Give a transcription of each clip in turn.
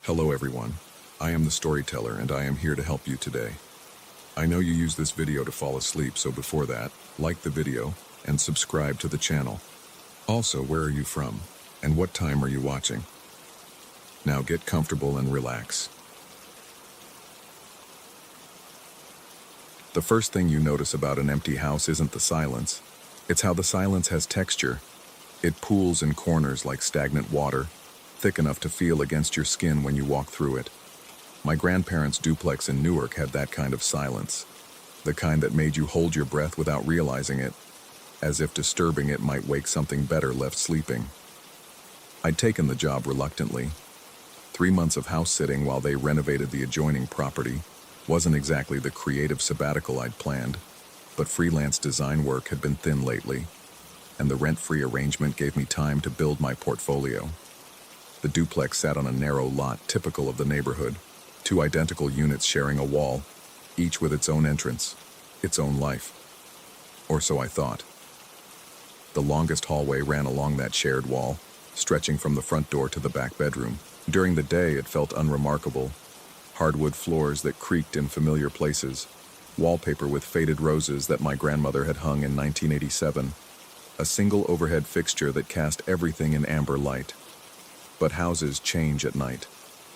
Hello everyone, I am the storyteller and I am here to help you today. I know you use this video to fall asleep, so before that, like the video and subscribe to the channel. Also, where are you from and what time are you watching? Now get comfortable and relax. The first thing you notice about an empty house isn't the silence. It's how the silence has texture. It pools in corners like stagnant water, thick enough to feel against your skin when you walk through it. My grandparents' duplex in Newark had that kind of silence. The kind that made you hold your breath without realizing it, as if disturbing it might wake something better left sleeping. I'd taken the job reluctantly. 3 months of house sitting while they renovated the adjoining property wasn't exactly the creative sabbatical I'd planned, but freelance design work had been thin lately, and the rent-free arrangement gave me time to build my portfolio. The duplex sat on a narrow lot typical of the neighborhood, 2 identical units sharing a wall, each with its own entrance, its own life. Or so I thought. The longest hallway ran along that shared wall, stretching from the front door to the back bedroom. During the day, it felt unremarkable. Hardwood floors that creaked in familiar places, wallpaper with faded roses that my grandmother had hung in 1987, a single overhead fixture that cast everything in amber light. But houses change at night.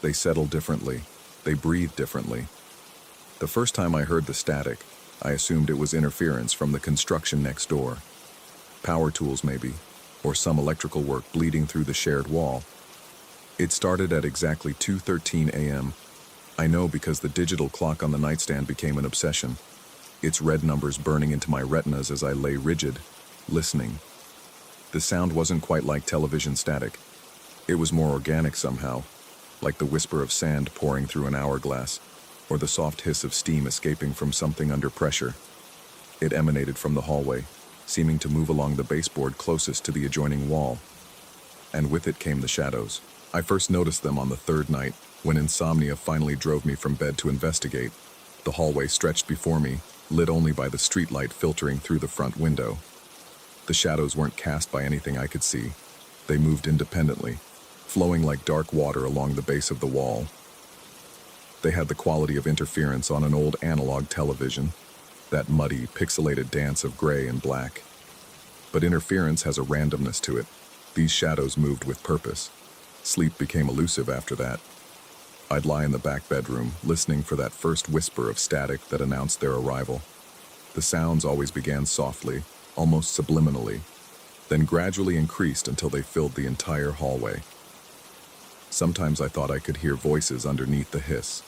They settle differently. They breathe differently. The first time I heard the static, I assumed it was interference from the construction next door. Power tools maybe, or some electrical work bleeding through the shared wall. It started at exactly 2:13 a.m. I know because the digital clock on the nightstand became an obsession, its red numbers burning into my retinas as I lay rigid, listening. The sound wasn't quite like television static. It was more organic somehow, like the whisper of sand pouring through an hourglass, or the soft hiss of steam escaping from something under pressure. It emanated from the hallway, seeming to move along the baseboard closest to the adjoining wall. And with it came the shadows. I first noticed them on the 3rd night, when insomnia finally drove me from bed to investigate. The hallway stretched before me, lit only by the streetlight filtering through the front window. The shadows weren't cast by anything I could see. They moved independently, flowing like dark water along the base of the wall. They had the quality of interference on an old analog television, that muddy, pixelated dance of gray and black. But interference has a randomness to it. These shadows moved with purpose. Sleep became elusive after that. I'd lie in the back bedroom, listening for that first whisper of static that announced their arrival. The sounds always began softly, almost subliminally, then gradually increased until they filled the entire hallway. Sometimes I thought I could hear voices underneath the hiss,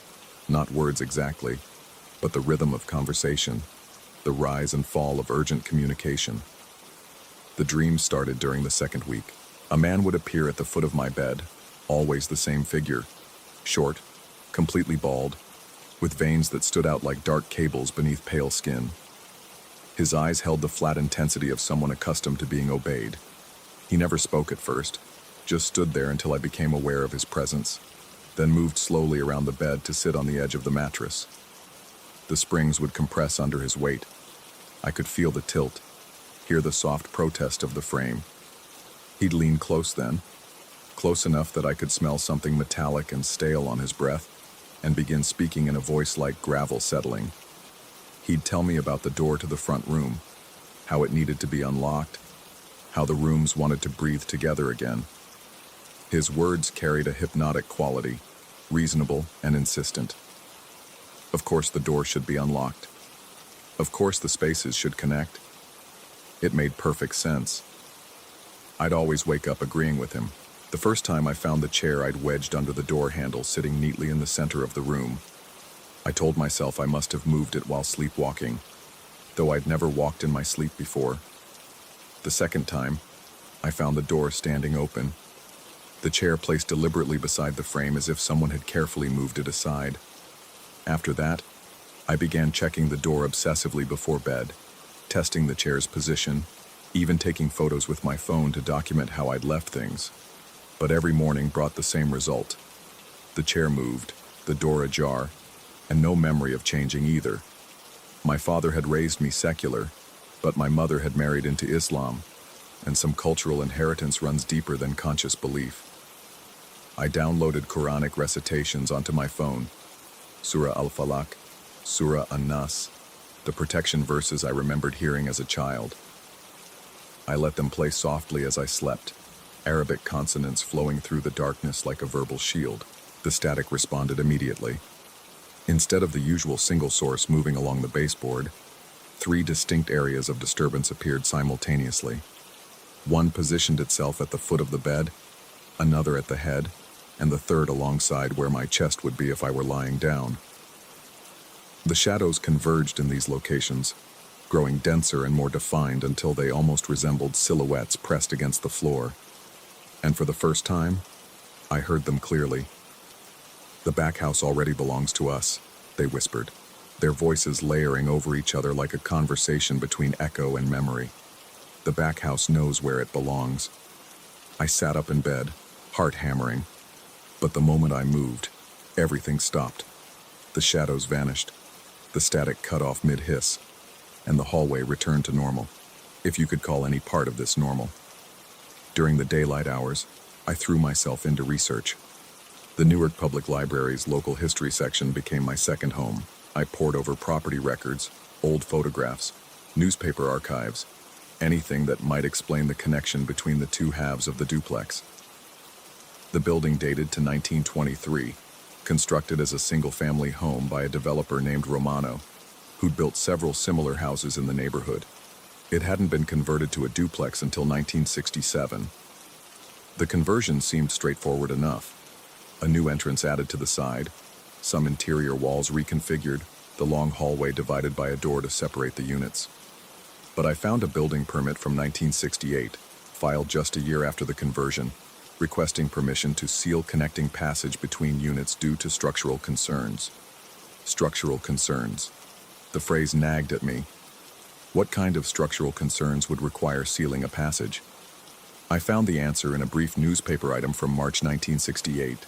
not words exactly, but the rhythm of conversation, the rise and fall of urgent communication. The dream started during the 2nd week. A man would appear at the foot of my bed, always the same figure, short, completely bald, with veins that stood out like dark cables beneath pale skin. His eyes held the flat intensity of someone accustomed to being obeyed. He never spoke at first, just stood there until I became aware of his presence, then moved slowly around the bed to sit on the edge of the mattress. The springs would compress under his weight. I could feel the tilt, hear the soft protest of the frame. He'd lean close then, close enough that I could smell something metallic and stale on his breath, and begin speaking in a voice like gravel settling. He'd tell me about the door to the front room, how it needed to be unlocked, how the rooms wanted to breathe together again. His words carried a hypnotic quality, reasonable and insistent. Of course the door should be unlocked. Of course the spaces should connect. It made perfect sense. I'd always wake up agreeing with him. The first time I found the chair I'd wedged under the door handle sitting neatly in the center of the room. I told myself I must have moved it while sleepwalking, though I'd never walked in my sleep before. The second time, I found the door standing open, the chair placed deliberately beside the frame as if someone had carefully moved it aside. After that, I began checking the door obsessively before bed, testing the chair's position, even taking photos with my phone to document how I'd left things. But every morning brought the same result. The chair moved, the door ajar, and no memory of changing either. My father had raised me secular, but my mother had married into Islam, and some cultural inheritance runs deeper than conscious belief. I downloaded Quranic recitations onto my phone. Surah Al-Falaq, Surah An-Nas, the protection verses I remembered hearing as a child. I let them play softly as I slept, Arabic consonants flowing through the darkness like a verbal shield. The static responded immediately. Instead of the usual single source moving along the baseboard, 3 distinct areas of disturbance appeared simultaneously. One positioned itself at the foot of the bed, another at the head, and the third alongside where my chest would be if I were lying down. The shadows converged in these locations, growing denser and more defined until they almost resembled silhouettes pressed against the floor. And for the first time, I heard them clearly. "The back house already belongs to us," they whispered, their voices layering over each other like a conversation between echo and memory. "The back house knows where it belongs." I sat up in bed, heart hammering. But the moment I moved, everything stopped. The shadows vanished, the static cut off mid-hiss, and the hallway returned to normal, if you could call any part of this normal. During the daylight hours, I threw myself into research. The Newark Public Library's local history section became my second home. I pored over property records, old photographs, newspaper archives, anything that might explain the connection between the 2 halves of the duplex. The building dated to 1923, constructed as a single-family home by a developer named Romano, who'd built several similar houses in the neighborhood. It hadn't been converted to a duplex until 1967. The conversion seemed straightforward enough. A new entrance added to the side, some interior walls reconfigured, the long hallway divided by a door to separate the units. But I found a building permit from 1968, filed just a year after the conversion, requesting permission to seal connecting passage between units due to structural concerns. Structural concerns. The phrase nagged at me. What kind of structural concerns would require sealing a passage? I found the answer in a brief newspaper item from March 1968.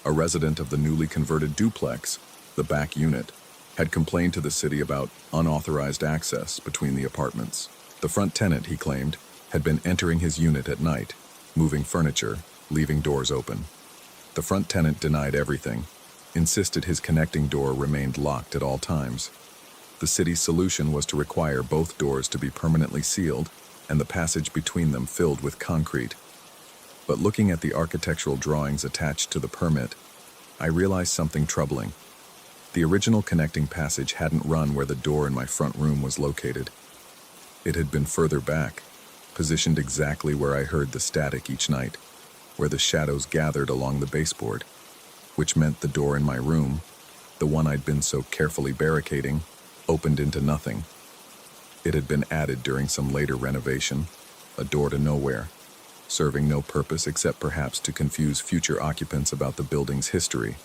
A resident of the newly converted duplex, the back unit, had complained to the city about unauthorized access between the apartments. The front tenant, he claimed, had been entering his unit at night, moving furniture, leaving doors open. The front tenant denied everything, insisted his connecting door remained locked at all times. The city's solution was to require both doors to be permanently sealed and the passage between them filled with concrete. But looking at the architectural drawings attached to the permit, I realized something troubling. The original connecting passage hadn't run where the door in my front room was located. It had been further back, positioned exactly where I heard the static each night, where the shadows gathered along the baseboard, which meant the door in my room, the one I'd been so carefully barricading, opened into nothing. It had been added during some later renovation, a door to nowhere, serving no purpose except perhaps to confuse future occupants about the building's history.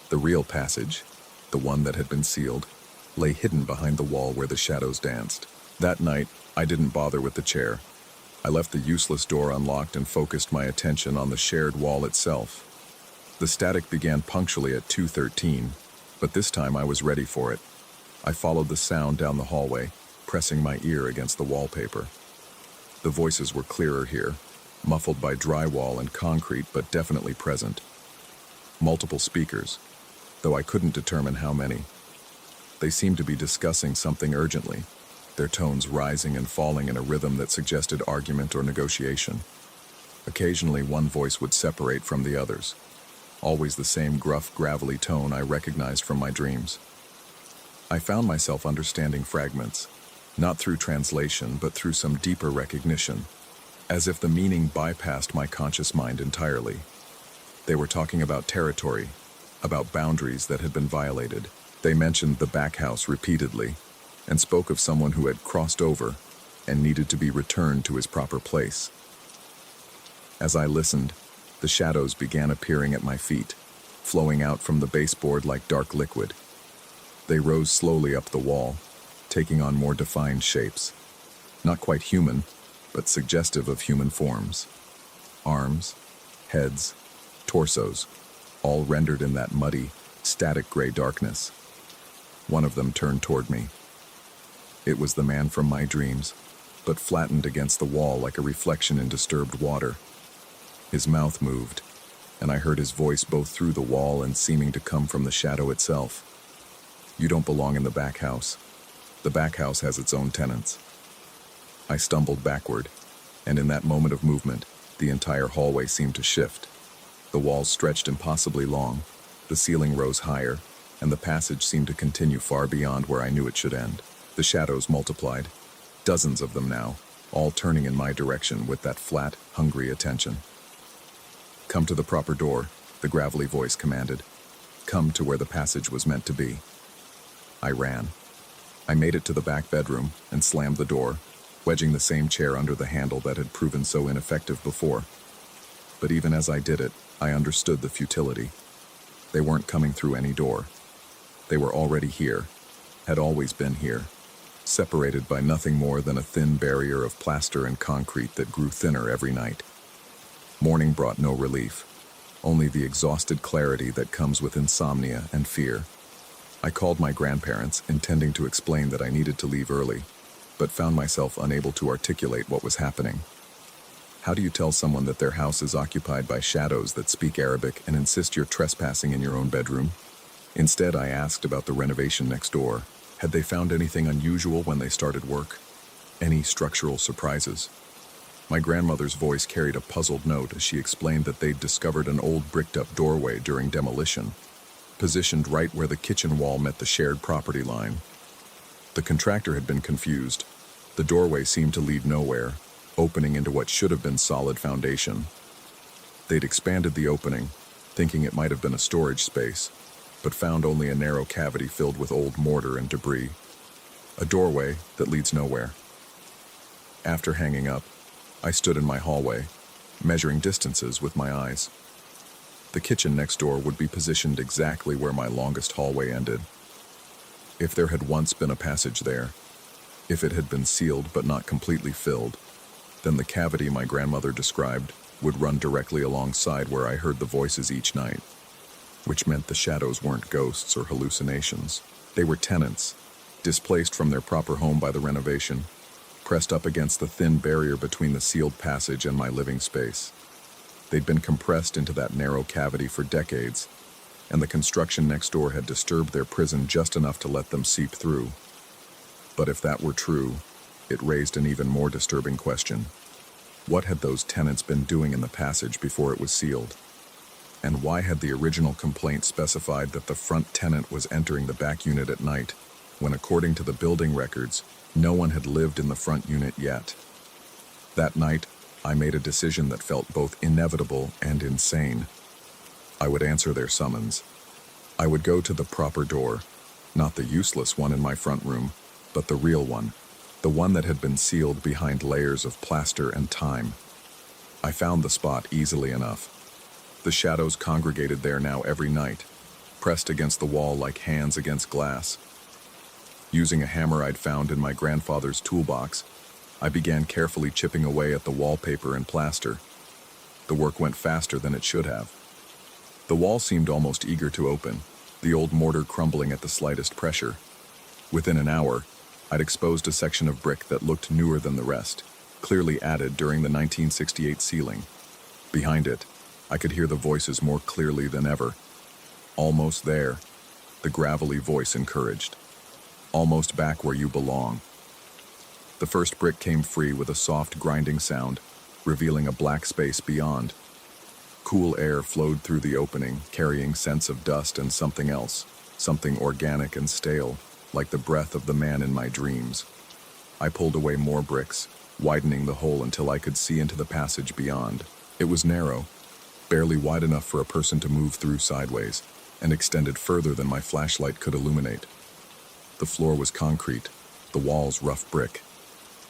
The real passage, the one that had been sealed, lay hidden behind the wall where the shadows danced. That night, I didn't bother with the chair. I left the useless door unlocked and focused my attention on the shared wall itself. The static began punctually at 2:13, but this time I was ready for it. I followed the sound down the hallway, pressing my ear against the wallpaper. The voices were clearer here, muffled by drywall and concrete, but definitely present. Multiple speakers, though I couldn't determine how many. They seemed to be discussing something urgently, their tones rising and falling in a rhythm that suggested argument or negotiation. Occasionally, one voice would separate from the others, always the same gruff, gravelly tone I recognized from my dreams. I found myself understanding fragments, not through translation, but through some deeper recognition, as if the meaning bypassed my conscious mind entirely. They were talking about territory, about boundaries that had been violated. They mentioned the back house repeatedly, and spoke of someone who had crossed over and needed to be returned to his proper place. As I listened, the shadows began appearing at my feet, flowing out from the baseboard like dark liquid. They rose slowly up the wall, taking on more defined shapes. Not quite human, but suggestive of human forms. Arms, heads, torsos, all rendered in that muddy, static gray darkness. One of them turned toward me. It was the man from my dreams, but flattened against the wall like a reflection in disturbed water. His mouth moved, and I heard his voice both through the wall and seeming to come from the shadow itself. "You don't belong in the back house. The back house has its own tenants." I stumbled backward, and in that moment of movement, the entire hallway seemed to shift. The walls stretched impossibly long, the ceiling rose higher, and the passage seemed to continue far beyond where I knew it should end. The shadows multiplied, dozens of them now, all turning in my direction with that flat, hungry attention. "Come to the proper door," the gravelly voice commanded. "Come to where the passage was meant to be." I ran. I made it to the back bedroom and slammed the door, wedging the same chair under the handle that had proven so ineffective before. But even as I did it, I understood the futility. They weren't coming through any door. They were already here, had always been here, separated by nothing more than a thin barrier of plaster and concrete that grew thinner every night. Morning brought no relief, only the exhausted clarity that comes with insomnia and fear. I called my grandparents, intending to explain that I needed to leave early, but found myself unable to articulate what was happening. How do you tell someone that their house is occupied by shadows that speak Arabic and insist you're trespassing in your own bedroom? Instead, I asked about the renovation next door. Had they found anything unusual when they started work? Any structural surprises? My grandmother's voice carried a puzzled note as she explained that they'd discovered an old bricked-up doorway during demolition, positioned right where the kitchen wall met the shared property line. The contractor had been confused. The doorway seemed to lead nowhere, opening into what should have been solid foundation. They'd expanded the opening, thinking it might have been a storage space, but found only a narrow cavity filled with old mortar and debris. A doorway that leads nowhere. After hanging up, I stood in my hallway, measuring distances with my eyes. The kitchen next door would be positioned exactly where my longest hallway ended. If there had once been a passage there, if it had been sealed but not completely filled, then the cavity my grandmother described would run directly alongside where I heard the voices each night, which meant the shadows weren't ghosts or hallucinations. They were tenants, displaced from their proper home by the renovation, pressed up against the thin barrier between the sealed passage and my living space. They'd been compressed into that narrow cavity for decades, and the construction next door had disturbed their prison just enough to let them seep through. But if that were true, it raised an even more disturbing question. What had those tenants been doing in the passage before it was sealed? And why had the original complaint specified that the front tenant was entering the back unit at night, when according to the building records, no one had lived in the front unit yet? That night, I made a decision that felt both inevitable and insane. I would answer their summons. I would go to the proper door, not the useless one in my front room, but the real one, the one that had been sealed behind layers of plaster and time. I found the spot easily enough. The shadows congregated there now every night, pressed against the wall like hands against glass. Using a hammer I'd found in my grandfather's toolbox, I began carefully chipping away at the wallpaper and plaster. The work went faster than it should have. The wall seemed almost eager to open, the old mortar crumbling at the slightest pressure. Within an hour, I'd exposed a section of brick that looked newer than the rest, clearly added during the 1968 ceiling. Behind it, I could hear the voices more clearly than ever. "Almost there," the gravelly voice encouraged. "Almost back where you belong." The first brick came free with a soft grinding sound, revealing a black space beyond. Cool air flowed through the opening, carrying scents of dust and something else, something organic and stale, like the breath of the man in my dreams. I pulled away more bricks, widening the hole until I could see into the passage beyond. It was narrow, barely wide enough for a person to move through sideways, and extended further than my flashlight could illuminate. The floor was concrete, the walls rough brick.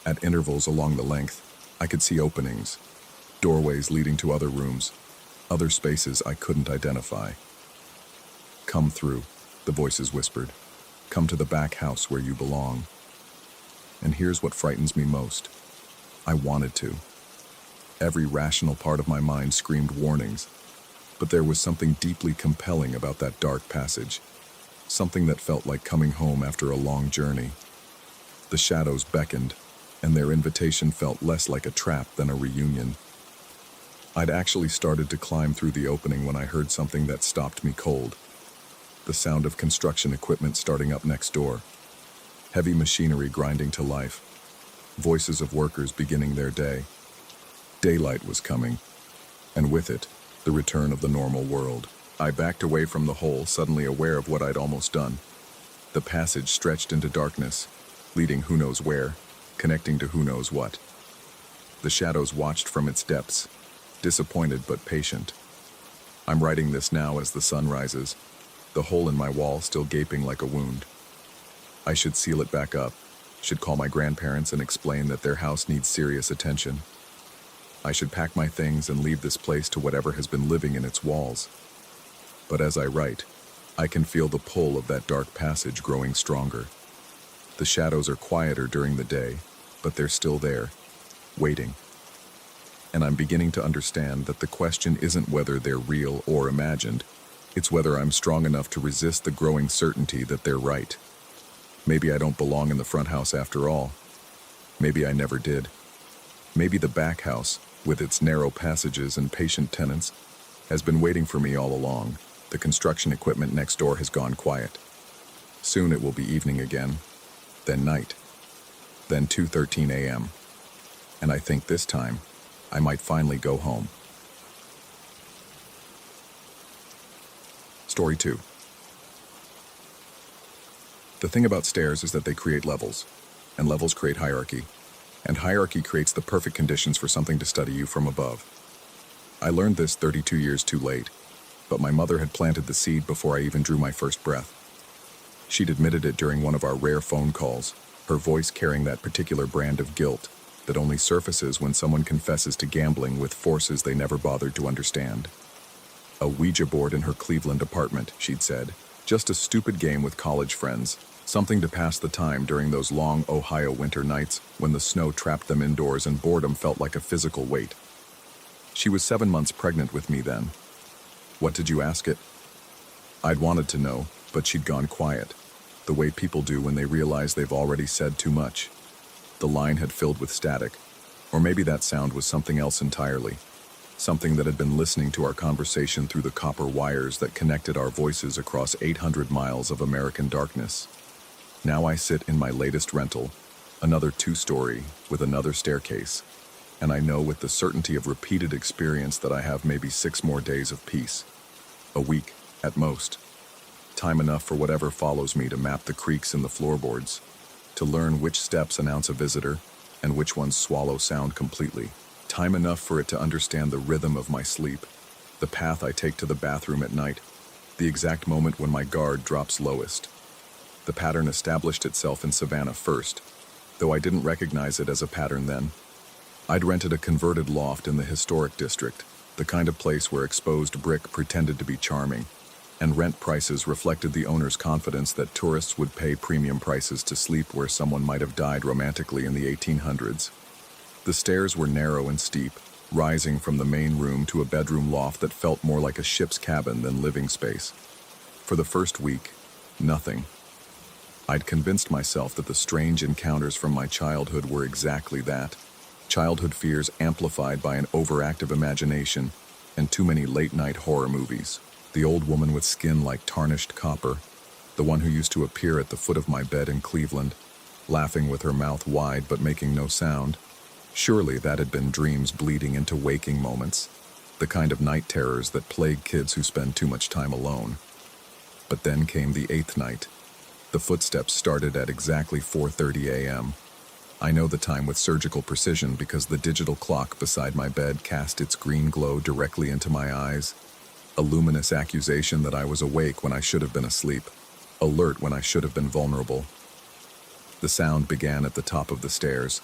At intervals along the length, I could see openings, doorways leading to other rooms, other spaces I couldn't identify. "Come through," the voices whispered. "Come to the back house where you belong." And here's what frightens me most. I wanted to. Every rational part of my mind screamed warnings, but there was something deeply compelling about that dark passage, something that felt like coming home after a long journey. The shadows beckoned, and their invitation felt less like a trap than a reunion. I'd actually started to climb through the opening when I heard something that stopped me cold. The sound of construction equipment starting up next door. Heavy machinery grinding to life. Voices of workers beginning their day. Daylight was coming, and with it, the return of the normal world. I backed away from the hole, suddenly aware of what I'd almost done. The passage stretched into darkness, leading who knows where, connecting to who knows what. The shadows watched from its depths, disappointed but patient. I'm writing this now as the sun rises, the hole in my wall still gaping like a wound. I should seal it back up, should call my grandparents and explain that their house needs serious attention. I should pack my things and leave this place to whatever has been living in its walls. But as I write, I can feel the pull of that dark passage growing stronger. The shadows are quieter during the day, but they're still there, waiting. And I'm beginning to understand that the question isn't whether they're real or imagined, it's whether I'm strong enough to resist the growing certainty that they're right. Maybe I don't belong in the front house after all. Maybe I never did. Maybe the back house, with its narrow passages and patient tenants, has been waiting for me all along. The construction equipment next door has gone quiet. Soon it will be evening again, then night, then 2:13 a.m. And I think this time, I might finally go home. Story 2. The thing about stairs is that they create levels, and levels create hierarchy, and hierarchy creates the perfect conditions for something to study you from above. I learned this 32 years too late, but my mother had planted the seed before I even drew my first breath. She'd admitted it during one of our rare phone calls, her voice carrying that particular brand of guilt that only surfaces when someone confesses to gambling with forces they never bothered to understand. A Ouija board in her Cleveland apartment, she'd said. Just a stupid game with college friends, something to pass the time during those long Ohio winter nights when the snow trapped them indoors and boredom felt like a physical weight. She was 7 months pregnant with me then. What did you ask it? I'd wanted to know, but she'd gone quiet, the way people do when they realize they've already said too much. The line had filled with static, or maybe that sound was something else entirely, something that had been listening to our conversation through the copper wires that connected our voices across 800 miles of American darkness. Now I sit in my latest rental, another 2-story with another staircase, and I know with the certainty of repeated experience that I have maybe 6 more days of peace. A week, at most. Time enough for whatever follows me to map the creaks in the floorboards, to learn which steps announce a visitor and which ones swallow sound completely. Time enough for it to understand the rhythm of my sleep, the path I take to the bathroom at night, the exact moment when my guard drops lowest. The pattern established itself in Savannah first, though I didn't recognize it as a pattern then. I'd rented a converted loft in the historic district, the kind of place where exposed brick pretended to be charming, and rent prices reflected the owner's confidence that tourists would pay premium prices to sleep where someone might have died romantically in the 1800s. The stairs were narrow and steep, rising from the main room to a bedroom loft that felt more like a ship's cabin than living space. For the first week, nothing. I'd convinced myself that the strange encounters from my childhood were exactly that. Childhood fears amplified by an overactive imagination and too many late-night horror movies. The old woman with skin like tarnished copper, the one who used to appear at the foot of my bed in Cleveland, laughing with her mouth wide but making no sound. Surely that had been dreams bleeding into waking moments, the kind of night terrors that plague kids who spend too much time alone. But then came the 8th night. The footsteps started at exactly 4:30 a.m. I know the time with surgical precision because the digital clock beside my bed cast its green glow directly into my eyes, a luminous accusation that I was awake when I should have been asleep, alert when I should have been vulnerable. The sound began at the top of the stairs,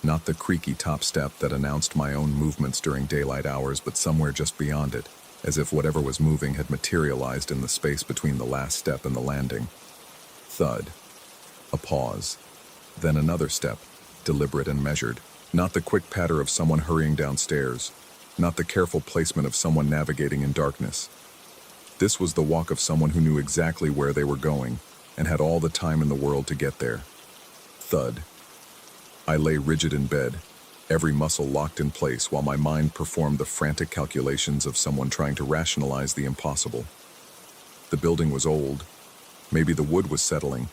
not the creaky top step that announced my own movements during daylight hours, but somewhere just beyond it, as if whatever was moving had materialized in the space between the last step and the landing. Thud. A pause. Then another step, deliberate and measured. Not the quick patter of someone hurrying downstairs, not the careful placement of someone navigating in darkness. This was the walk of someone who knew exactly where they were going and had all the time in the world to get there. Thud. I lay rigid in bed, every muscle locked in place while my mind performed the frantic calculations of someone trying to rationalize the impossible. The building was old. Maybe the wood was settling.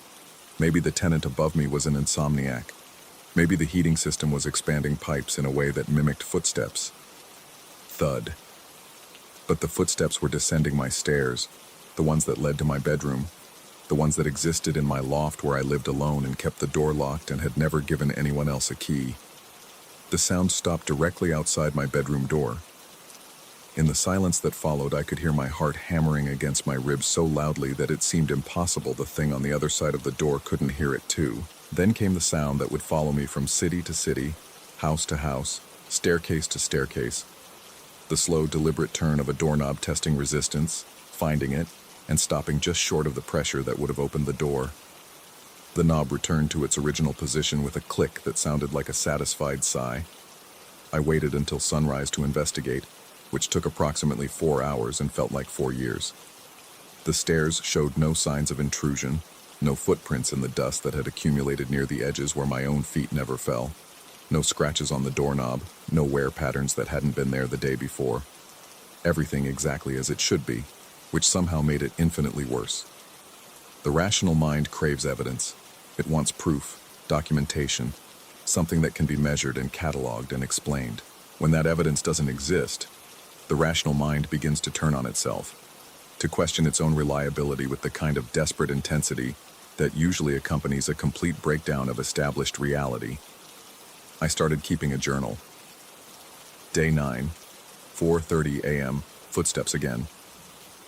Maybe the tenant above me was an insomniac. Maybe the heating system was expanding pipes in a way that mimicked footsteps. Thud. But the footsteps were descending my stairs, the ones that led to my bedroom, the ones that existed in my loft where I lived alone and kept the door locked and had never given anyone else a key. The sound stopped directly outside my bedroom door. In the silence that followed, I could hear my heart hammering against my ribs so loudly that it seemed impossible the thing on the other side of the door couldn't hear it too. Then came the sound that would follow me from city to city, house to house, staircase to staircase. The slow, deliberate turn of a doorknob testing resistance, finding it, and stopping just short of the pressure that would have opened the door. The knob returned to its original position with a click that sounded like a satisfied sigh. I waited until sunrise to investigate, which took approximately 4 hours and felt like 4 years. The stairs showed no signs of intrusion, no footprints in the dust that had accumulated near the edges where my own feet never fell, no scratches on the doorknob, no wear patterns that hadn't been there the day before. Everything exactly as it should be, which somehow made it infinitely worse. The rational mind craves evidence. It wants proof, documentation, something that can be measured and cataloged and explained. When that evidence doesn't exist, the rational mind begins to turn on itself, to question its own reliability with the kind of desperate intensity that usually accompanies a complete breakdown of established reality. I started keeping a journal. Day 9, 4:30 a.m., footsteps again.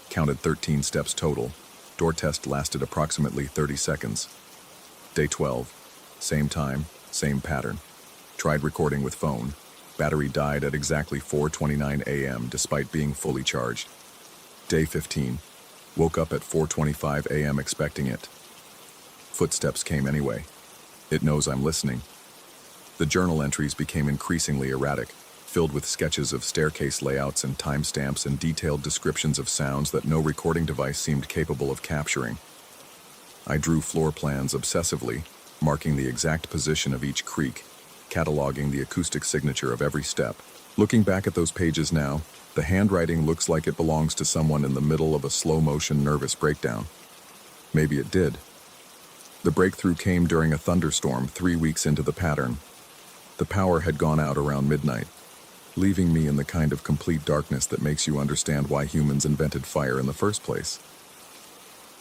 Counted 13 steps total. Door test lasted approximately 30 seconds. Day 12, same time, same pattern. Tried recording with phone. Battery died at exactly 4:29 a.m. despite being fully charged. Day 15, woke up at 4:25 a.m. expecting it. Footsteps came anyway. It knows I'm listening. The journal entries became increasingly erratic, filled with sketches of staircase layouts and timestamps and detailed descriptions of sounds that no recording device seemed capable of capturing. I drew floor plans obsessively, marking the exact position of each creak, cataloging the acoustic signature of every step. Looking back at those pages now, the handwriting looks like it belongs to someone in the middle of a slow-motion nervous breakdown. Maybe it did. The breakthrough came during a thunderstorm 3 weeks into the pattern. The power had gone out around midnight, leaving me in the kind of complete darkness that makes you understand why humans invented fire in the first place.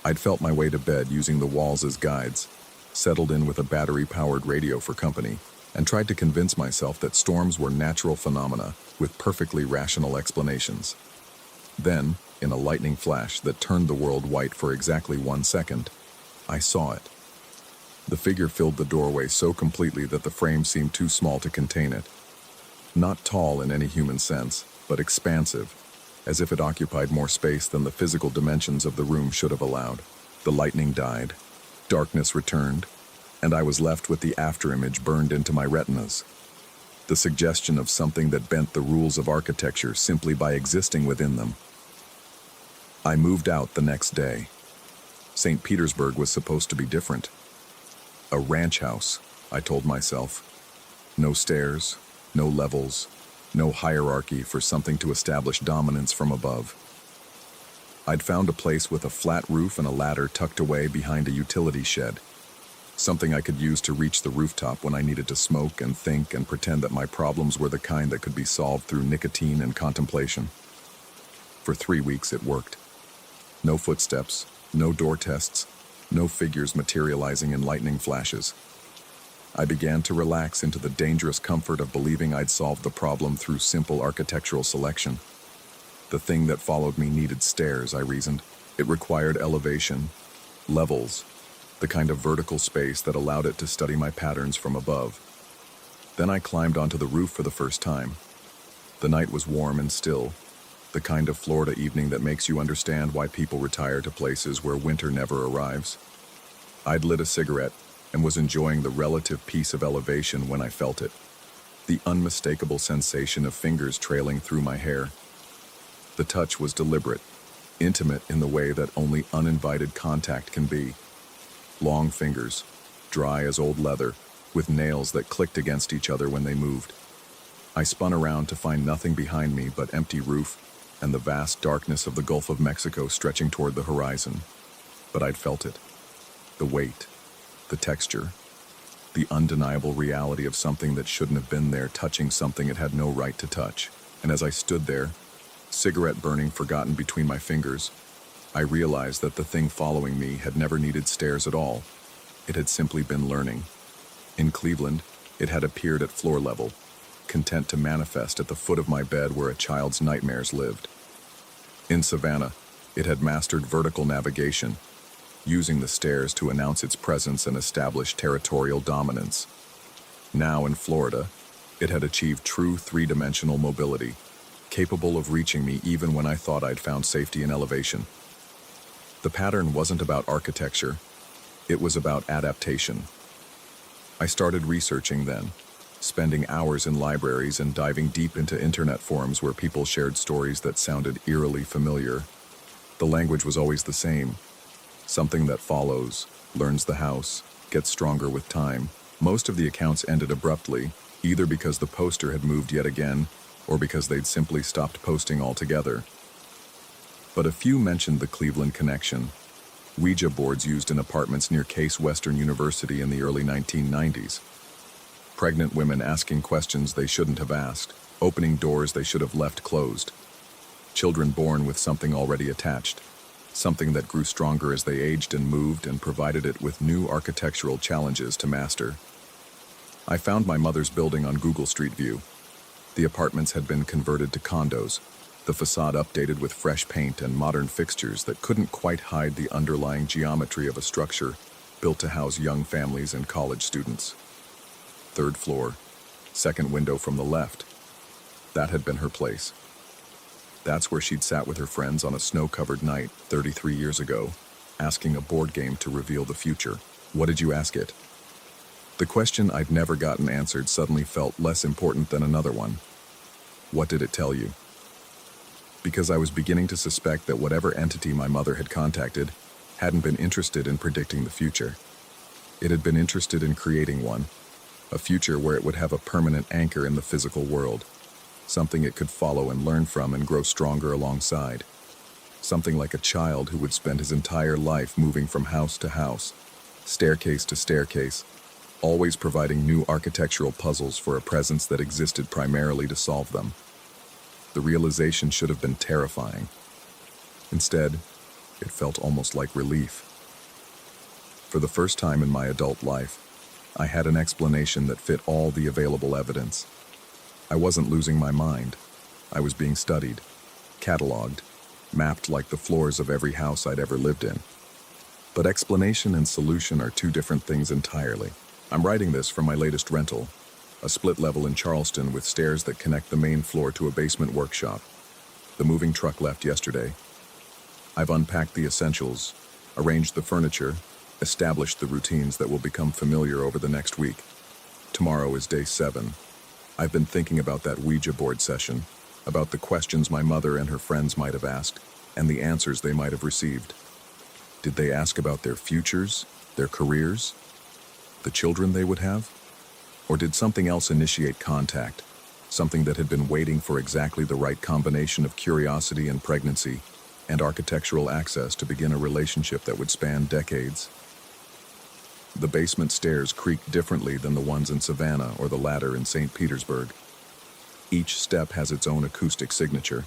I'd felt my way to bed using the walls as guides, settled in with a battery-powered radio for company, and tried to convince myself that storms were natural phenomena with perfectly rational explanations. Then, in a lightning flash that turned the world white for exactly 1 second, I saw it. The figure filled the doorway so completely that the frame seemed too small to contain it. Not tall in any human sense, but expansive, as if it occupied more space than the physical dimensions of the room should have allowed. The lightning died, darkness returned, and I was left with the afterimage burned into my retinas. The suggestion of something that bent the rules of architecture simply by existing within them. I moved out the next day. St. Petersburg was supposed to be different. A ranch house, I told myself. No stairs, no levels, no hierarchy for something to establish dominance from above. I'd found a place with a flat roof and a ladder tucked away behind a utility shed. Something I could use to reach the rooftop when I needed to smoke and think and pretend that my problems were the kind that could be solved through nicotine and contemplation. For 3 weeks it worked. No footsteps, no door tests, no figures materializing in lightning flashes. I began to relax into the dangerous comfort of believing I'd solved the problem through simple architectural selection. The thing that followed me needed stairs, I reasoned. It required elevation, levels, the kind of vertical space that allowed it to study my patterns from above. Then I climbed onto the roof for the first time. The night was warm and still, the kind of Florida evening that makes you understand why people retire to places where winter never arrives. I'd lit a cigarette and was enjoying the relative peace of elevation when I felt it. The unmistakable sensation of fingers trailing through my hair. The touch was deliberate, intimate in the way that only uninvited contact can be. Long fingers, dry as old leather, with nails that clicked against each other when they moved. I spun around to find nothing behind me but empty roof and the vast darkness of the Gulf of Mexico stretching toward the horizon. But I'd felt it. The weight, the texture, the undeniable reality of something that shouldn't have been there touching something it had no right to touch. And as I stood there, cigarette burning forgotten between my fingers, I realized that the thing following me had never needed stairs at all. It had simply been learning. In Cleveland, it had appeared at floor level, content to manifest at the foot of my bed where a child's nightmares lived. In Savannah, it had mastered vertical navigation, using the stairs to announce its presence and establish territorial dominance. Now in Florida, it had achieved true three-dimensional mobility, capable of reaching me even when I thought I'd found safety in elevation. The pattern wasn't about architecture, it was about adaptation. I started researching then, spending hours in libraries and diving deep into internet forums where people shared stories that sounded eerily familiar. The language was always the same. Something that follows, learns the house, gets stronger with time. Most of the accounts ended abruptly, either because the poster had moved yet again, or because they'd simply stopped posting altogether. But a few mentioned the Cleveland connection. Ouija boards used in apartments near Case Western University in the early 1990s. Pregnant women asking questions they shouldn't have asked, opening doors they should have left closed. Children born with something already attached, something that grew stronger as they aged and moved and provided it with new architectural challenges to master. I found my mother's building on Google Street View. The apartments had been converted to condos, the facade updated with fresh paint and modern fixtures that couldn't quite hide the underlying geometry of a structure built to house young families and college students. Third floor, second window from the left. That had been her place. That's where she'd sat with her friends on a snow-covered night 33 years ago, asking a board game to reveal the future. What did you ask it? The question I'd never gotten answered suddenly felt less important than another one. What did it tell you? Because I was beginning to suspect that whatever entity my mother had contacted hadn't been interested in predicting the future. It had been interested in creating one, a future where it would have a permanent anchor in the physical world, something it could follow and learn from and grow stronger alongside. Something like a child who would spend his entire life moving from house to house, staircase to staircase, always providing new architectural puzzles for a presence that existed primarily to solve them. The realization should have been terrifying. Instead, it felt almost like relief. For the first time in my adult life, I had an explanation that fit all the available evidence. I wasn't losing my mind. I was being studied, cataloged, mapped like the floors of every house I'd ever lived in. But explanation and solution are two different things entirely. I'm writing this from my latest rental, a split level in Charleston with stairs that connect the main floor to a basement workshop. The moving truck left yesterday. I've unpacked the essentials, arranged the furniture, established the routines that will become familiar over the next week. Tomorrow is day 7. I've been thinking about that Ouija board session, about the questions my mother and her friends might have asked, and the answers they might have received. Did they ask about their futures, their careers, the children they would have? Or did something else initiate contact, something that had been waiting for exactly the right combination of curiosity and pregnancy and architectural access to begin a relationship that would span decades? The basement stairs creak differently than the ones in Savannah or the ladder in St. Petersburg. Each step has its own acoustic signature,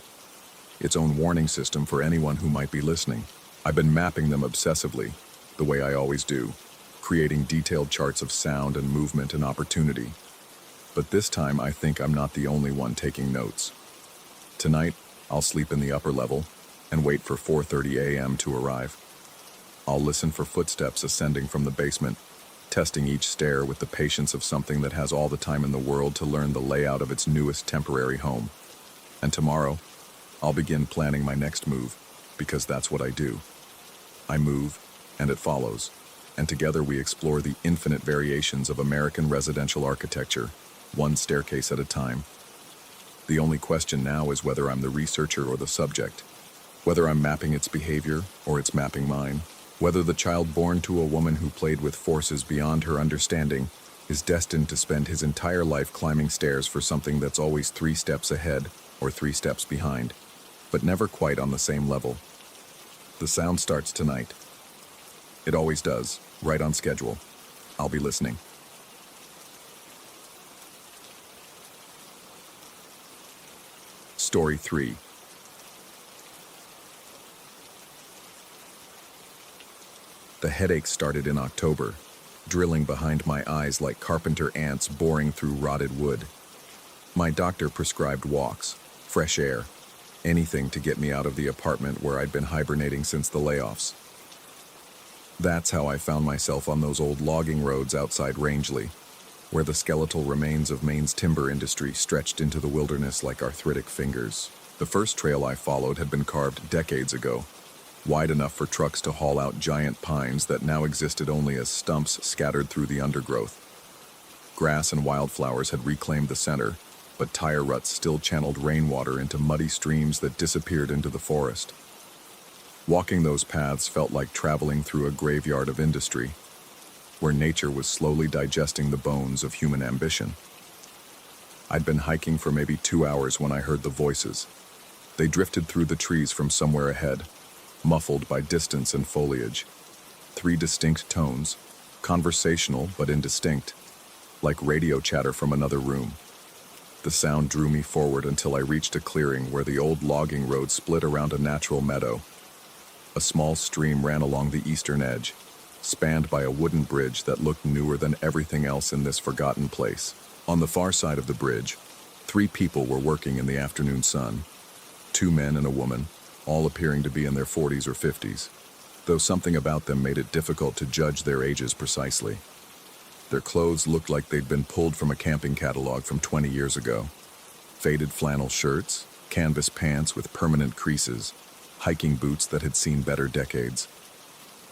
its own warning system for anyone who might be listening. I've been mapping them obsessively, the way I always do, creating detailed charts of sound and movement and opportunity. But this time I think I'm not the only one taking notes. Tonight, I'll sleep in the upper level and wait for 4:30 a.m. to arrive. I'll listen for footsteps ascending from the basement, testing each stair with the patience of something that has all the time in the world to learn the layout of its newest temporary home. And tomorrow, I'll begin planning my next move, because that's what I do. I move, and it follows, and together we explore the infinite variations of American residential architecture, one staircase at a time. The only question now is whether I'm the researcher or the subject, whether I'm mapping its behavior or it's mapping mine, whether the child born to a woman who played with forces beyond her understanding is destined to spend his entire life climbing stairs for something that's always 3 steps ahead or 3 steps behind, but never quite on the same level. The sound starts tonight. It always does, right on schedule. I'll be listening. Story 3. The headache started in October, drilling behind my eyes like carpenter ants boring through rotted wood. My doctor prescribed walks, fresh air, anything to get me out of the apartment where I'd been hibernating since the layoffs. That's how I found myself on those old logging roads outside Rangeley, where the skeletal remains of Maine's timber industry stretched into the wilderness like arthritic fingers. The first trail I followed had been carved decades ago, wide enough for trucks to haul out giant pines that now existed only as stumps scattered through the undergrowth. Grass and wildflowers had reclaimed the center, but tire ruts still channeled rainwater into muddy streams that disappeared into the forest. Walking those paths felt like traveling through a graveyard of industry, where nature was slowly digesting the bones of human ambition. I'd been hiking for maybe 2 hours when I heard the voices. They drifted through the trees from somewhere ahead, muffled by distance and foliage. 3 distinct tones, conversational but indistinct, like radio chatter from another room. The sound drew me forward until I reached a clearing where the old logging road split around a natural meadow. A small stream ran along the eastern edge, spanned by a wooden bridge that looked newer than everything else in this forgotten place. On the far side of the bridge, 3 people were working in the afternoon sun. 2 men and a woman, all appearing to be in their 40s or 50s, though something about them made it difficult to judge their ages precisely. Their clothes looked like they'd been pulled from a camping catalog from 20 years ago. Faded flannel shirts, canvas pants with permanent creases, hiking boots that had seen better decades.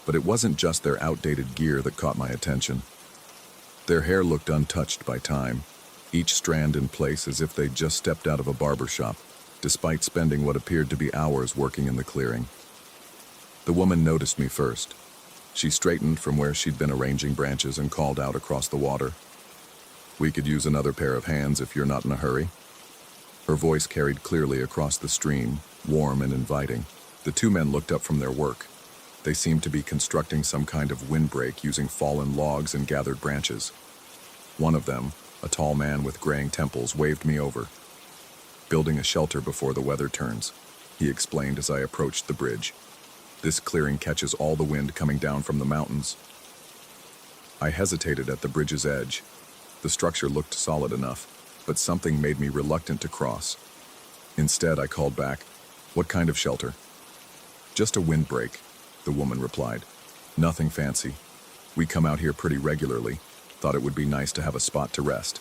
But it wasn't just their outdated gear that caught my attention. Their hair looked untouched by time, each strand in place as if they'd just stepped out of a barber shop, despite spending what appeared to be hours working in the clearing. The woman noticed me first. She straightened from where she'd been arranging branches and called out across the water. "We could use another pair of hands if you're not in a hurry." Her voice carried clearly across the stream, warm and inviting. The 2 men looked up from their work. They seemed to be constructing some kind of windbreak using fallen logs and gathered branches. One of them, a tall man with graying temples, waved me over. "Building a shelter before the weather turns," he explained as I approached the bridge. "This clearing catches all the wind coming down from the mountains." I hesitated at the bridge's edge. The structure looked solid enough, but something made me reluctant to cross. Instead, I called back, "What kind of shelter?" "Just a windbreak," the woman replied. "Nothing fancy. We come out here pretty regularly. Thought it would be nice to have a spot to rest."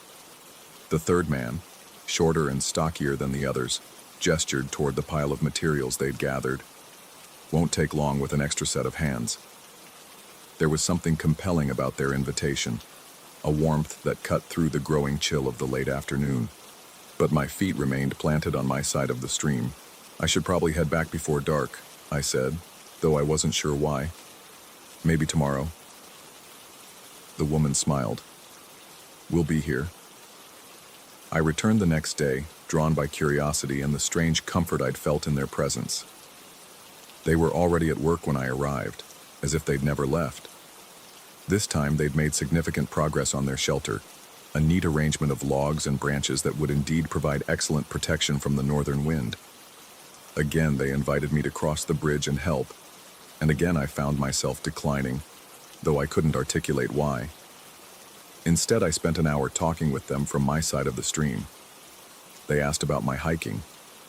The third man, shorter and stockier than the others, gestured toward the pile of materials they'd gathered. "Won't take long with an extra set of hands." There was something compelling about their invitation, a warmth that cut through the growing chill of the late afternoon. But my feet remained planted on my side of the stream. "I should probably head back before dark," I said, though I wasn't sure why. "Maybe tomorrow." The woman smiled. "We'll be here." I returned the next day, drawn by curiosity and the strange comfort I'd felt in their presence. They were already at work when I arrived, as if they'd never left. This time they'd made significant progress on their shelter, a neat arrangement of logs and branches that would indeed provide excellent protection from the northern wind. Again, they invited me to cross the bridge and help, and again I found myself declining, though I couldn't articulate why. Instead, I spent an hour talking with them from my side of the stream. They asked about my hiking,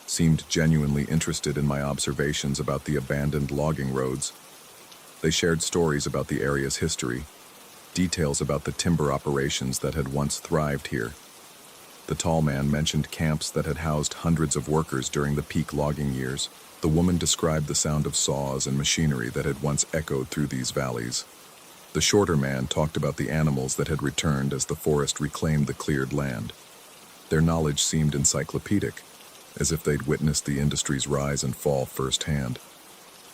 seemed genuinely interested in my observations about the abandoned logging roads. They shared stories about the area's history, details about the timber operations that had once thrived here. The tall man mentioned camps that had housed hundreds of workers during the peak logging years. The woman described the sound of saws and machinery that had once echoed through these valleys. The shorter man talked about the animals that had returned as the forest reclaimed the cleared land. Their knowledge seemed encyclopedic, as if they'd witnessed the industry's rise and fall firsthand.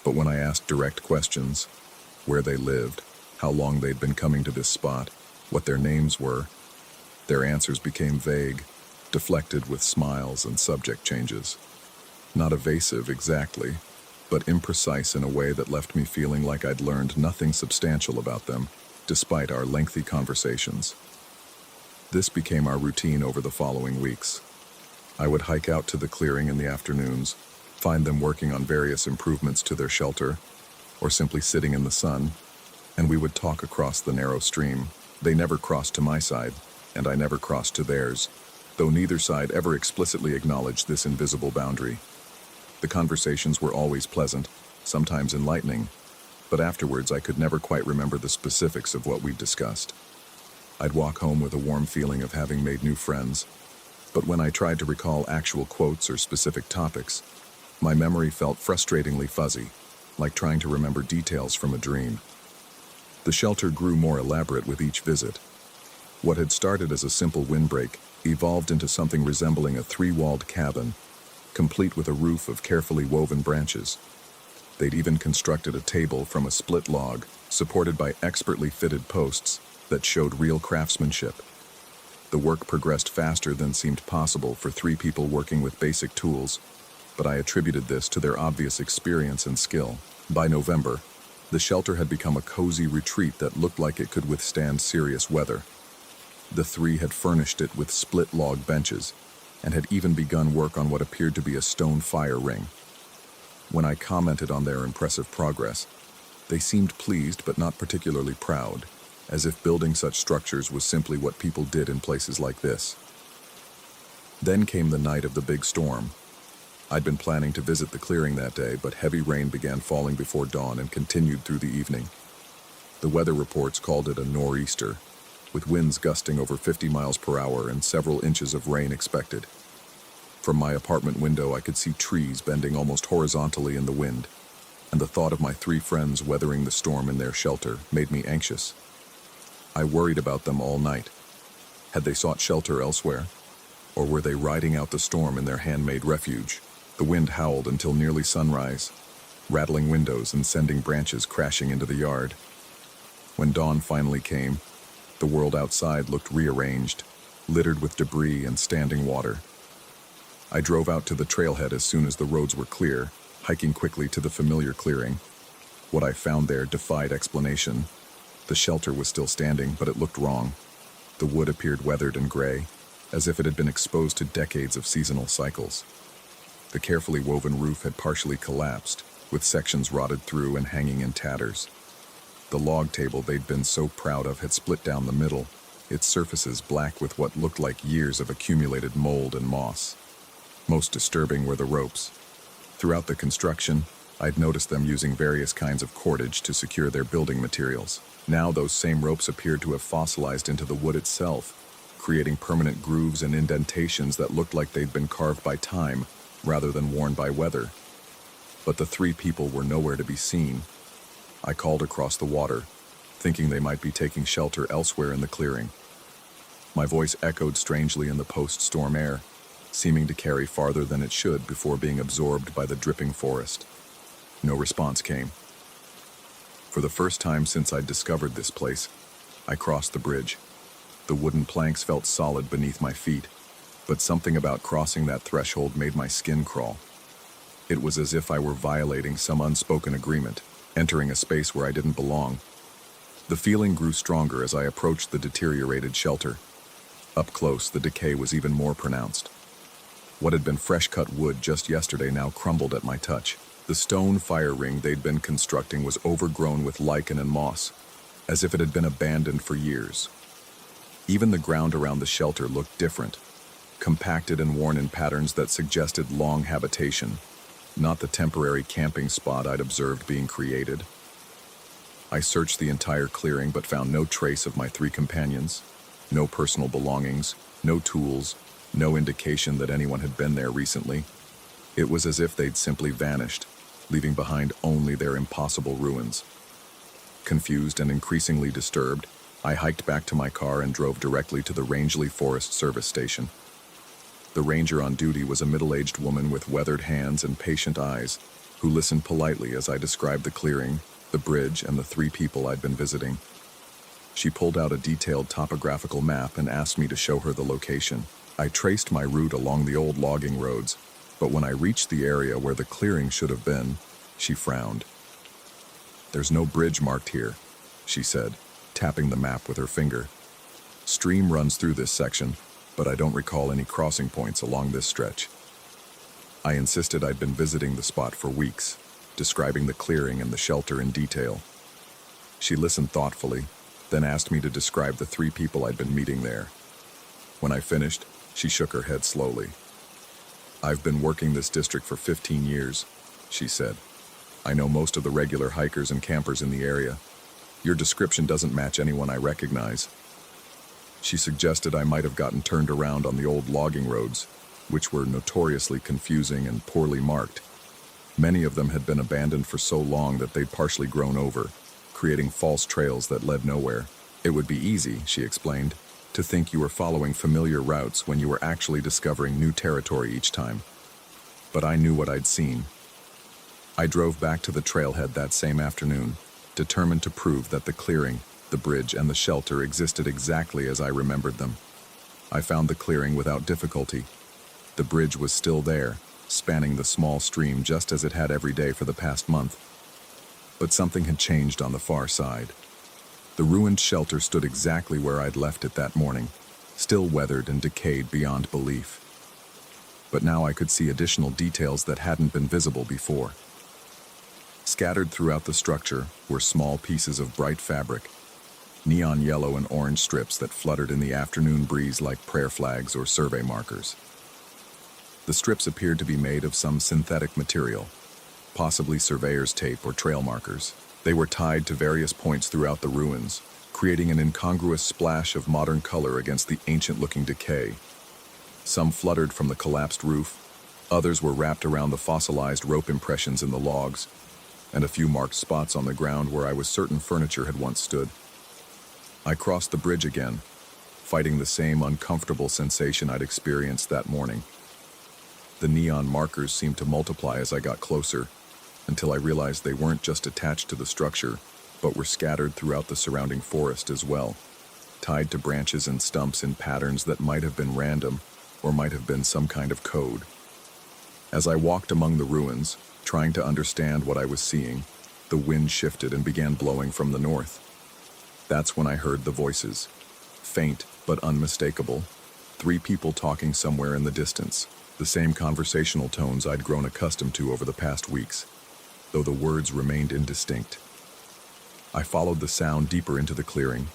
But when I asked direct questions, where they lived, how long they'd been coming to this spot, What their names were. Their answers became vague, deflected with smiles and subject changes. Not evasive exactly, but imprecise in a way that left me feeling like I'd learned nothing substantial about them, despite our lengthy conversations. This became our routine over the following weeks. I would hike out to the clearing in the afternoons, find them working on various improvements to their shelter, or simply sitting in the sun, and we would talk across the narrow stream. They never crossed to my side, and I never crossed to theirs, though neither side ever explicitly acknowledged this invisible boundary. The conversations were always pleasant, sometimes enlightening, but afterwards I could never quite remember the specifics of what we'd discussed. I'd walk home with a warm feeling of having made new friends, but when I tried to recall actual quotes or specific topics, my memory felt frustratingly fuzzy, like trying to remember details from a dream. The shelter grew more elaborate with each visit. What had started as a simple windbreak evolved into something resembling a three-walled cabin, complete with a roof of carefully woven branches. They'd even constructed a table from a split log, supported by expertly fitted posts that showed real craftsmanship. The work progressed faster than seemed possible for 3 people working with basic tools, but I attributed this to their obvious experience and skill. By November, the shelter had become a cozy retreat that looked like it could withstand serious weather. The 3 had furnished it with split log benches, and had even begun work on what appeared to be a stone fire ring. When I commented on their impressive progress, they seemed pleased but not particularly proud, as if building such structures was simply what people did in places like this. Then came the night of the big storm. I'd been planning to visit the clearing that day, but heavy rain began falling before dawn and continued through the evening. The weather reports called it a nor'easter, with winds gusting over 50 miles per hour and several inches of rain expected. From my apartment window, I could see trees bending almost horizontally in the wind, and the thought of my 3 friends weathering the storm in their shelter made me anxious. I worried about them all night. Had they sought shelter elsewhere? Or were they riding out the storm in their handmade refuge? The wind howled until nearly sunrise, rattling windows and sending branches crashing into the yard. When dawn finally came, the world outside looked rearranged, littered with debris and standing water. I drove out to the trailhead as soon as the roads were clear, hiking quickly to the familiar clearing. What I found there defied explanation. The shelter was still standing, but it looked wrong. The wood appeared weathered and gray, as if it had been exposed to decades of seasonal cycles. The carefully woven roof had partially collapsed, with sections rotted through and hanging in tatters. The log table they'd been so proud of had split down the middle, its surfaces black with what looked like years of accumulated mold and moss. Most disturbing were the ropes. Throughout the construction, I'd noticed them using various kinds of cordage to secure their building materials. Now those same ropes appeared to have fossilized into the wood itself, creating permanent grooves and indentations that looked like they'd been carved by time, rather than worn by weather. But the 3 people were nowhere to be seen. I called across the water, thinking they might be taking shelter elsewhere in the clearing. My voice echoed strangely in the post-storm air, seeming to carry farther than it should before being absorbed by the dripping forest. No response came. For the first time since I'd discovered this place, I crossed the bridge. The wooden planks felt solid beneath my feet, but something about crossing that threshold made my skin crawl. It was as if I were violating some unspoken agreement, entering a space where I didn't belong. The feeling grew stronger as I approached the deteriorated shelter. Up close, the decay was even more pronounced. What had been fresh-cut wood just yesterday now crumbled at my touch. The stone fire ring they'd been constructing was overgrown with lichen and moss, as if it had been abandoned for years. Even the ground around the shelter looked different, compacted and worn in patterns that suggested long habitation, not the temporary camping spot I'd observed being created. I searched the entire clearing but found no trace of my 3 companions, no personal belongings, no tools, no indication that anyone had been there recently. It was as if they'd simply vanished, leaving behind only their impossible ruins. Confused and increasingly disturbed, I hiked back to my car and drove directly to the Rangeley Forest Service Station. The ranger on duty was a middle-aged woman with weathered hands and patient eyes, who listened politely as I described the clearing, the bridge, and the 3 people I'd been visiting. She pulled out a detailed topographical map and asked me to show her the location. I traced my route along the old logging roads, but when I reached the area where the clearing should have been, she frowned. "There's no bridge marked here," she said, tapping the map with her finger. "Stream runs through this section, but I don't recall any crossing points along this stretch." I insisted I'd been visiting the spot for weeks, describing the clearing and the shelter in detail. She listened thoughtfully, then asked me to describe the 3 people I'd been meeting there. When I finished, she shook her head slowly. "I've been working this district for 15 years, she said. "I know most of the regular hikers and campers in the area. Your description doesn't match anyone I recognize." She suggested I might have gotten turned around on the old logging roads, which were notoriously confusing and poorly marked. Many of them had been abandoned for so long that they'd partially grown over, creating false trails that led nowhere. "It would be easy," she explained, "to think you were following familiar routes when you were actually discovering new territory each time. But I knew what I'd seen." I drove back to the trailhead that same afternoon, determined to prove that the clearing, the bridge, and the shelter existed exactly as I remembered them. I found the clearing without difficulty. The bridge was still there, spanning the small stream just as it had every day for the past month. But something had changed on the far side. The ruined shelter stood exactly where I'd left it that morning, still weathered and decayed beyond belief. But now I could see additional details that hadn't been visible before. Scattered throughout the structure were small pieces of bright fabric, neon yellow and orange strips that fluttered in the afternoon breeze like prayer flags or survey markers. The strips appeared to be made of some synthetic material, possibly surveyor's tape or trail markers. They were tied to various points throughout the ruins, creating an incongruous splash of modern color against the ancient-looking decay. Some fluttered from the collapsed roof, others were wrapped around the fossilized rope impressions in the logs, and a few marked spots on the ground where I was certain furniture had once stood. I crossed the bridge again, fighting the same uncomfortable sensation I'd experienced that morning. The neon markers seemed to multiply as I got closer, until I realized they weren't just attached to the structure, but were scattered throughout the surrounding forest as well, tied to branches and stumps in patterns that might have been random or might have been some kind of code. As I walked among the ruins, trying to understand what I was seeing, the wind shifted and began blowing from the north. That's when I heard the voices, faint but unmistakable, 3 people talking somewhere in the distance, the same conversational tones I'd grown accustomed to over the past weeks, though the words remained indistinct. I followed the sound deeper into the clearing,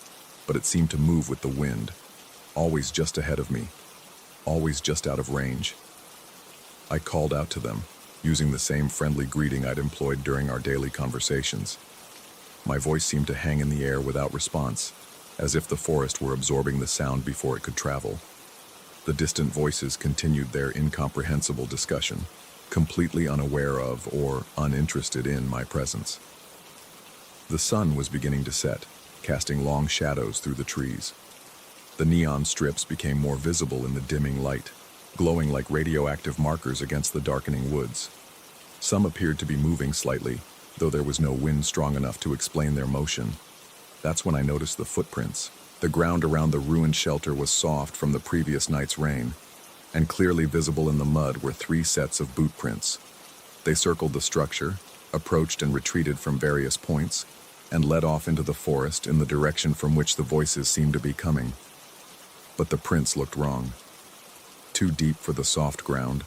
but it seemed to move with the wind, always just ahead of me, always just out of range. I called out to them, using the same friendly greeting I'd employed during our daily conversations. My voice seemed to hang in the air without response, as if the forest were absorbing the sound before it could travel. The distant voices continued their incomprehensible discussion, completely unaware of or uninterested in my presence. The sun was beginning to set, casting long shadows through the trees. The neon strips became more visible in the dimming light, glowing like radioactive markers against the darkening woods. Some appeared to be moving slightly, though there was no wind strong enough to explain their motion. That's when I noticed the footprints. The ground around the ruined shelter was soft from the previous night's rain, and clearly visible in the mud were 3 sets of boot prints. They circled the structure, approached and retreated from various points, and led off into the forest in the direction from which the voices seemed to be coming. But the prints looked wrong. Too deep for the soft ground,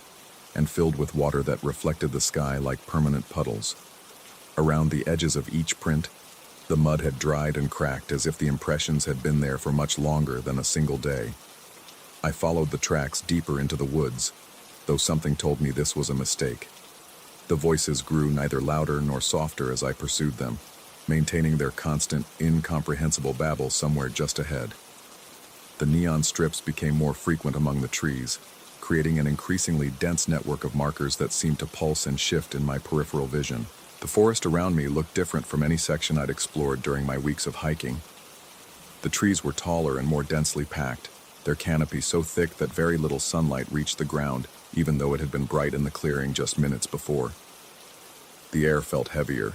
and filled with water that reflected the sky like permanent puddles. Around the edges of each print, the mud had dried and cracked as if the impressions had been there for much longer than a single day. I followed the tracks deeper into the woods, though something told me this was a mistake. The voices grew neither louder nor softer as I pursued them, maintaining their constant, incomprehensible babble somewhere just ahead. The neon strips became more frequent among the trees, creating an increasingly dense network of markers that seemed to pulse and shift in my peripheral vision. The forest around me looked different from any section I'd explored during my weeks of hiking. The trees were taller and more densely packed, their canopy so thick that very little sunlight reached the ground, even though it had been bright in the clearing just minutes before. The air felt heavier,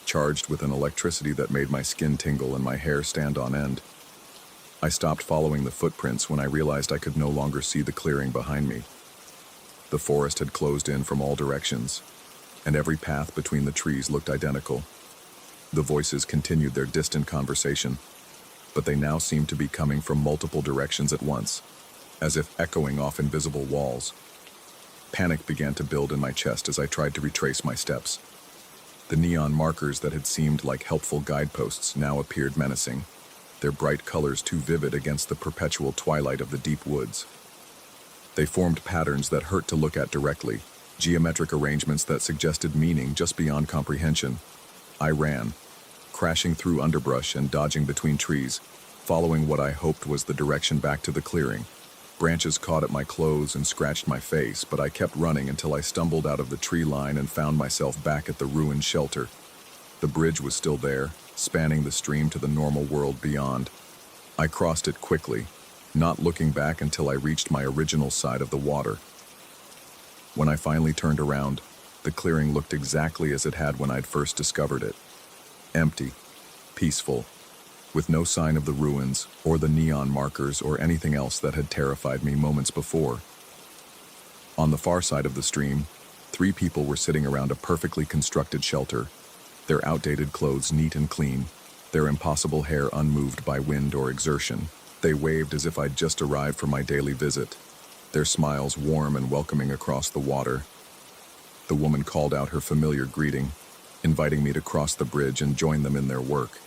charged with an electricity that made my skin tingle and my hair stand on end. I stopped following the footprints when I realized I could no longer see the clearing behind me. The forest had closed in from all directions, and every path between the trees looked identical. The voices continued their distant conversation, but they now seemed to be coming from multiple directions at once, as if echoing off invisible walls. Panic began to build in my chest as I tried to retrace my steps. The neon markers that had seemed like helpful guideposts now appeared menacing, their bright colors too vivid against the perpetual twilight of the deep woods. They formed patterns that hurt to look at directly, geometric arrangements that suggested meaning just beyond comprehension. I ran, crashing through underbrush and dodging between trees, following what I hoped was the direction back to the clearing. Branches caught at my clothes and scratched my face, but I kept running until I stumbled out of the tree line and found myself back at the ruined shelter. The bridge was still there, spanning the stream to the normal world beyond. I crossed it quickly, not looking back until I reached my original side of the water. When I finally turned around, the clearing looked exactly as it had when I'd first discovered it. Empty, peaceful, with no sign of the ruins or the neon markers or anything else that had terrified me moments before. On the far side of the stream, 3 people were sitting around a perfectly constructed shelter, their outdated clothes neat and clean, their impossible hair unmoved by wind or exertion. They waved as if I'd just arrived for my daily visit, their smiles warm and welcoming across the water. The woman called out her familiar greeting, inviting me to cross the bridge and join them in their work.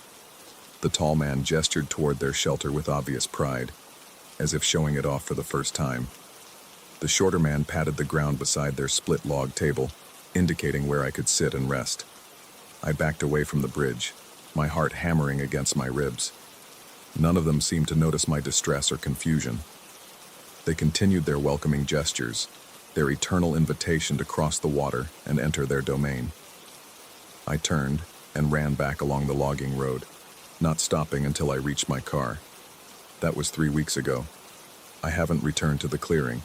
The tall man gestured toward their shelter with obvious pride, as if showing it off for the first time. The shorter man patted the ground beside their split log table, indicating where I could sit and rest. I backed away from the bridge, my heart hammering against my ribs. None of them seemed to notice my distress or confusion. They continued their welcoming gestures, their eternal invitation to cross the water and enter their domain. I turned and ran back along the logging road, not stopping until I reached my car. That was 3 weeks ago. I haven't returned to the clearing,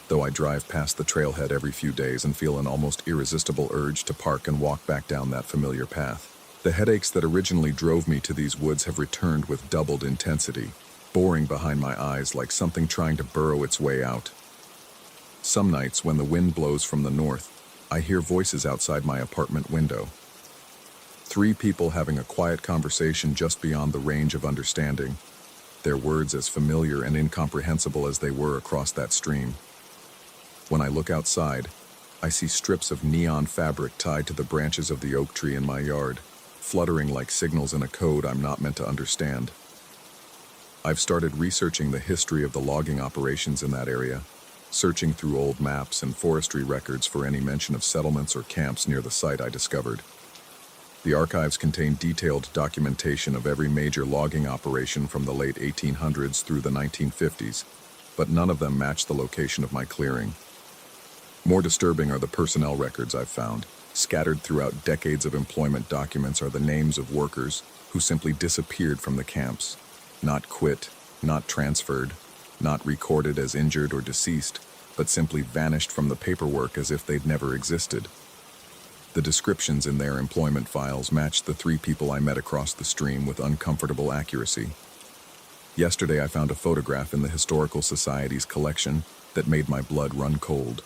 though I drive past the trailhead every few days and feel an almost irresistible urge to park and walk back down that familiar path. The headaches that originally drove me to these woods have returned with doubled intensity, boring behind my eyes like something trying to burrow its way out. Some nights, when the wind blows from the north, I hear voices outside my apartment window. 3 people having a quiet conversation just beyond the range of understanding, their words as familiar and incomprehensible as they were across that stream. When I look outside, I see strips of neon fabric tied to the branches of the oak tree in my yard, fluttering like signals in a code I'm not meant to understand. I've started researching the history of the logging operations in that area, searching through old maps and forestry records for any mention of settlements or camps near the site I discovered. The archives contain detailed documentation of every major logging operation from the late 1800s through the 1950s, but none of them match the location of my clearing. More disturbing are the personnel records I've found. Scattered throughout decades of employment documents are the names of workers who simply disappeared from the camps. Not quit, not transferred, not recorded as injured or deceased, but simply vanished from the paperwork as if they'd never existed. The descriptions in their employment files matched the 3 people I met across the stream with uncomfortable accuracy. Yesterday I found a photograph in the Historical Society's collection that made my blood run cold.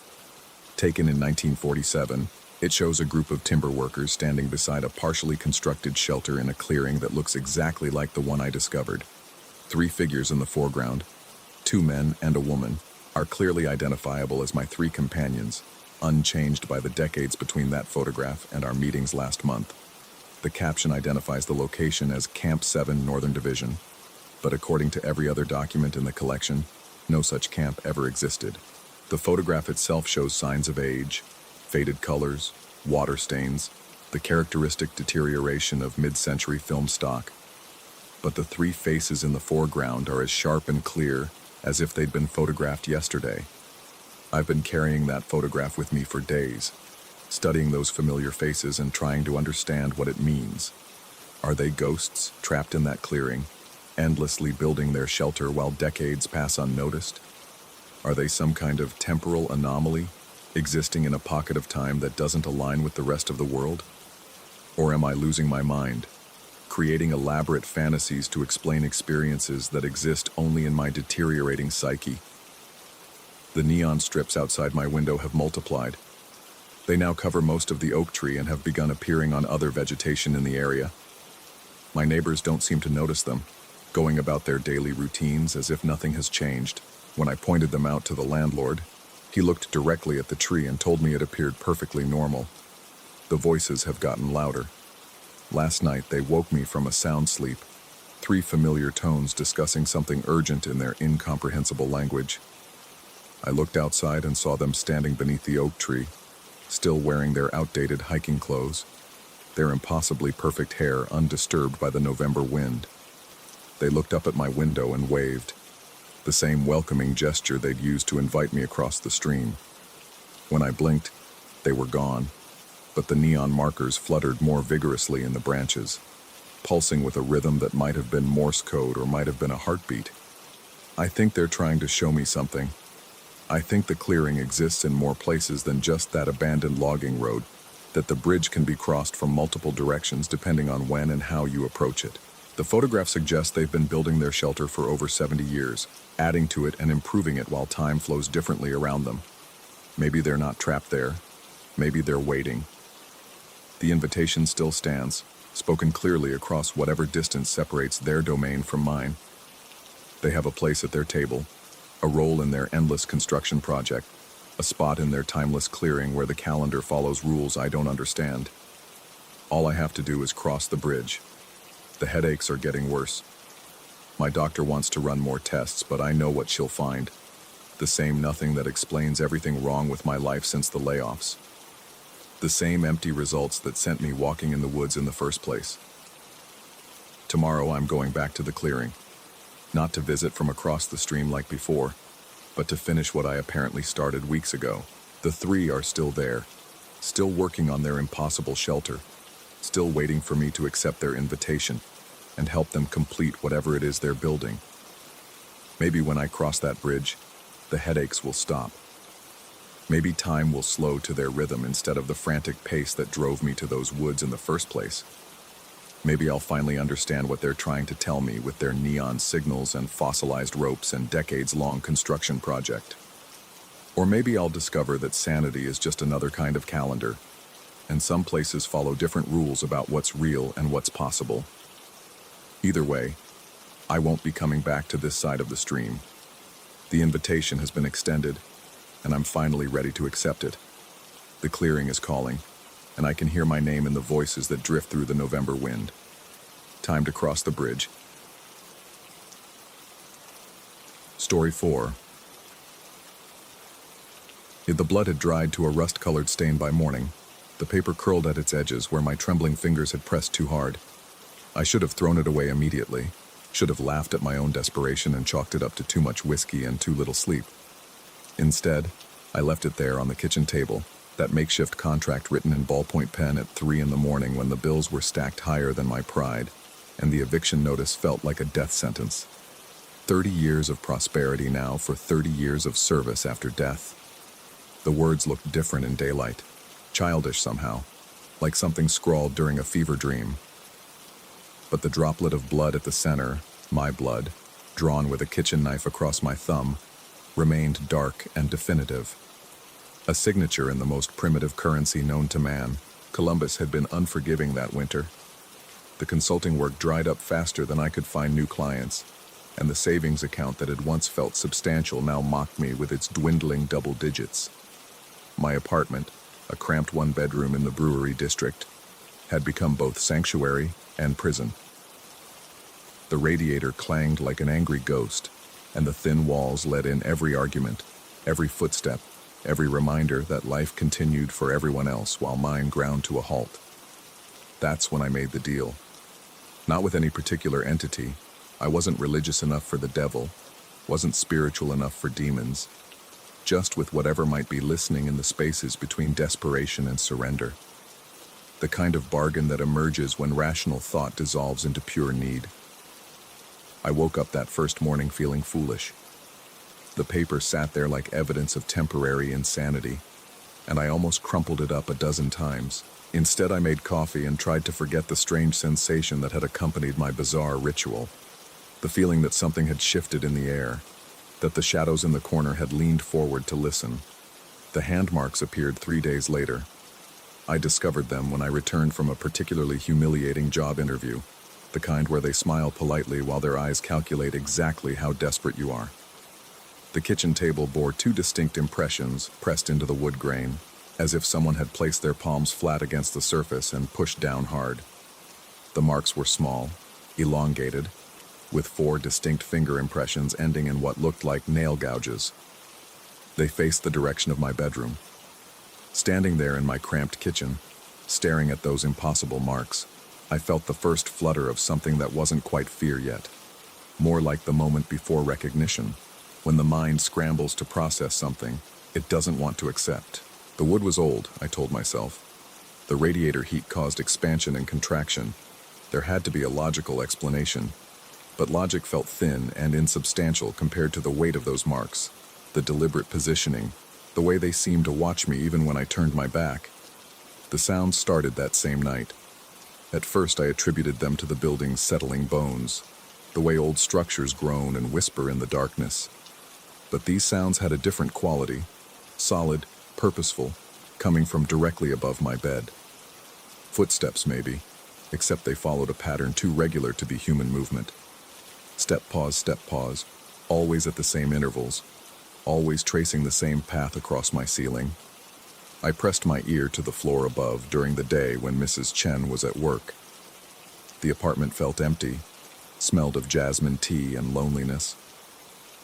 Taken in 1947, it shows a group of timber workers standing beside a partially constructed shelter in a clearing that looks exactly like the one I discovered. 3 figures in the foreground, 2 men and a woman, are clearly identifiable as my 3 companions, unchanged by the decades between that photograph and our meetings last month. The caption identifies the location as Camp 7 Northern Division, but according to every other document in the collection, no such camp ever existed. The photograph itself shows signs of age, faded colors, water stains, the characteristic deterioration of mid-century film stock. But the 3 faces in the foreground are as sharp and clear as if they'd been photographed yesterday. I've been carrying that photograph with me for days, studying those familiar faces and trying to understand what it means. Are they ghosts trapped in that clearing, endlessly building their shelter while decades pass unnoticed? Are they some kind of temporal anomaly, existing in a pocket of time that doesn't align with the rest of the world? Or am I losing my mind, creating elaborate fantasies to explain experiences that exist only in my deteriorating psyche? The neon strips outside my window have multiplied. They now cover most of the oak tree and have begun appearing on other vegetation in the area. My neighbors don't seem to notice them, going about their daily routines as if nothing has changed. When I pointed them out to the landlord, he looked directly at the tree and told me it appeared perfectly normal. The voices have gotten louder. Last night they woke me from a sound sleep, 3 familiar tones discussing something urgent in their incomprehensible language. I looked outside and saw them standing beneath the oak tree, still wearing their outdated hiking clothes, their impossibly perfect hair undisturbed by the November wind. They looked up at my window and waved, the same welcoming gesture they'd used to invite me across the stream. When I blinked, they were gone, but the neon markers fluttered more vigorously in the branches, pulsing with a rhythm that might have been Morse code or might have been a heartbeat. I think they're trying to show me something. I think the clearing exists in more places than just that abandoned logging road, that the bridge can be crossed from multiple directions depending on when and how you approach it. The photograph suggests they've been building their shelter for over 70 years, adding to it and improving it while time flows differently around them. Maybe they're not trapped there. Maybe they're waiting. The invitation still stands, spoken clearly across whatever distance separates their domain from mine. They have a place at their table, a role in their endless construction project, a spot in their timeless clearing where the calendar follows rules I don't understand. All I have to do is cross the bridge. The headaches are getting worse. My doctor wants to run more tests, but I know what she'll find. The same nothing that explains everything wrong with my life since the layoffs. The same empty results that sent me walking in the woods in the first place. Tomorrow I'm going back to the clearing, not to visit from across the stream like before, but to finish what I apparently started weeks ago. The 3 are still there, still working on their impossible shelter, still waiting for me to accept their invitation and help them complete whatever it is they're building. Maybe when I cross that bridge, the headaches will stop. Maybe time will slow to their rhythm instead of the frantic pace that drove me to those woods in the first place. Maybe I'll finally understand what they're trying to tell me with their neon signals and fossilized ropes and decades-long construction project. Or maybe I'll discover that sanity is just another kind of calendar, and some places follow different rules about what's real and what's possible. Either way, I won't be coming back to this side of the stream. The invitation has been extended, and I'm finally ready to accept it. The clearing is calling, and I can hear my name in the voices that drift through the November wind. Time to cross the bridge. Story 4. The blood had dried to a rust-colored stain by morning. The paper curled at its edges where my trembling fingers had pressed too hard. I should have thrown it away immediately, should have laughed at my own desperation and chalked it up to too much whiskey and too little sleep. Instead, I left it there on the kitchen table, that makeshift contract written in ballpoint pen at 3 in the morning when the bills were stacked higher than my pride, and the eviction notice felt like a death sentence. 30 years of prosperity now for 30 years of service after death. The words looked different in daylight, childish somehow, like something scrawled during a fever dream. But the droplet of blood at the center, my blood, drawn with a kitchen knife across my thumb, remained dark and definitive. A signature in the most primitive currency known to man. Columbus had been unforgiving that winter. The consulting work dried up faster than I could find new clients, and the savings account that had once felt substantial now mocked me with its dwindling double digits. My apartment, a cramped one-bedroom in the brewery district, had become both sanctuary and prison. The radiator clanged like an angry ghost, and the thin walls let in every argument, every footstep, every reminder that life continued for everyone else while mine ground to a halt. That's when I made the deal. Not with any particular entity. I wasn't religious enough for the devil, wasn't spiritual enough for demons, just with whatever might be listening in the spaces between desperation and surrender. The kind of bargain that emerges when rational thought dissolves into pure need. I woke up that first morning feeling foolish. The paper sat there like evidence of temporary insanity, and I almost crumpled it up a dozen times, Instead, I made coffee and tried to forget the strange sensation that had accompanied my bizarre ritual. The feeling that something had shifted in the air, that the shadows in the corner had leaned forward to listen. The hand marks appeared 3 days later. I discovered them when I returned from a particularly humiliating job interview, the kind where they smile politely while their eyes calculate exactly how desperate you are. The kitchen table bore 2 distinct impressions pressed into the wood grain, as if someone had placed their palms flat against the surface and pushed down hard. The marks were small, elongated, with 4 distinct finger impressions ending in what looked like nail gouges. They faced the direction of my bedroom. Standing there in my cramped kitchen, staring at those impossible marks, I felt the first flutter of something that wasn't quite fear yet. More like the moment before recognition, when the mind scrambles to process something it doesn't want to accept. The wood was old, I told myself. The radiator heat caused expansion and contraction. There had to be a logical explanation. But logic felt thin and insubstantial compared to the weight of those marks, the deliberate positioning, the way they seemed to watch me even when I turned my back. The sounds started that same night. At first, I attributed them to the building's settling bones, the way old structures groan and whisper in the darkness. But these sounds had a different quality, solid, purposeful, coming from directly above my bed. Footsteps, maybe, except they followed a pattern too regular to be human movement. Step, pause, always at the same intervals, always tracing the same path across my ceiling. I pressed my ear to the floor above during the day when Mrs. Chen was at work. The apartment felt empty, smelled of jasmine tea and loneliness.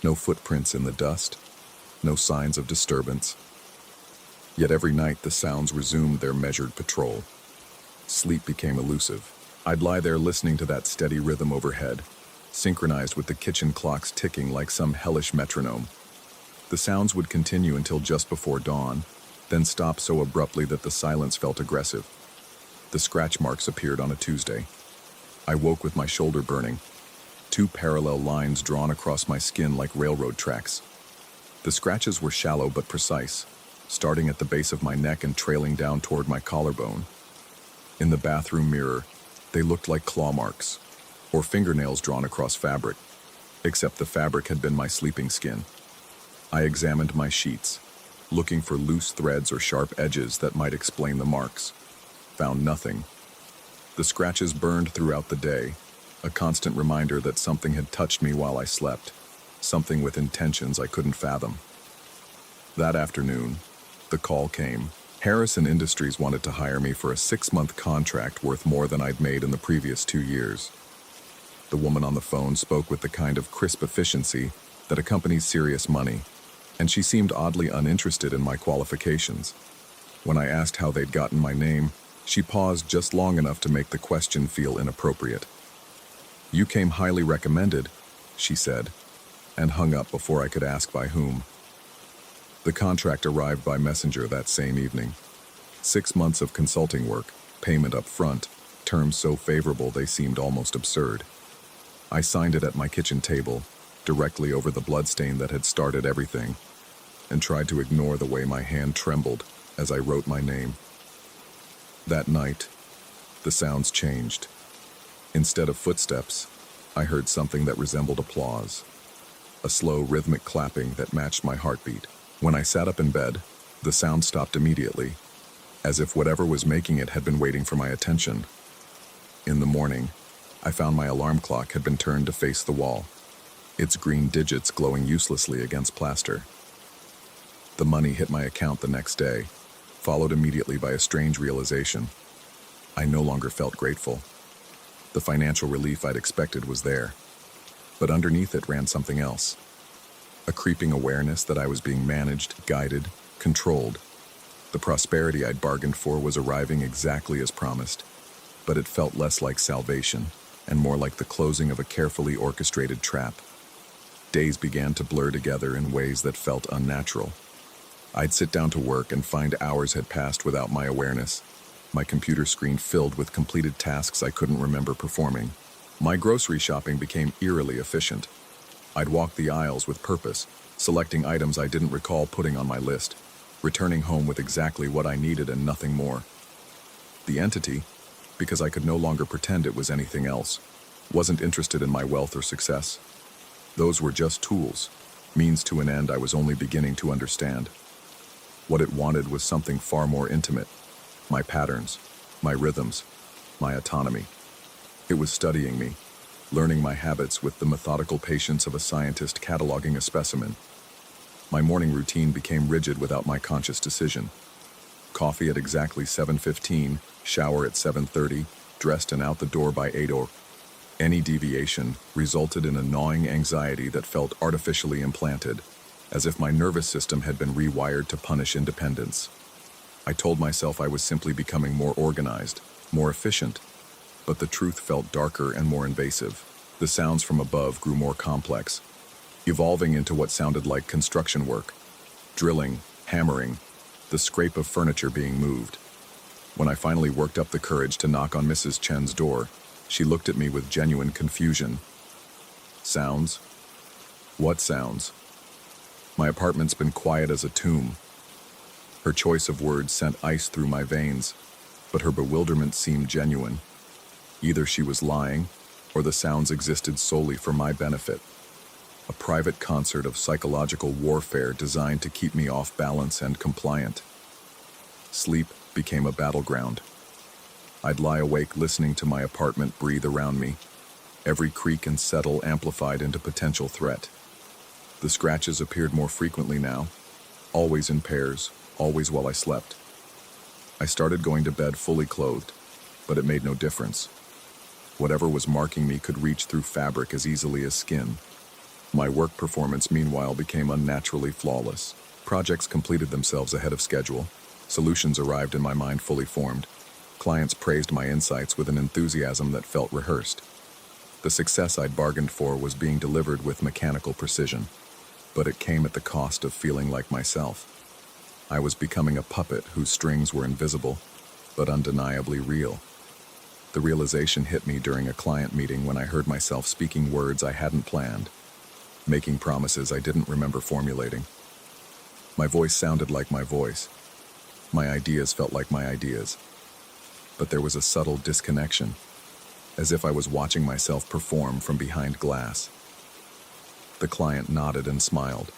No footprints in the dust, no signs of disturbance. Yet every night the sounds resumed their measured patrol. Sleep became elusive. I'd lie there listening to that steady rhythm overhead, synchronized with the kitchen clocks ticking like some hellish metronome. The sounds would continue until just before dawn, then stop so abruptly that the silence felt aggressive. The scratch marks appeared on a Tuesday. I woke with my shoulder burning, 2 parallel lines drawn across my skin like railroad tracks. The scratches were shallow but precise, starting at the base of my neck and trailing down toward my collarbone. In the bathroom mirror, they looked like claw marks, or fingernails drawn across fabric, except the fabric had been my sleeping skin. I examined my sheets, looking for loose threads or sharp edges that might explain the marks. Found nothing. The scratches burned throughout the day, a constant reminder that something had touched me while I slept, something with intentions I couldn't fathom. That afternoon, the call came. Harrison Industries wanted to hire me for a 6-month contract worth more than I'd made in the previous 2 years. The woman on the phone spoke with the kind of crisp efficiency that accompanies serious money, and she seemed oddly uninterested in my qualifications. When I asked how they'd gotten my name, she paused just long enough to make the question feel inappropriate. "You came highly recommended," she said, and hung up before I could ask by whom. The contract arrived by messenger that same evening. 6 months of consulting work, payment up front, terms so favorable they seemed almost absurd. I signed it at my kitchen table, directly over the bloodstain that had started everything, and tried to ignore the way my hand trembled as I wrote my name. That night, the sounds changed. Instead of footsteps, I heard something that resembled applause, a slow rhythmic clapping that matched my heartbeat. When I sat up in bed, the sound stopped immediately, as if whatever was making it had been waiting for my attention. In the morning, I found my alarm clock had been turned to face the wall, its green digits glowing uselessly against plaster. The money hit my account the next day, followed immediately by a strange realization. I no longer felt grateful. The financial relief I'd expected was there, but underneath it ran something else. A creeping awareness that I was being managed, guided, controlled. The prosperity I'd bargained for was arriving exactly as promised, but it felt less like salvation and more like the closing of a carefully orchestrated trap. Days began to blur together in ways that felt unnatural. I'd sit down to work and find hours had passed without my awareness, my computer screen filled with completed tasks I couldn't remember performing. My grocery shopping became eerily efficient. I'd walk the aisles with purpose, selecting items I didn't recall putting on my list, returning home with exactly what I needed and nothing more. The entity, because I could no longer pretend it was anything else, wasn't interested in my wealth or success. Those were just tools, means to an end I was only beginning to understand. What it wanted was something far more intimate, my patterns, my rhythms, my autonomy. It was studying me, learning my habits with the methodical patience of a scientist cataloging a specimen. My morning routine became rigid without my conscious decision. Coffee at exactly 7:15, shower at 7:30, dressed and out the door by 8 or any deviation resulted in a gnawing anxiety that felt artificially implanted, as if my nervous system had been rewired to punish independence. I told myself I was simply becoming more organized, more efficient, but the truth felt darker and more invasive. The sounds from above grew more complex, evolving into what sounded like construction work, drilling, hammering, the scrape of furniture being moved. When I finally worked up the courage to knock on Mrs. Chen's door, she looked at me with genuine confusion. Sounds? What sounds? My apartment's been quiet as a tomb. Her choice of words sent ice through my veins, but her bewilderment seemed genuine. Either she was lying, or the sounds existed solely for my benefit. A private concert of psychological warfare designed to keep me off balance and compliant. Sleep became a battleground. I'd lie awake listening to my apartment breathe around me, every creak and settle amplified into potential threat. The scratches appeared more frequently now, always in pairs, always while I slept. I started going to bed fully clothed, but it made no difference. Whatever was marking me could reach through fabric as easily as skin. My work performance, meanwhile, became unnaturally flawless. Projects completed themselves ahead of schedule. Solutions arrived in my mind fully formed. Clients praised my insights with an enthusiasm that felt rehearsed. The success I'd bargained for was being delivered with mechanical precision, but it came at the cost of feeling like myself. I was becoming a puppet whose strings were invisible, but undeniably real. The realization hit me during a client meeting when I heard myself speaking words I hadn't planned, making promises I didn't remember formulating. My voice sounded like my voice. My ideas felt like my ideas. But there was a subtle disconnection, as if I was watching myself perform from behind glass. The client nodded and smiled,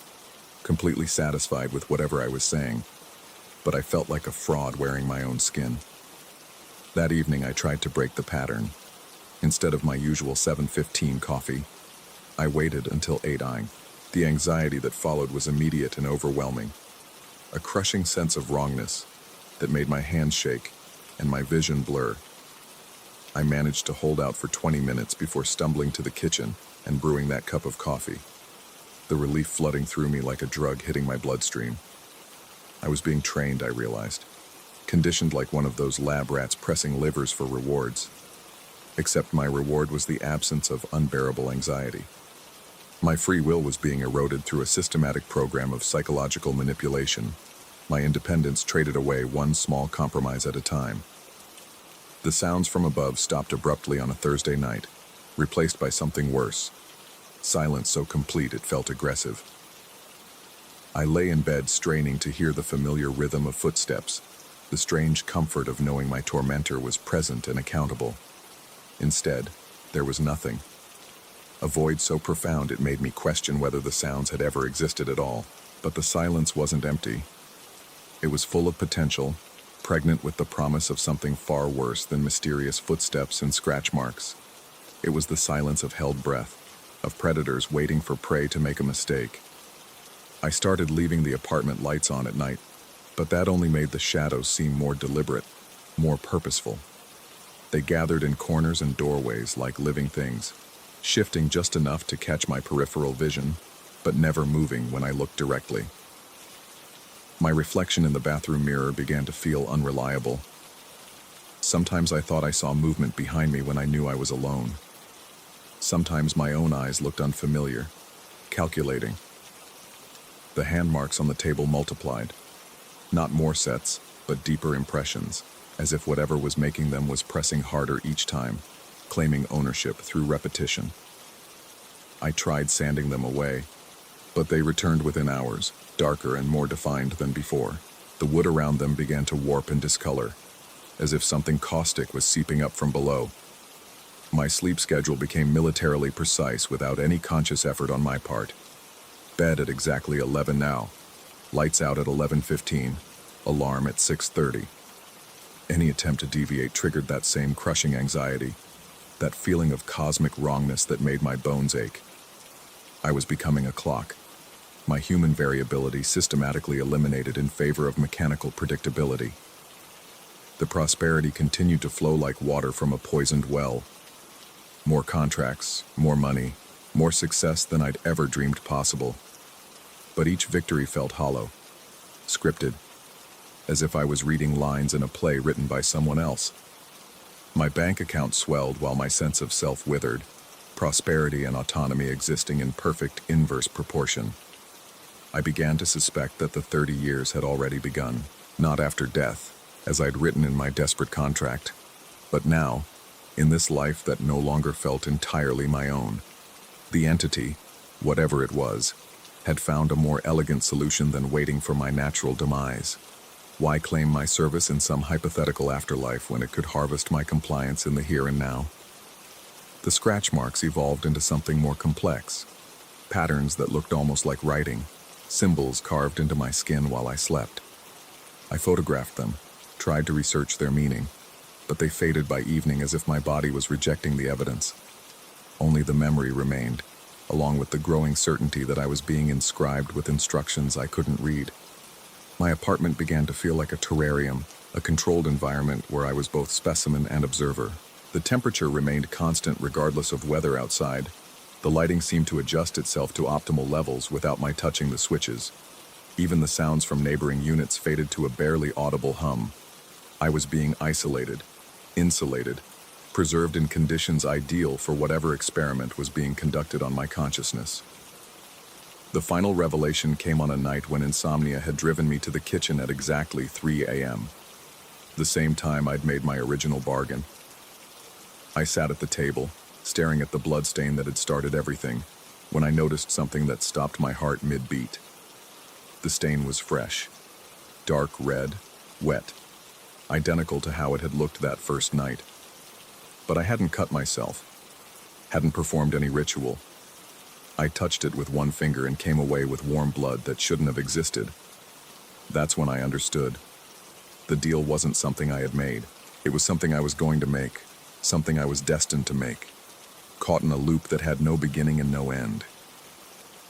completely satisfied with whatever I was saying, but I felt like a fraud wearing my own skin. That evening I tried to break the pattern. Instead of my usual 7:15 coffee, I waited until 8 The anxiety that followed was immediate and overwhelming. A crushing sense of wrongness that made my hands shake and my vision blur. I managed to hold out for 20 minutes before stumbling to the kitchen and brewing that cup of coffee, the relief flooding through me like a drug hitting my bloodstream. I was being trained, I realized, conditioned like one of those lab rats pressing livers for rewards. Except my reward was the absence of unbearable anxiety. My free will was being eroded through a systematic program of psychological manipulation, my independence traded away one small compromise at a time. The sounds from above stopped abruptly on a Thursday night, replaced by something worse. Silence so complete it felt aggressive. I lay in bed straining to hear the familiar rhythm of footsteps, the strange comfort of knowing my tormentor was present and accountable. Instead, there was nothing. A void so profound it made me question whether the sounds had ever existed at all. But the silence wasn't empty. It was full of potential, pregnant with the promise of something far worse than mysterious footsteps and scratch marks. It was the silence of held breath, of predators waiting for prey to make a mistake. I started leaving the apartment lights on at night, but that only made the shadows seem more deliberate, more purposeful. They gathered in corners and doorways like living things, shifting just enough to catch my peripheral vision, but never moving when I looked directly. My reflection in the bathroom mirror began to feel unreliable. Sometimes I thought I saw movement behind me when I knew I was alone. Sometimes my own eyes looked unfamiliar, calculating. The hand marks on the table multiplied. Not more sets, but deeper impressions, as if whatever was making them was pressing harder each time, claiming ownership through repetition. I tried sanding them away, but they returned within hours, darker and more defined than before. The wood around them began to warp and discolor. as if something caustic was seeping up from below. My sleep schedule became militarily precise without any conscious effort on my part. Bed at exactly 11 now. Lights out at 11:15. Alarm at 6:30. Any attempt to deviate triggered that same crushing anxiety, that feeling of cosmic wrongness that made my bones ache. I was becoming a clock, my human variability systematically eliminated in favor of mechanical predictability. The prosperity continued to flow like water from a poisoned well. More contracts, more money, more success than I'd ever dreamed possible. But each victory felt hollow, scripted, as if I was reading lines in a play written by someone else. My bank account swelled while my sense of self withered, prosperity and autonomy existing in perfect inverse proportion. I began to suspect that the 30 years had already begun, not after death, as I'd written in my desperate contract, but now, in this life that no longer felt entirely my own. The entity, whatever it was, had found a more elegant solution than waiting for my natural demise. Why claim my service in some hypothetical afterlife when it could harvest my compliance in the here and now? The scratch marks evolved into something more complex, patterns that looked almost like writing, symbols carved into my skin while I slept. I photographed them, tried to research their meaning, but they faded by evening as if my body was rejecting the evidence. Only the memory remained, along with the growing certainty that I was being inscribed with instructions I couldn't read. My apartment began to feel like a terrarium, a controlled environment where I was both specimen and observer. The temperature remained constant regardless of weather outside. The lighting seemed to adjust itself to optimal levels without my touching the switches. Even the sounds from neighboring units faded to a barely audible hum. I was being isolated, insulated, preserved in conditions ideal for whatever experiment was being conducted on my consciousness. The final revelation came on a night when insomnia had driven me to the kitchen at exactly 3 a.m., the same time I'd made my original bargain. I sat at the table, staring at the bloodstain that had started everything, when I noticed something that stopped my heart mid-beat. The stain was fresh, dark red, wet, identical to how it had looked that first night. But I hadn't cut myself, hadn't performed any ritual. I touched it with one finger and came away with warm blood that shouldn't have existed. That's when I understood. The deal wasn't something I had made. It was something I was going to make, something I was destined to make, caught in a loop that had no beginning and no end.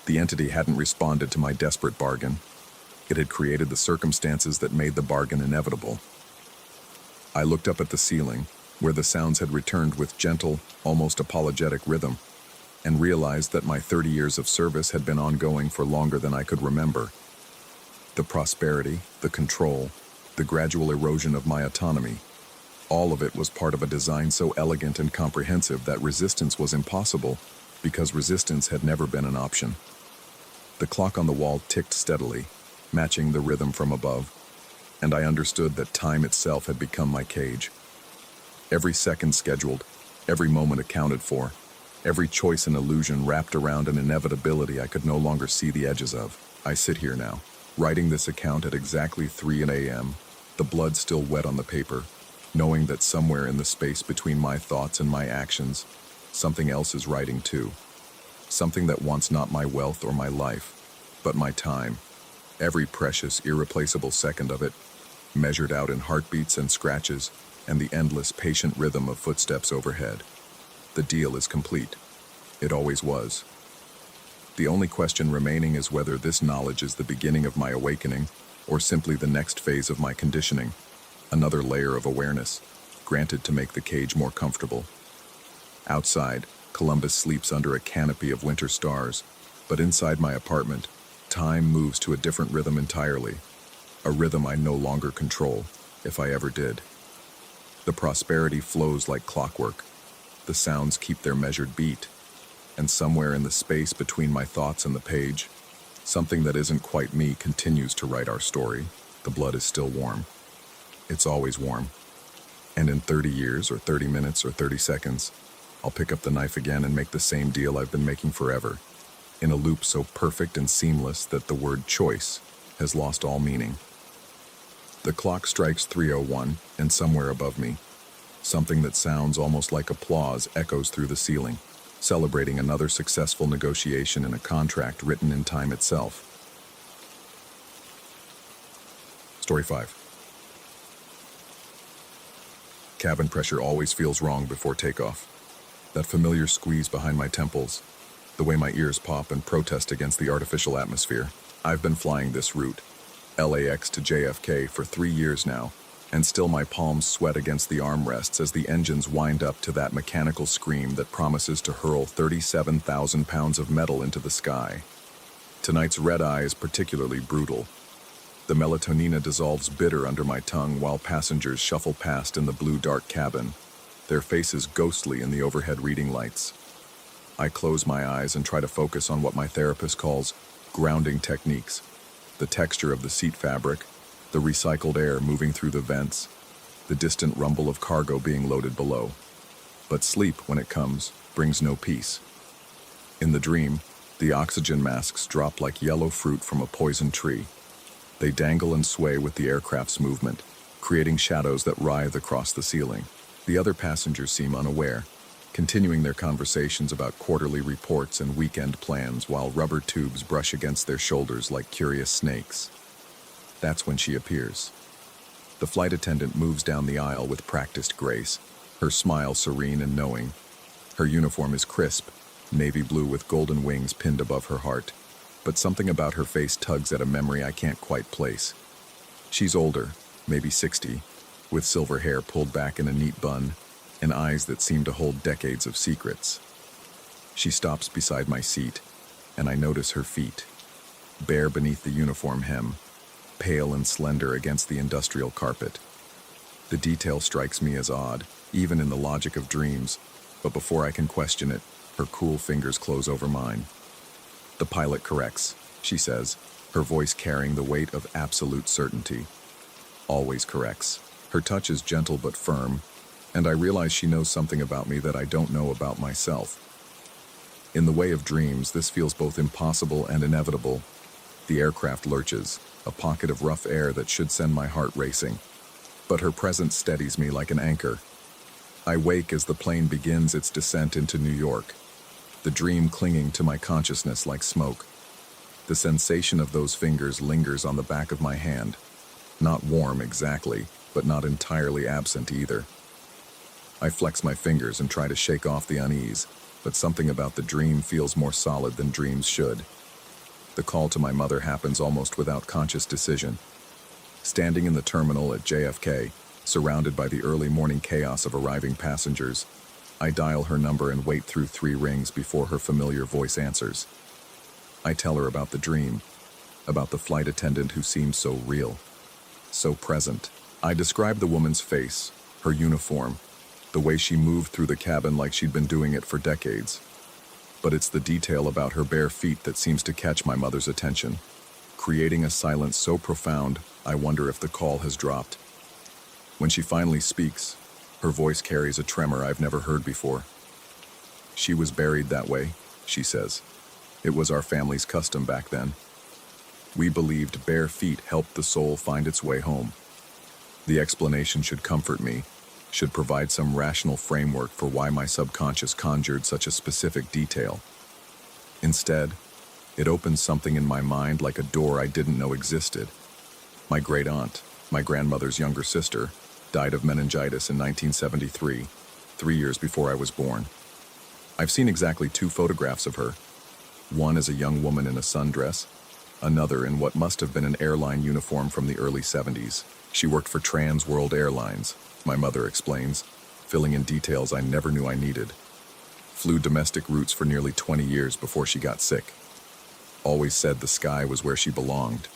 The entity hadn't responded to my desperate bargain. It had created the circumstances that made the bargain inevitable. I looked up at the ceiling, where the sounds had returned with gentle, almost apologetic rhythm, and realized that my 30 years of service had been ongoing for longer than I could remember. The prosperity, the control, the gradual erosion of my autonomy, all of it was part of a design so elegant and comprehensive that resistance was impossible because resistance had never been an option. The clock on the wall ticked steadily, matching the rhythm from above, and I understood that time itself had become my cage. Every second scheduled, every moment accounted for, every choice an illusion wrapped around an inevitability I could no longer see the edges of. I sit here now, writing this account at exactly 3 a.m., the blood still wet on the paper, knowing that somewhere in the space between my thoughts and my actions, something else is writing too. Something that wants not my wealth or my life, but my time, every precious, irreplaceable second of it, measured out in heartbeats and scratches, and the endless, patient rhythm of footsteps overhead. The deal is complete. It always was. The only question remaining is whether this knowledge is the beginning of my awakening, or simply the next phase of my conditioning, another layer of awareness, granted to make the cage more comfortable. Outside, Columbus sleeps under a canopy of winter stars, but inside my apartment, time moves to a different rhythm entirely, a rhythm I no longer control, if I ever did. The prosperity flows like clockwork. The sounds keep their measured beat, and somewhere in the space between my thoughts and the page, something that isn't quite me continues to write our story. The blood is still warm. It's always warm. And in 30 years, or 30 minutes, or 30 seconds, I'll pick up the knife again and make the same deal I've been making forever, in a loop so perfect and seamless that the word choice has lost all meaning. The clock strikes 3:01, and somewhere above me, something that sounds almost like applause echoes through the ceiling, celebrating another successful negotiation in a contract written in time itself. Story 5. Cabin pressure always feels wrong before takeoff. That familiar squeeze behind my temples, the way my ears pop and protest against the artificial atmosphere. I've been flying this route, LAX to JFK, for 3 years now, and still my palms sweat against the armrests as the engines wind up to that mechanical scream that promises to hurl 37,000 pounds of metal into the sky. Tonight's red-eye is particularly brutal. The melatonina dissolves bitter under my tongue while passengers shuffle past in the blue dark cabin, their faces ghostly in the overhead reading lights. I close my eyes and try to focus on what my therapist calls grounding techniques, the texture of the seat fabric, the recycled air moving through the vents, the distant rumble of cargo being loaded below. But sleep, when it comes, brings no peace. In the dream, the oxygen masks drop like yellow fruit from a poison tree. They dangle and sway with the aircraft's movement, creating shadows that writhe across the ceiling. The other passengers seem unaware, continuing their conversations about quarterly reports and weekend plans while rubber tubes brush against their shoulders like curious snakes. That's when she appears. The flight attendant moves down the aisle with practiced grace, her smile serene and knowing. Her uniform is crisp, navy blue with golden wings pinned above her heart, but something about her face tugs at a memory I can't quite place. She's older, maybe 60, with silver hair pulled back in a neat bun, and eyes that seem to hold decades of secrets. She stops beside my seat, and I notice her feet, bare beneath the uniform hem, pale and slender against the industrial carpet. The detail strikes me as odd, even in the logic of dreams, but before I can question it, her cool fingers close over mine. "The pilot corrects," she says, her voice carrying the weight of absolute certainty. Always corrects. Her touch is gentle but firm, and I realize she knows something about me that I don't know about myself. In the way of dreams, this feels both impossible and inevitable. The aircraft lurches, a pocket of rough air that should send my heart racing. But her presence steadies me like an anchor. I wake as the plane begins its descent into New York, the dream clinging to my consciousness like smoke. The sensation of those fingers lingers on the back of my hand. Not warm exactly, but not entirely absent either. I flex my fingers and try to shake off the unease, but something about the dream feels more solid than dreams should. The call to my mother happens almost without conscious decision. Standing in the terminal at JFK, surrounded by the early morning chaos of arriving passengers, I dial her number and wait through 3 rings before her familiar voice answers. I tell her about the dream, about the flight attendant who seems so real, so present. I describe the woman's face, her uniform, the way she moved through the cabin like she'd been doing it for decades. But it's the detail about her bare feet that seems to catch my mother's attention, creating a silence so profound I wonder if the call has dropped. When she finally speaks, her voice carries a tremor I've never heard before. "She was buried that way," she says. "It was our family's custom back then. We believed bare feet helped the soul find its way home." The explanation should comfort me, should provide some rational framework for why my subconscious conjured such a specific detail. Instead, it opens something in my mind like a door I didn't know existed. My great aunt, my grandmother's younger sister, died of meningitis in 1973, 3 years before I was born. I've seen exactly 2 photographs of her, one as a young woman in a sundress, another in what must have been an airline uniform from the early 70s. She worked for Trans World Airlines, my mother explains, filling in details I never knew I needed. Flew domestic routes for nearly 20 years before she got sick. Always said the sky was where she belonged.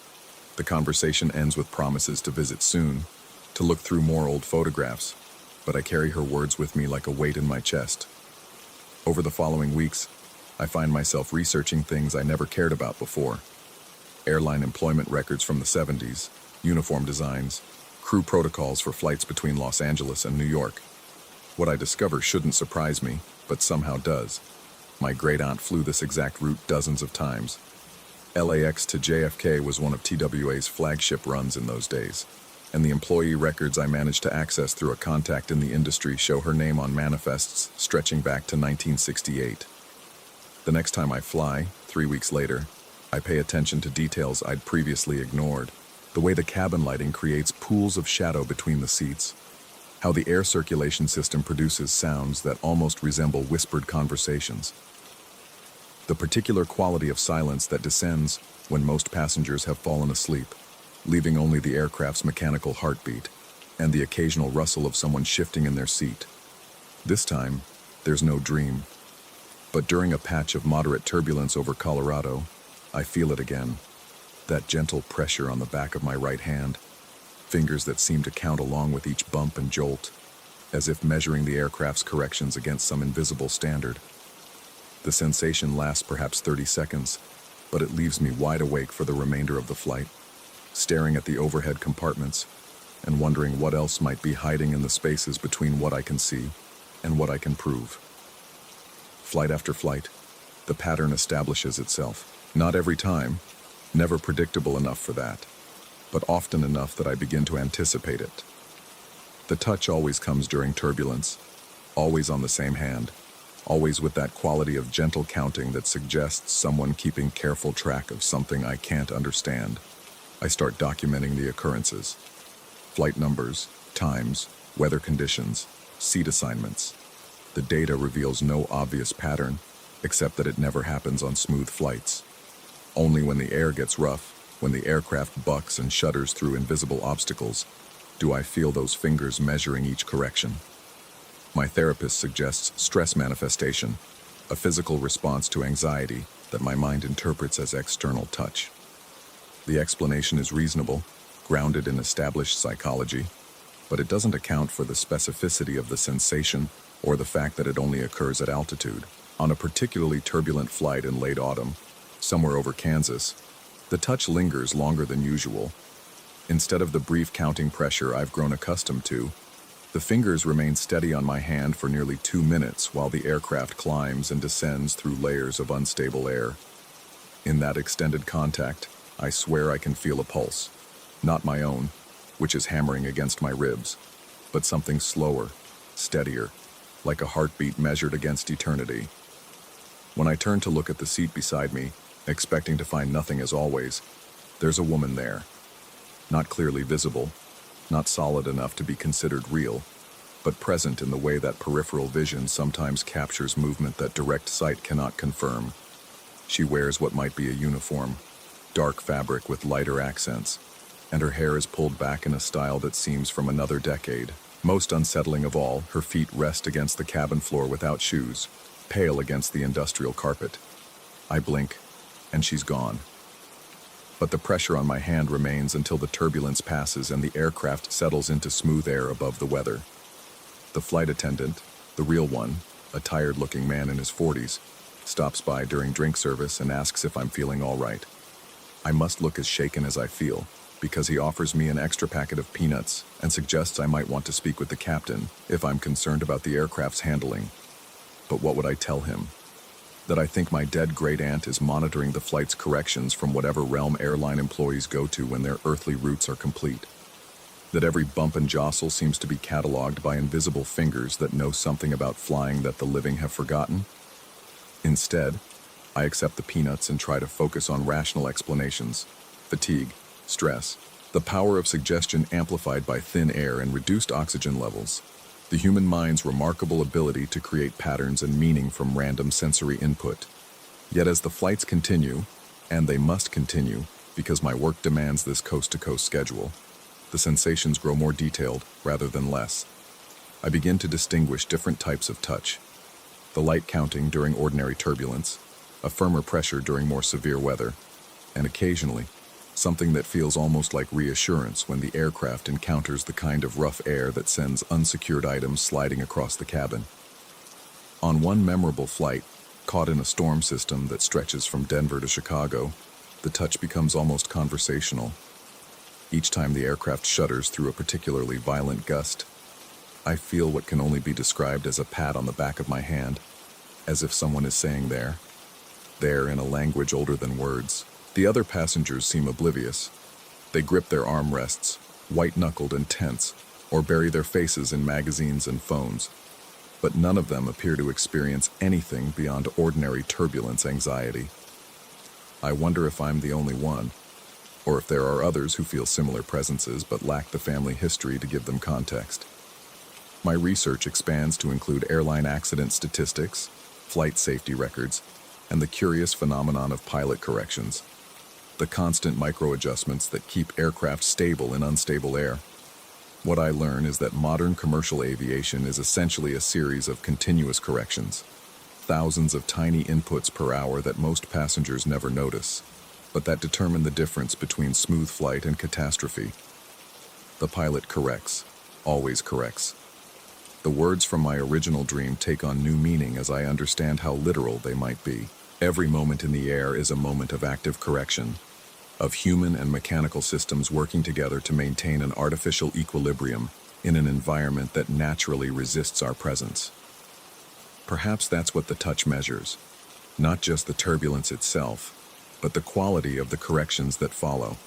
The conversation ends with promises to visit soon, to look through more old photographs, but I carry her words with me like a weight in my chest. Over the following weeks, I find myself researching things I never cared about before. Airline employment records from the 70s, uniform designs, crew protocols for flights between Los Angeles and New York. What I discover shouldn't surprise me, but somehow does. My great-aunt flew this exact route dozens of times. LAX to JFK was one of TWA's flagship runs in those days. and the employee records I managed to access through a contact in the industry show her name on manifests stretching back to 1968. The next time I fly, 3 weeks later, I pay attention to details I'd previously ignored. The way the cabin lighting creates pools of shadow between the seats, how the air circulation system produces sounds that almost resemble whispered conversations, the particular quality of silence that descends when most passengers have fallen asleep, leaving only the aircraft's mechanical heartbeat and the occasional rustle of someone shifting in their seat. This time, there's no dream. But during a patch of moderate turbulence over Colorado, I feel it again. That gentle pressure on the back of my right hand, fingers that seem to count along with each bump and jolt, as if measuring the aircraft's corrections against some invisible standard. The sensation lasts perhaps 30 seconds, but it leaves me wide awake for the remainder of the flight, staring at the overhead compartments and wondering what else might be hiding in the spaces between what I can see and what I can prove. Flight after flight, the pattern establishes itself. Not every time, never predictable enough for that, but often enough that I begin to anticipate it. The touch always comes during turbulence, always on the same hand, always with that quality of gentle counting that suggests someone keeping careful track of something I can't understand. I start documenting the occurrences. Flight numbers, times, weather conditions, seat assignments. The data reveals no obvious pattern, except that it never happens on smooth flights. Only when the air gets rough, when the aircraft bucks and shudders through invisible obstacles, do I feel those fingers measuring each correction. My therapist suggests stress manifestation, a physical response to anxiety that my mind interprets as external touch. The explanation is reasonable, grounded in established psychology, but it doesn't account for the specificity of the sensation or the fact that it only occurs at altitude. On a particularly turbulent flight in late autumn, somewhere over Kansas, the touch lingers longer than usual. Instead of the brief counting pressure I've grown accustomed to, the fingers remain steady on my hand for nearly 2 minutes while the aircraft climbs and descends through layers of unstable air. In that extended contact, I swear I can feel a pulse, not my own, which is hammering against my ribs, but something slower, steadier, like a heartbeat measured against eternity. When I turn to look at the seat beside me, expecting to find nothing as always, there's a woman there. Not clearly visible, not solid enough to be considered real, but present in the way that peripheral vision sometimes captures movement that direct sight cannot confirm. She wears what might be a uniform, dark fabric with lighter accents, and her hair is pulled back in a style that seems from another decade. Most unsettling of all, her feet rest against the cabin floor without shoes, pale against the industrial carpet. I blink, and she's gone. But the pressure on my hand remains until the turbulence passes and the aircraft settles into smooth air above the weather. The flight attendant, the real one, a tired-looking man in his 40s, stops by during drink service and asks if I'm feeling all right. I must look as shaken as I feel, because he offers me an extra packet of peanuts and suggests I might want to speak with the captain if I'm concerned about the aircraft's handling. But what would I tell him? That I think my dead great-aunt is monitoring the flight's corrections from whatever realm airline employees go to when their earthly routes are complete. That every bump and jostle seems to be cataloged by invisible fingers that know something about flying that the living have forgotten. Instead, I accept the peanuts and try to focus on rational explanations. Fatigue, stress, the power of suggestion amplified by thin air and reduced oxygen levels. The human mind's remarkable ability to create patterns and meaning from random sensory input. Yet as the flights continue, and they must continue because my work demands this coast-to-coast schedule, the sensations grow more detailed rather than less. I begin to distinguish different types of touch. The light counting during ordinary turbulence, a firmer pressure during more severe weather, and occasionally, something that feels almost like reassurance when the aircraft encounters the kind of rough air that sends unsecured items sliding across the cabin. On one memorable flight, caught in a storm system that stretches from Denver to Chicago, the touch becomes almost conversational. Each time the aircraft shudders through a particularly violent gust, I feel what can only be described as a pat on the back of my hand, as if someone is saying there in a language older than words. The other passengers seem oblivious. They grip their armrests, white-knuckled and tense, or bury their faces in magazines and phones. But none of them appear to experience anything beyond ordinary turbulence anxiety. I wonder if I'm the only one, or if there are others who feel similar presences but lack the family history to give them context. My research expands to include airline accident statistics, flight safety records, and the curious phenomenon of pilot corrections, the constant micro-adjustments that keep aircraft stable in unstable air. What I learn is that modern commercial aviation is essentially a series of continuous corrections, thousands of tiny inputs per hour that most passengers never notice, but that determine the difference between smooth flight and catastrophe. The pilot corrects, always corrects. The words from my original dream take on new meaning as I understand how literal they might be. Every moment in the air is a moment of active correction, of human and mechanical systems working together to maintain an artificial equilibrium in an environment that naturally resists our presence. Perhaps that's what the touch measures, not just the turbulence itself, but the quality of the corrections that follow.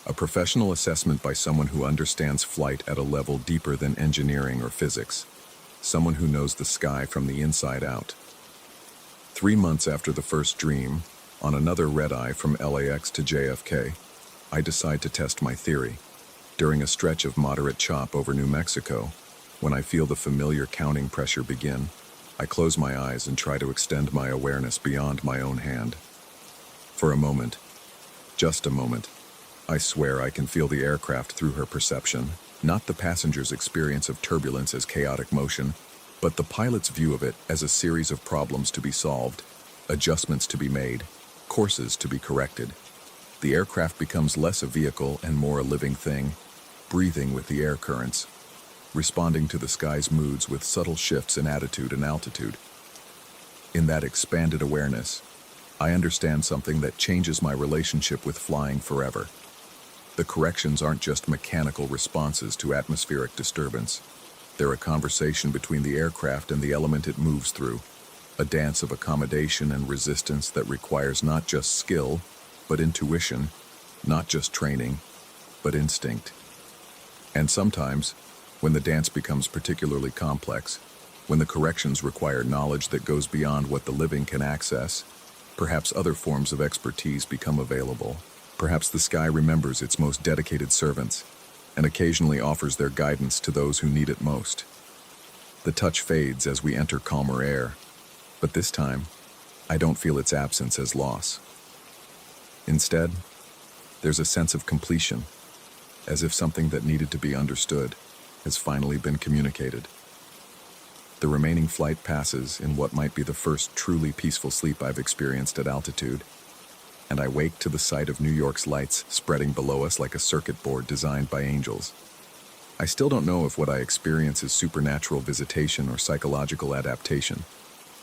A professional assessment by someone who understands flight at a level deeper than engineering or physics, someone who knows the sky from the inside out. 3 months after the first dream, on another red-eye from LAX to JFK, I decide to test my theory. During a stretch of moderate chop over New Mexico, when I feel the familiar counting pressure begin, I close my eyes and try to extend my awareness beyond my own hand. For a moment, just a moment, I swear I can feel the aircraft through her perception, not the passenger's experience of turbulence as chaotic motion, but the pilot's view of it as a series of problems to be solved, adjustments to be made, courses to be corrected. The aircraft becomes less a vehicle and more a living thing, breathing with the air currents, responding to the sky's moods with subtle shifts in attitude and altitude. In that expanded awareness, I understand something that changes my relationship with flying forever. The corrections aren't just mechanical responses to atmospheric disturbance. They're a conversation between the aircraft and the element it moves through, a dance of accommodation and resistance that requires not just skill, but intuition, not just training, but instinct. And sometimes, when the dance becomes particularly complex, when the corrections require knowledge that goes beyond what the living can access, perhaps other forms of expertise become available. Perhaps the sky remembers its most dedicated servants, and occasionally offers their guidance to those who need it most. The touch fades as we enter calmer air, but this time, I don't feel its absence as loss. Instead, there's a sense of completion, as if something that needed to be understood has finally been communicated. The remaining flight passes in what might be the first truly peaceful sleep I've experienced at altitude, and I wake to the sight of New York's lights spreading below us like a circuit board designed by angels. I still don't know if what I experience is supernatural visitation or psychological adaptation,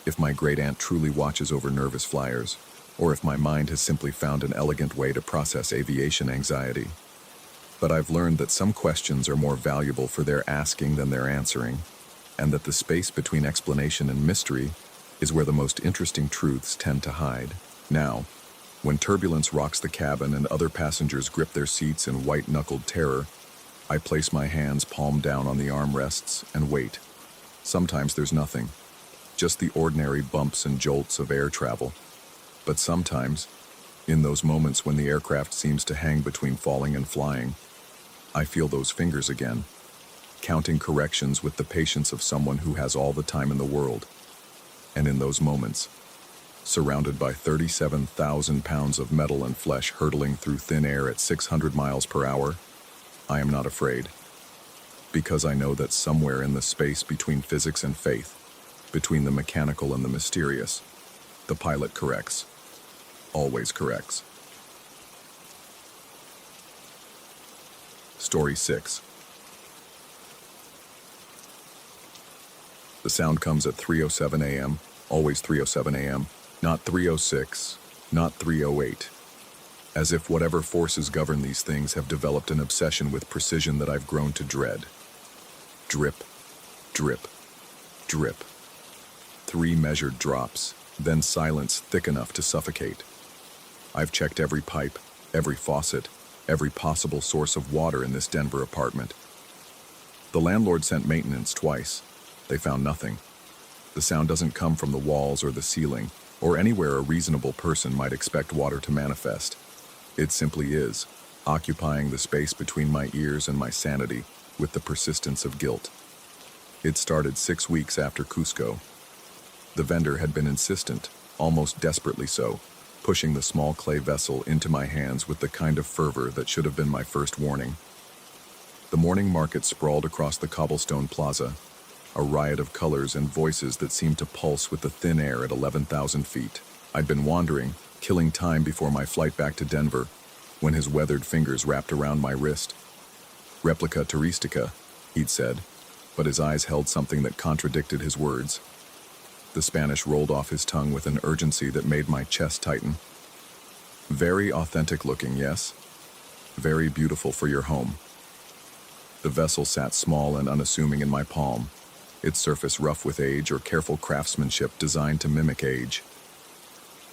if my great-aunt truly watches over nervous flyers, or if my mind has simply found an elegant way to process aviation anxiety. But I've learned that some questions are more valuable for their asking than their answering, and that the space between explanation and mystery is where the most interesting truths tend to hide. Now, when turbulence rocks the cabin and other passengers grip their seats in white-knuckled terror, I place my hands palm down on the armrests and wait. Sometimes there's nothing, just the ordinary bumps and jolts of air travel. But sometimes, in those moments when the aircraft seems to hang between falling and flying, I feel those fingers again, counting corrections with the patience of someone who has all the time in the world. And in those moments, surrounded by 37,000 pounds of metal and flesh hurtling through thin air at 600 miles per hour, I am not afraid. Because I know that somewhere in the space between physics and faith, between the mechanical and the mysterious, the pilot corrects, always corrects. Story 6. The sound comes at 3:07 a.m., always 3:07 a.m., not 3:06, not 3:08. As if whatever forces govern these things have developed an obsession with precision that I've grown to dread. Drip, drip, drip. 3 measured drops, then silence thick enough to suffocate. I've checked every pipe, every faucet, every possible source of water in this Denver apartment. The landlord sent maintenance twice. They found nothing. The sound doesn't come from the walls or the ceiling, or anywhere a reasonable person might expect water to manifest. It simply is, occupying the space between my ears and my sanity with the persistence of guilt. It started 6 weeks after Cusco. The vendor had been insistent, almost desperately so, pushing the small clay vessel into my hands with the kind of fervor that should have been my first warning. The morning market sprawled across the cobblestone plaza, a riot of colors and voices that seemed to pulse with the thin air at 11,000 feet. I'd been wandering, killing time before my flight back to Denver, when his weathered fingers wrapped around my wrist. Replica turistica, he'd said, but his eyes held something that contradicted his words. The Spanish rolled off his tongue with an urgency that made my chest tighten. Very authentic looking, yes? Very beautiful for your home. The vessel sat small and unassuming in my palm, its surface rough with age or careful craftsmanship designed to mimic age.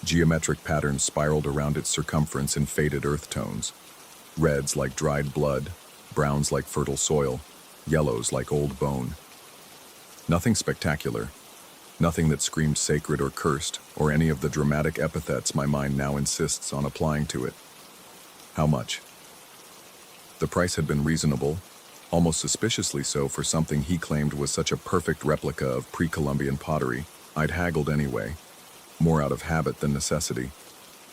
Geometric patterns spiraled around its circumference in faded earth tones. Reds like dried blood, browns like fertile soil, yellows like old bone. Nothing spectacular. Nothing that screamed sacred or cursed, or any of the dramatic epithets my mind now insists on applying to it. How much? The price had been reasonable, almost suspiciously so for something he claimed was such a perfect replica of pre-Columbian pottery. I'd haggled anyway, more out of habit than necessity,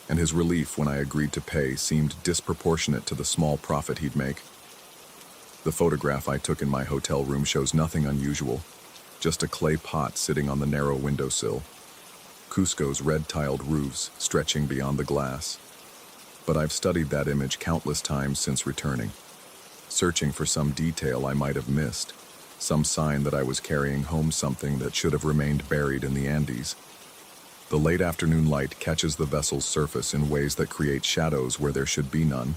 and his relief when I agreed to pay seemed disproportionate to the small profit he'd make. The photograph I took in my hotel room shows nothing unusual, just a clay pot sitting on the narrow windowsill, Cusco's red-tiled roofs stretching beyond the glass. But I've studied that image countless times since returning, searching for some detail I might have missed, some sign that I was carrying home something that should have remained buried in the Andes. The late afternoon light catches the vessel's surface in ways that create shadows where there should be none,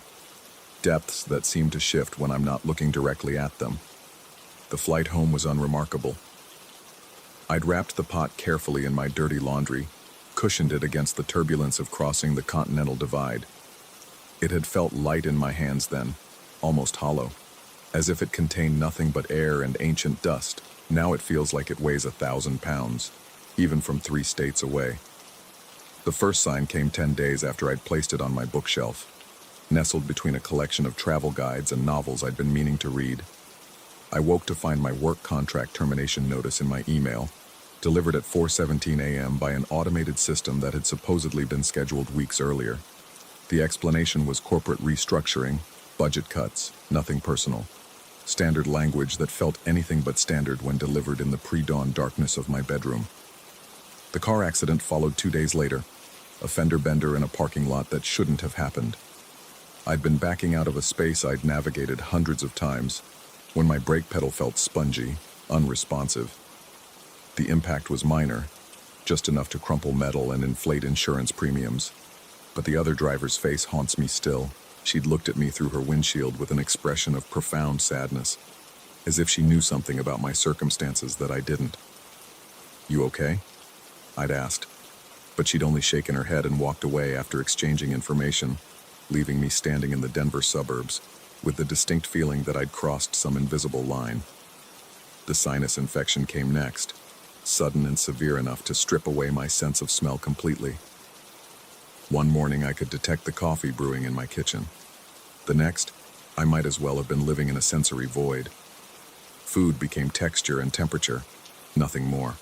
depths that seem to shift when I'm not looking directly at them. The flight home was unremarkable. I'd wrapped the pot carefully in my dirty laundry, cushioned it against the turbulence of crossing the Continental Divide. It had felt light in my hands then, almost hollow, as if it contained nothing but air and ancient dust. Now it feels like it weighs 1,000 pounds, even from 3 states away. The first sign came 10 days after I'd placed it on my bookshelf, nestled between a collection of travel guides and novels I'd been meaning to read. I woke to find my work contract termination notice in my email, delivered at 4:17 a.m. by an automated system that had supposedly been scheduled weeks earlier. The explanation was corporate restructuring, budget cuts, nothing personal. Standard language that felt anything but standard when delivered in the pre-dawn darkness of my bedroom. The car accident followed 2 days later, a fender bender in a parking lot that shouldn't have happened. I'd been backing out of a space I'd navigated hundreds of times, when my brake pedal felt spongy, unresponsive. The impact was minor, just enough to crumple metal and inflate insurance premiums. But the other driver's face haunts me still. She'd looked at me through her windshield with an expression of profound sadness, as if she knew something about my circumstances that I didn't. "You okay?" I'd asked, but she'd only shaken her head and walked away after exchanging information, leaving me standing in the Denver suburbs, with the distinct feeling that I'd crossed some invisible line. The sinus infection came next, sudden and severe enough to strip away my sense of smell completely. One morning I could detect the coffee brewing in my kitchen. The next, I might as well have been living in a sensory void. Food became texture and temperature, nothing more.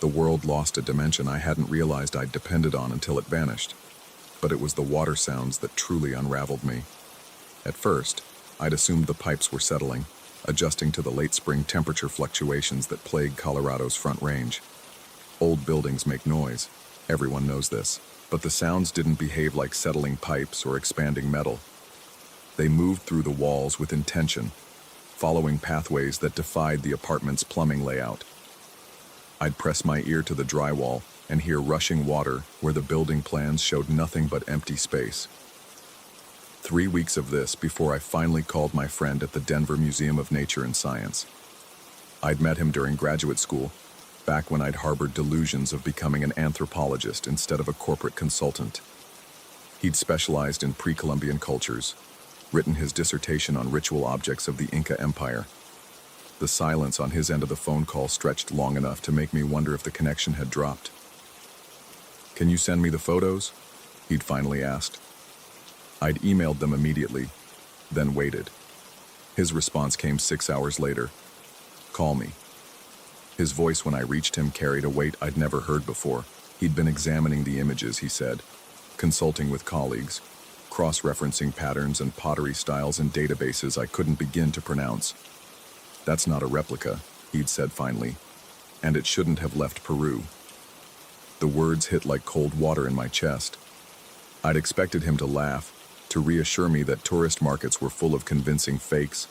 The world lost a dimension I hadn't realized I'd depended on until it vanished. But it was the water sounds that truly unraveled me. At first, I'd assumed the pipes were settling, adjusting to the late spring temperature fluctuations that plague Colorado's Front Range. Old buildings make noise, everyone knows this, but the sounds didn't behave like settling pipes or expanding metal. They moved through the walls with intention, following pathways that defied the apartment's plumbing layout. I'd press my ear to the drywall and hear rushing water where the building plans showed nothing but empty space. 3 weeks of this before I finally called my friend at the Denver Museum of Nature and Science. I'd met him during graduate school, back when I'd harbored delusions of becoming an anthropologist instead of a corporate consultant. He'd specialized in pre-Columbian cultures, written his dissertation on ritual objects of the Inca Empire. The silence on his end of the phone call stretched long enough to make me wonder if the connection had dropped. "Can you send me the photos?" he'd finally asked. I'd emailed them immediately, then waited. His response came 6 hours later. "Call me." His voice when I reached him carried a weight I'd never heard before. He'd been examining the images, he said, consulting with colleagues, cross-referencing patterns and pottery styles in databases I couldn't begin to pronounce. "That's not a replica," he'd said finally, "and it shouldn't have left Peru." The words hit like cold water in my chest. I'd expected him to laugh, to reassure me that tourist markets were full of convincing fakes,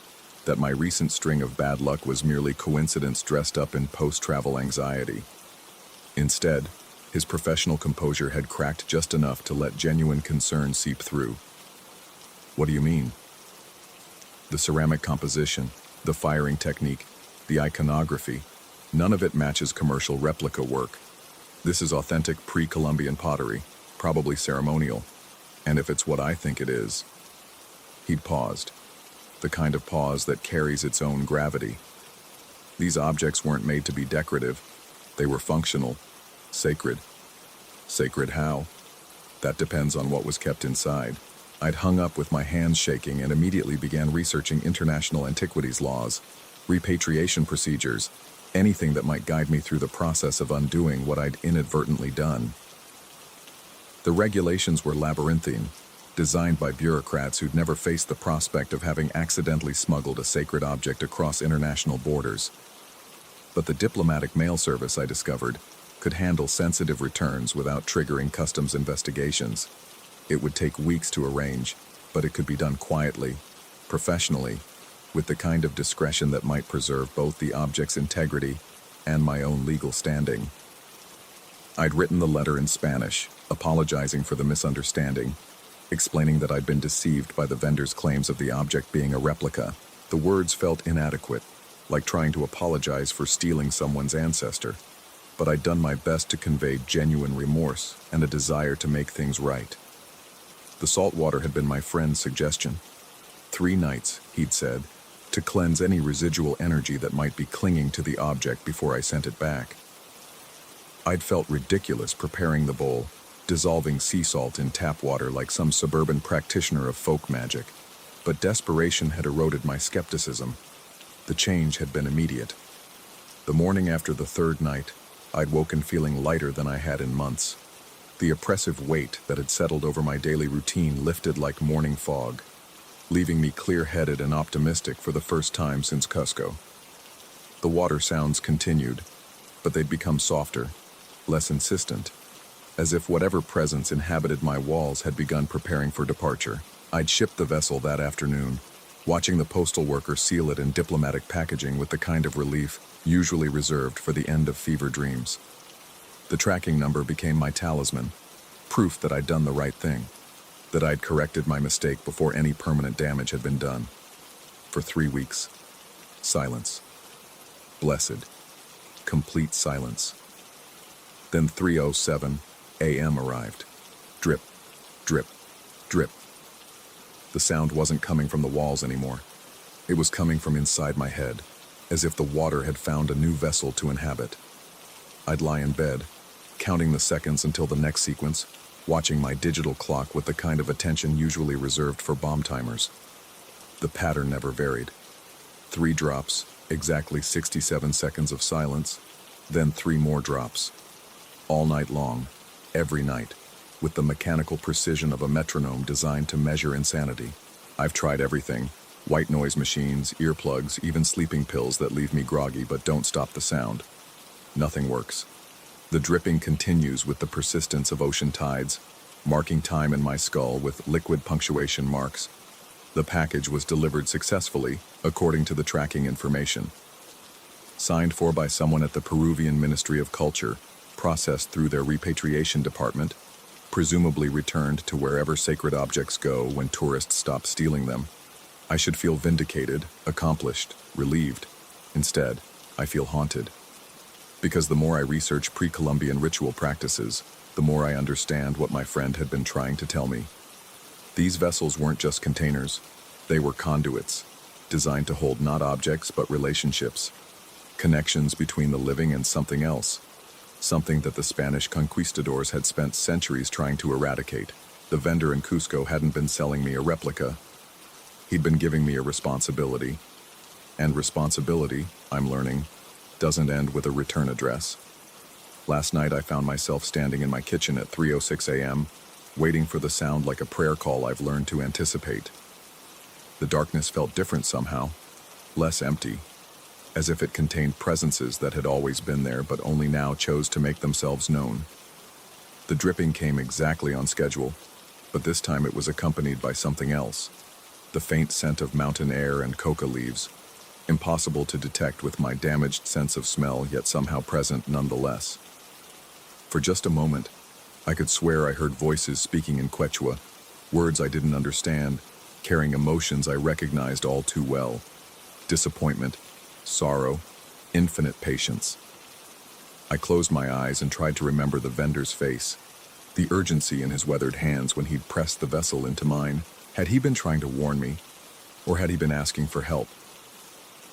that my recent string of bad luck was merely coincidence dressed up in post-travel anxiety. Instead, his professional composure had cracked just enough to let genuine concern seep through. "What do you mean?" "The ceramic composition, the firing technique, the iconography, none of it matches commercial replica work. This is authentic pre-Columbian pottery, probably ceremonial, and if it's what I think it is..." He'd paused, the kind of pause that carries its own gravity. These objects weren't made to be decorative. They were functional, sacred. Sacred how? That depends on what was kept inside. I'd hung up with my hands shaking and immediately began researching international antiquities laws, repatriation procedures, anything that might guide me through the process of undoing what I'd inadvertently done. The regulations were labyrinthine, designed by bureaucrats who'd never faced the prospect of having accidentally smuggled a sacred object across international borders. But the diplomatic mail service, I discovered, could handle sensitive returns without triggering customs investigations. It would take weeks to arrange, but it could be done quietly, professionally, with the kind of discretion that might preserve both the object's integrity and my own legal standing. I'd written the letter in Spanish, apologizing for the misunderstanding, explaining that I'd been deceived by the vendor's claims of the object being a replica. The words felt inadequate, like trying to apologize for stealing someone's ancestor. But I'd done my best to convey genuine remorse and a desire to make things right. The salt water had been my friend's suggestion. 3 nights, he'd said, to cleanse any residual energy that might be clinging to the object before I sent it back. I'd felt ridiculous preparing the bowl, dissolving sea salt in tap water like some suburban practitioner of folk magic. But desperation had eroded my skepticism. The change had been immediate. The morning after the 3rd night, I'd woken feeling lighter than I had in months. The oppressive weight that had settled over my daily routine lifted like morning fog, leaving me clear-headed and optimistic for the first time since Cusco. The water sounds continued, but they'd become softer, less insistent, as if whatever presence inhabited my walls had begun preparing for departure. I'd shipped the vessel that afternoon, watching the postal worker seal it in diplomatic packaging with the kind of relief usually reserved for the end of fever dreams. The tracking number became my talisman, proof that I'd done the right thing, that I'd corrected my mistake before any permanent damage had been done. For 3 weeks, silence. Blessed, complete silence. Then 3:07 a.m. arrived. Drip, drip, drip. The sound wasn't coming from the walls anymore. It was coming from inside my head, as if the water had found a new vessel to inhabit. I'd lie in bed, counting the seconds until the next sequence, watching my digital clock with the kind of attention usually reserved for bomb timers. The pattern never varied. 3 drops, exactly 67 seconds of silence, then 3 more drops. All night long, every night, with the mechanical precision of a metronome designed to measure insanity. I've tried everything: white noise machines, earplugs, even sleeping pills that leave me groggy but don't stop the sound. Nothing works. The dripping continues with the persistence of ocean tides, marking time in my skull with liquid punctuation marks. The package was delivered successfully, according to the tracking information. Signed for by someone at the Peruvian Ministry of Culture, processed through their repatriation department, presumably returned to wherever sacred objects go when tourists stop stealing them. I should feel vindicated, accomplished, relieved. Instead, I feel haunted. Because the more I research pre-Columbian ritual practices, the more I understand what my friend had been trying to tell me. These vessels weren't just containers. They were conduits, designed to hold not objects but relationships, connections between the living and something else, something that the Spanish conquistadors had spent centuries trying to eradicate. The vendor in Cusco hadn't been selling me a replica. He'd been giving me a responsibility. And responsibility, I'm learning, doesn't end with a return address. Last night I found myself standing in my kitchen at 3:06 a.m., waiting for the sound like a prayer call I've learned to anticipate. The darkness felt different somehow, less empty, as if it contained presences that had always been there but only now chose to make themselves known. The dripping came exactly on schedule, but this time it was accompanied by something else, the faint scent of mountain air and coca leaves, impossible to detect with my damaged sense of smell, yet somehow present nonetheless. For just a moment, I could swear I heard voices speaking in Quechua, words I didn't understand, carrying emotions I recognized all too well: disappointment, sorrow, infinite patience. I closed my eyes and tried to remember the vendor's face, the urgency in his weathered hands when he'd pressed the vessel into mine. Had he been trying to warn me, or had he been asking for help?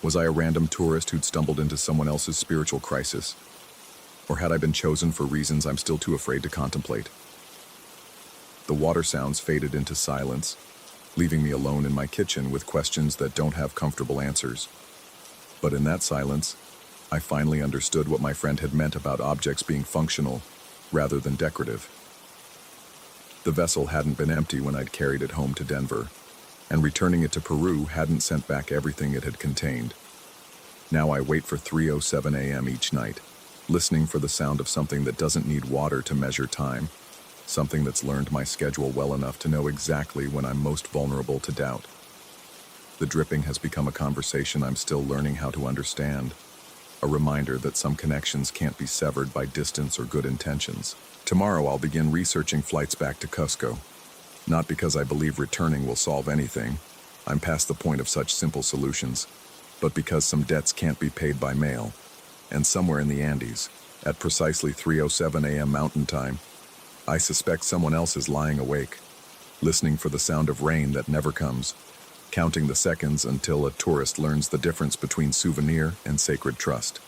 Was I a random tourist who'd stumbled into someone else's spiritual crisis? Or had I been chosen for reasons I'm still too afraid to contemplate? The water sounds faded into silence, leaving me alone in my kitchen with questions that don't have comfortable answers. But in that silence, I finally understood what my friend had meant about objects being functional rather than decorative. The vessel hadn't been empty when I'd carried it home to Denver, and returning it to Peru hadn't sent back everything it had contained. Now I wait for 3:07 a.m. each night, listening for the sound of something that doesn't need water to measure time, something that's learned my schedule well enough to know exactly when I'm most vulnerable to doubt. The dripping has become a conversation I'm still learning how to understand, a reminder that some connections can't be severed by distance or good intentions. Tomorrow I'll begin researching flights back to Cusco. Not because I believe returning will solve anything, I'm past the point of such simple solutions, but because some debts can't be paid by mail. And somewhere in the Andes, at precisely 3:07 a.m. Mountain Time, I suspect someone else is lying awake, listening for the sound of rain that never comes, counting the seconds until a tourist learns the difference between souvenir and sacred trust.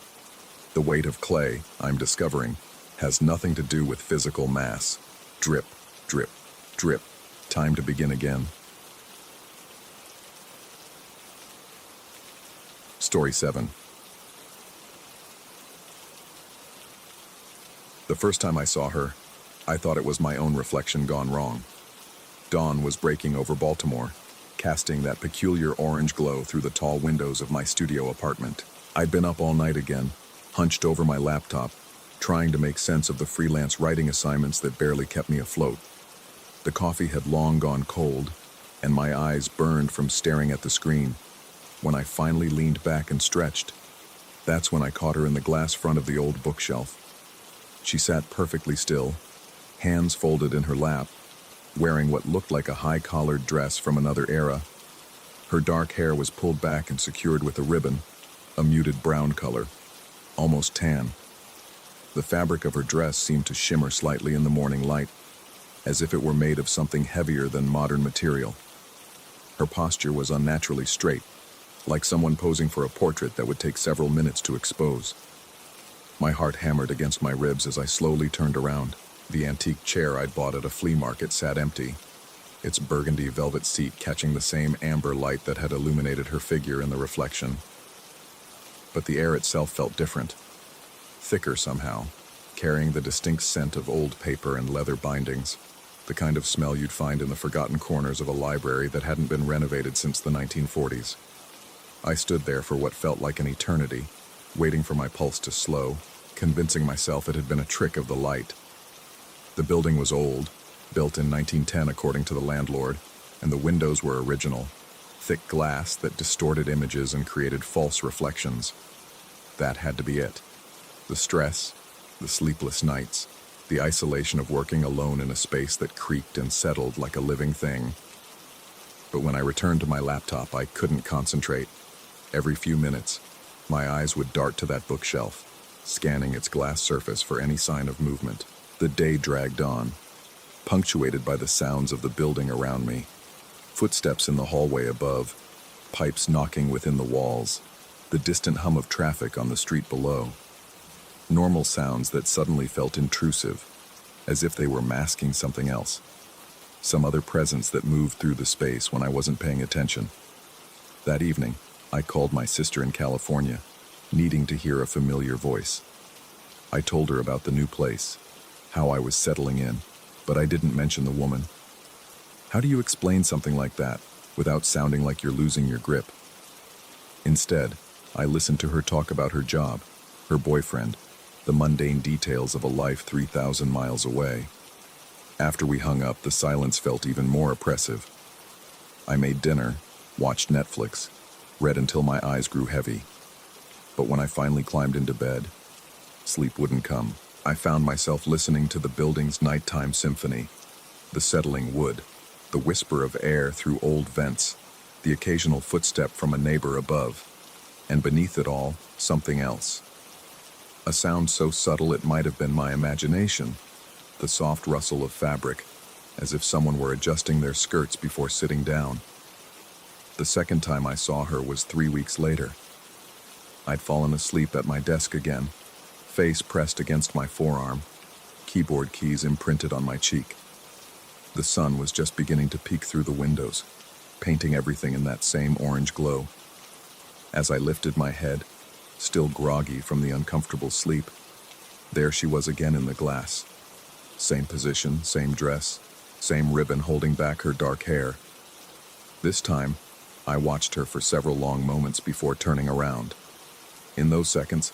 The weight of clay, I'm discovering, has nothing to do with physical mass. Drip, drip, drip. Time to begin again. Story 7. The first time I saw her, I thought it was my own reflection gone wrong. Dawn was breaking over Baltimore, casting that peculiar orange glow through the tall windows of my studio apartment. I'd been up all night again, hunched over my laptop, trying to make sense of the freelance writing assignments that barely kept me afloat. The coffee had long gone cold, and my eyes burned from staring at the screen. When I finally leaned back and stretched, that's when I caught her in the glass front of the old bookshelf. She sat perfectly still, hands folded in her lap, wearing what looked like a high-collared dress from another era. Her dark hair was pulled back and secured with a ribbon, a muted brown color, almost tan. The fabric of her dress seemed to shimmer slightly in the morning light, as if it were made of something heavier than modern material. Her posture was unnaturally straight, like someone posing for a portrait that would take several minutes to expose. My heart hammered against my ribs as I slowly turned around. The antique chair I'd bought at a flea market sat empty, its burgundy velvet seat catching the same amber light that had illuminated her figure in the reflection. But the air itself felt different, thicker somehow, carrying the distinct scent of old paper and leather bindings, the kind of smell you'd find in the forgotten corners of a library that hadn't been renovated since the 1940s. I stood there for what felt like an eternity, waiting for my pulse to slow, convincing myself it had been a trick of the light. The building was old, built in 1910 according to the landlord, and the windows were original, thick glass that distorted images and created false reflections. That had to be it. The stress, the sleepless nights, the isolation of working alone in a space that creaked and settled like a living thing. But when I returned to my laptop, I couldn't concentrate. Every few minutes, my eyes would dart to that bookshelf, scanning its glass surface for any sign of movement. The day dragged on, punctuated by the sounds of the building around me. Footsteps in the hallway above, pipes knocking within the walls, the distant hum of traffic on the street below. Normal sounds that suddenly felt intrusive, as if they were masking something else. Some other presence that moved through the space when I wasn't paying attention. That evening, I called my sister in California, needing to hear a familiar voice. I told her about the new place, how I was settling in, but I didn't mention the woman. How do you explain something like that without sounding like you're losing your grip? Instead, I listened to her talk about her job, her boyfriend, the mundane details of a life 3,000 miles away. After we hung up, the silence felt even more oppressive. I made dinner, watched Netflix, read until my eyes grew heavy. But when I finally climbed into bed, sleep wouldn't come. I found myself listening to the building's nighttime symphony, the settling wood, the whisper of air through old vents, the occasional footstep from a neighbor above, and beneath it all, something else. A sound so subtle it might have been my imagination, the soft rustle of fabric, as if someone were adjusting their skirts before sitting down. The second time I saw her was 3 weeks later. I'd fallen asleep at my desk again, face pressed against my forearm, keyboard keys imprinted on my cheek. The sun was just beginning to peek through the windows, painting everything in that same orange glow. As I lifted my head, still groggy from the uncomfortable sleep, there she was again in the glass. Same position, same dress, same ribbon holding back her dark hair. This time, I watched her for several long moments before turning around. In those seconds,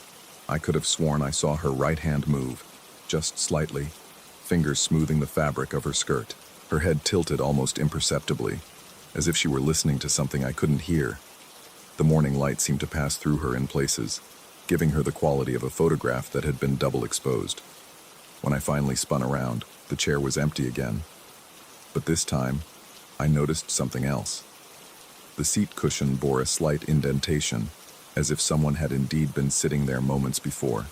I could have sworn I saw her right hand move, just slightly, fingers smoothing the fabric of her skirt, her head tilted almost imperceptibly, as if she were listening to something I couldn't hear. The morning light seemed to pass through her in places, giving her the quality of a photograph that had been double exposed. When I finally spun around, the chair was empty again. But this time, I noticed something else. The seat cushion bore a slight indentation, as if someone had indeed been sitting there moments before.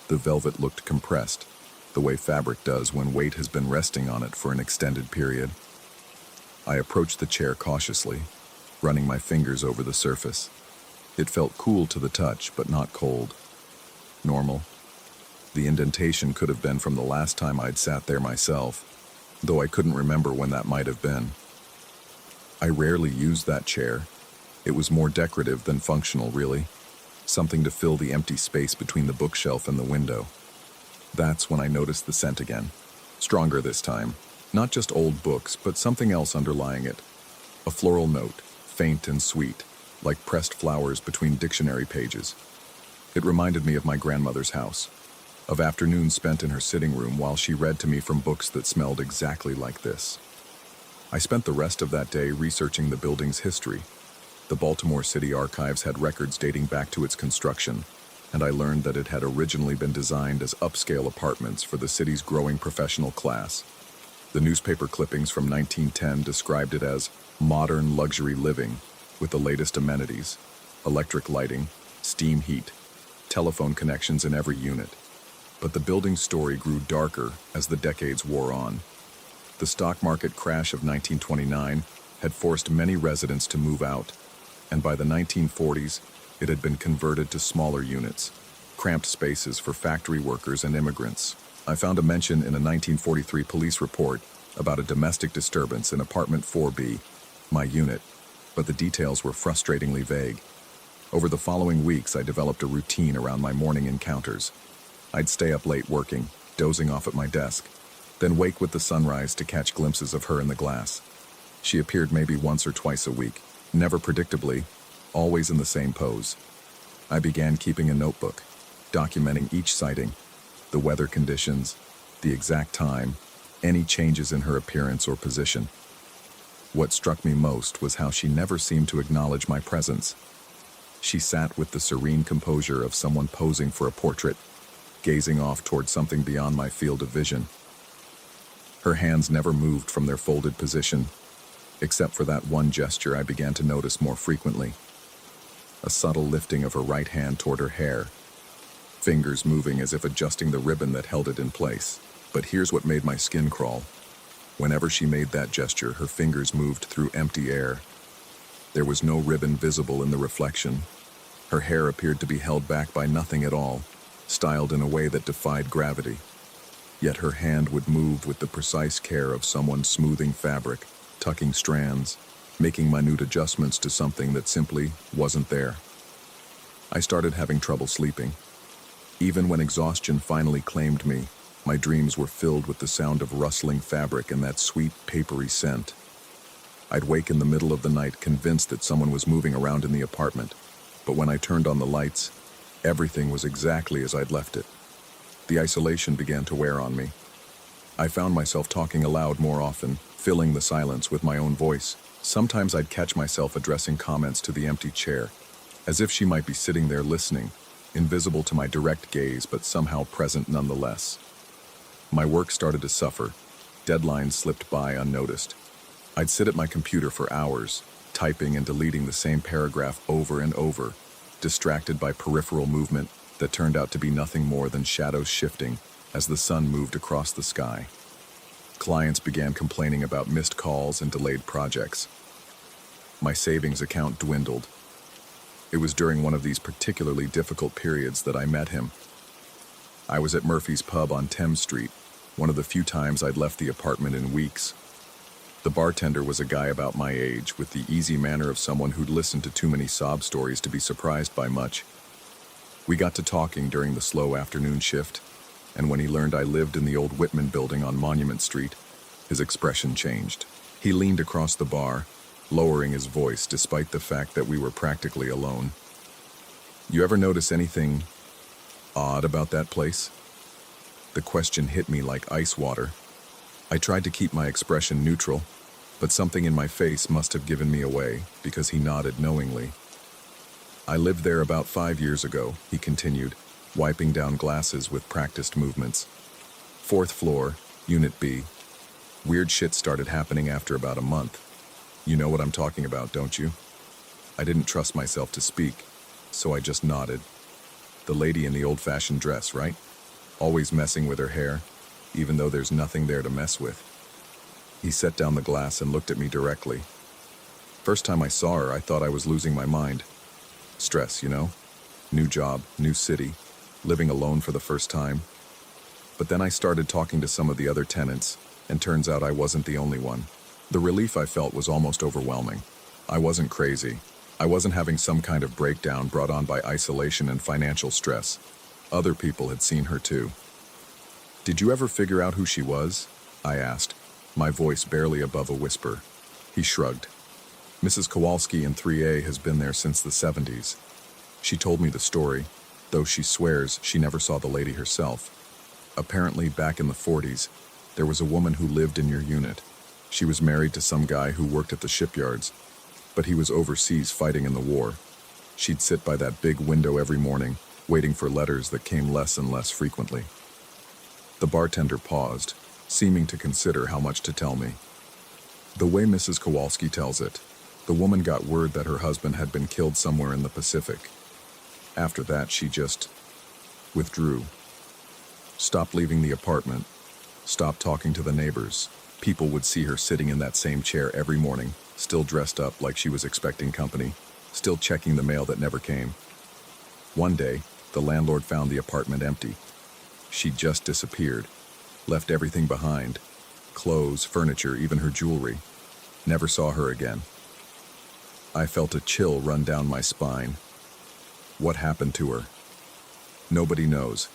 The velvet looked compressed, the way fabric does when weight has been resting on it for an extended period. I approached the chair cautiously, running my fingers over the surface. It felt cool to the touch, but not cold. Normal. The indentation could have been from the last time I'd sat there myself, though I couldn't remember when that might have been. I rarely used that chair. It was more decorative than functional, really. Something to fill the empty space between the bookshelf and the window. That's when I noticed the scent again. Stronger this time. Not just old books, but something else underlying it. A floral note, faint and sweet, like pressed flowers between dictionary pages. It reminded me of my grandmother's house, of afternoons spent in her sitting room while she read to me from books that smelled exactly like this. I spent the rest of that day researching the building's history. The Baltimore City Archives had records dating back to its construction, and I learned that it had originally been designed as upscale apartments for the city's growing professional class. The newspaper clippings from 1910 described it as modern luxury living, with the latest amenities, electric lighting, steam heat, telephone connections in every unit. But the building's story grew darker as the decades wore on. The stock market crash of 1929 had forced many residents to move out, and by the 1940s, it had been converted to smaller units, cramped spaces for factory workers and immigrants. I found a mention in a 1943 police report about a domestic disturbance in apartment 4B, my unit, but the details were frustratingly vague. Over the following weeks, I developed a routine around my morning encounters. I'd stay up late working, dozing off at my desk, then wake with the sunrise to catch glimpses of her in the glass. She appeared maybe once or twice a week, never predictably, always in the same pose. I began keeping a notebook, documenting each sighting, the weather conditions, the exact time, any changes in her appearance or position. What struck me most was how she never seemed to acknowledge my presence. She sat with the serene composure of someone posing for a portrait, gazing off toward something beyond my field of vision. Her hands never moved from their folded position, except for that one gesture I began to notice more frequently. A subtle lifting of her right hand toward her hair, fingers moving as if adjusting the ribbon that held it in place. But here's what made my skin crawl. Whenever she made that gesture, her fingers moved through empty air. There was no ribbon visible in the reflection. Her hair appeared to be held back by nothing at all, styled in a way that defied gravity. Yet her hand would move with the precise care of someone smoothing fabric, tucking strands, making minute adjustments to something that simply wasn't there. I started having trouble sleeping. Even when exhaustion finally claimed me, my dreams were filled with the sound of rustling fabric and that sweet, papery scent. I'd wake in the middle of the night convinced that someone was moving around in the apartment, but when I turned on the lights, everything was exactly as I'd left it. The isolation began to wear on me. I found myself talking aloud more often, filling the silence with my own voice. Sometimes I'd catch myself addressing comments to the empty chair, as if she might be sitting there listening, invisible to my direct gaze but somehow present nonetheless. My work started to suffer. Deadlines slipped by unnoticed. I'd sit at my computer for hours, typing and deleting the same paragraph over and over, distracted by peripheral movement that turned out to be nothing more than shadows shifting as the sun moved across the sky. Clients began complaining about missed calls and delayed projects. My savings account dwindled. It was during one of these particularly difficult periods that I met him. I was at Murphy's Pub on Thames Street, one of the few times I'd left the apartment in weeks. The bartender was a guy about my age, with the easy manner of someone who'd listened to too many sob stories to be surprised by much. We got to talking during the slow afternoon shift, and when he learned I lived in the old Whitman building on Monument Street, his expression changed. He leaned across the bar, lowering his voice despite the fact that we were practically alone. "You ever notice anything odd about that place?" The question hit me like ice water. I tried to keep my expression neutral, but something in my face must have given me away because he nodded knowingly. "I lived there about 5 years ago," he continued, wiping down glasses with practiced movements. "4th floor, Unit B. Weird shit started happening after about a month. You know what I'm talking about, don't you?" I didn't trust myself to speak, so I just nodded. "The lady in the old-fashioned dress, right? Always messing with her hair, even though there's nothing there to mess with." He set down the glass and looked at me directly. First time I saw her, I thought I was losing my mind. Stress, you know? New job, new city, living alone for the first time. But then I started talking to some of the other tenants, and turns out I wasn't the only one. The relief I felt was almost overwhelming. I wasn't crazy. I wasn't having some kind of breakdown brought on by isolation and financial stress. Other people had seen her too. "Did you ever figure out who she was?" I asked, my voice barely above a whisper. He shrugged. "Mrs. Kowalski in 3A has been there since the 70s. She told me the story, though she swears she never saw the lady herself. Apparently, back in the 40s, there was a woman who lived in your unit. She was married to some guy who worked at the shipyards, but he was overseas fighting in the war. She'd sit by that big window every morning, waiting for letters that came less and less frequently." The bartender paused, seeming to consider how much to tell me. "The way Mrs. Kowalski tells it, the woman got word that her husband had been killed somewhere in the Pacific. After that, she just withdrew. Stopped leaving the apartment, stopped talking to the neighbors. People would see her sitting in that same chair every morning, still dressed up like she was expecting company, still checking the mail that never came. One day, the landlord found the apartment empty. She'd just disappeared, left everything behind, clothes, furniture, even her jewelry. Never saw her again." I felt a chill run down my spine. What happened to her? Nobody knows.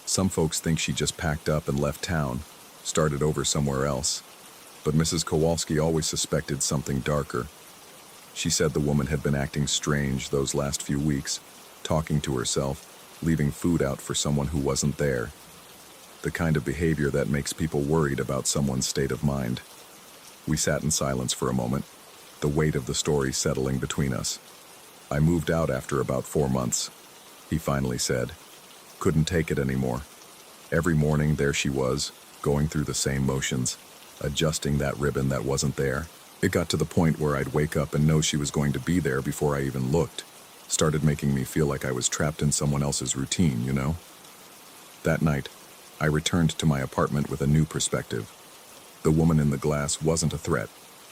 Some folks think she just packed up and left town, started over somewhere else. But Mrs. Kowalski always suspected something darker. She said the woman had been acting strange those last few weeks, talking to herself, leaving food out for someone who wasn't there. The kind of behavior that makes people worried about someone's state of mind. We sat in silence for a moment, the weight of the story settling between us. "I moved out after about 4 months," he finally said. "Couldn't take it anymore. Every morning there she was, going through the same motions, adjusting that ribbon that wasn't there. It got to the point where I'd wake up and know she was going to be there before I even looked. Started making me feel like I was trapped in someone else's routine, you know? That night, I returned to my apartment with a new perspective. The woman in the glass wasn't a threat.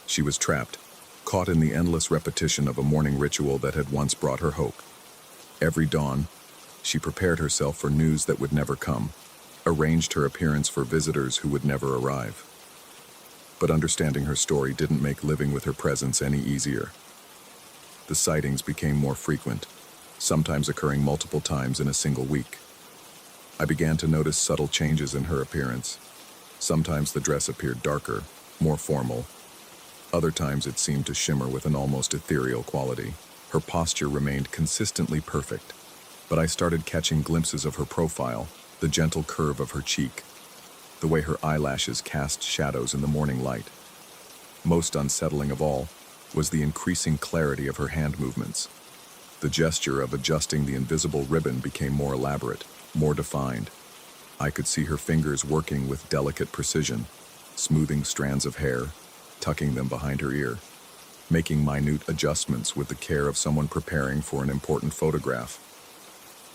She was trapped, caught in the endless repetition of a morning ritual that had once brought her hope. Every dawn, she prepared herself for news that would never come, arranged her appearance for visitors who would never arrive. But understanding her story didn't make living with her presence any easier. The sightings became more frequent, sometimes occurring multiple times in a single week. I began to notice subtle changes in her appearance. Sometimes the dress appeared darker, more formal. Other times it seemed to shimmer with an almost ethereal quality. Her posture remained consistently perfect, but I started catching glimpses of her profile, the gentle curve of her cheek, the way her eyelashes cast shadows in the morning light. Most unsettling of all was the increasing clarity of her hand movements. The gesture of adjusting the invisible ribbon became more elaborate, more defined. I could see her fingers working with delicate precision, smoothing strands of hair, tucking them behind her ear, making minute adjustments with the care of someone preparing for an important photograph.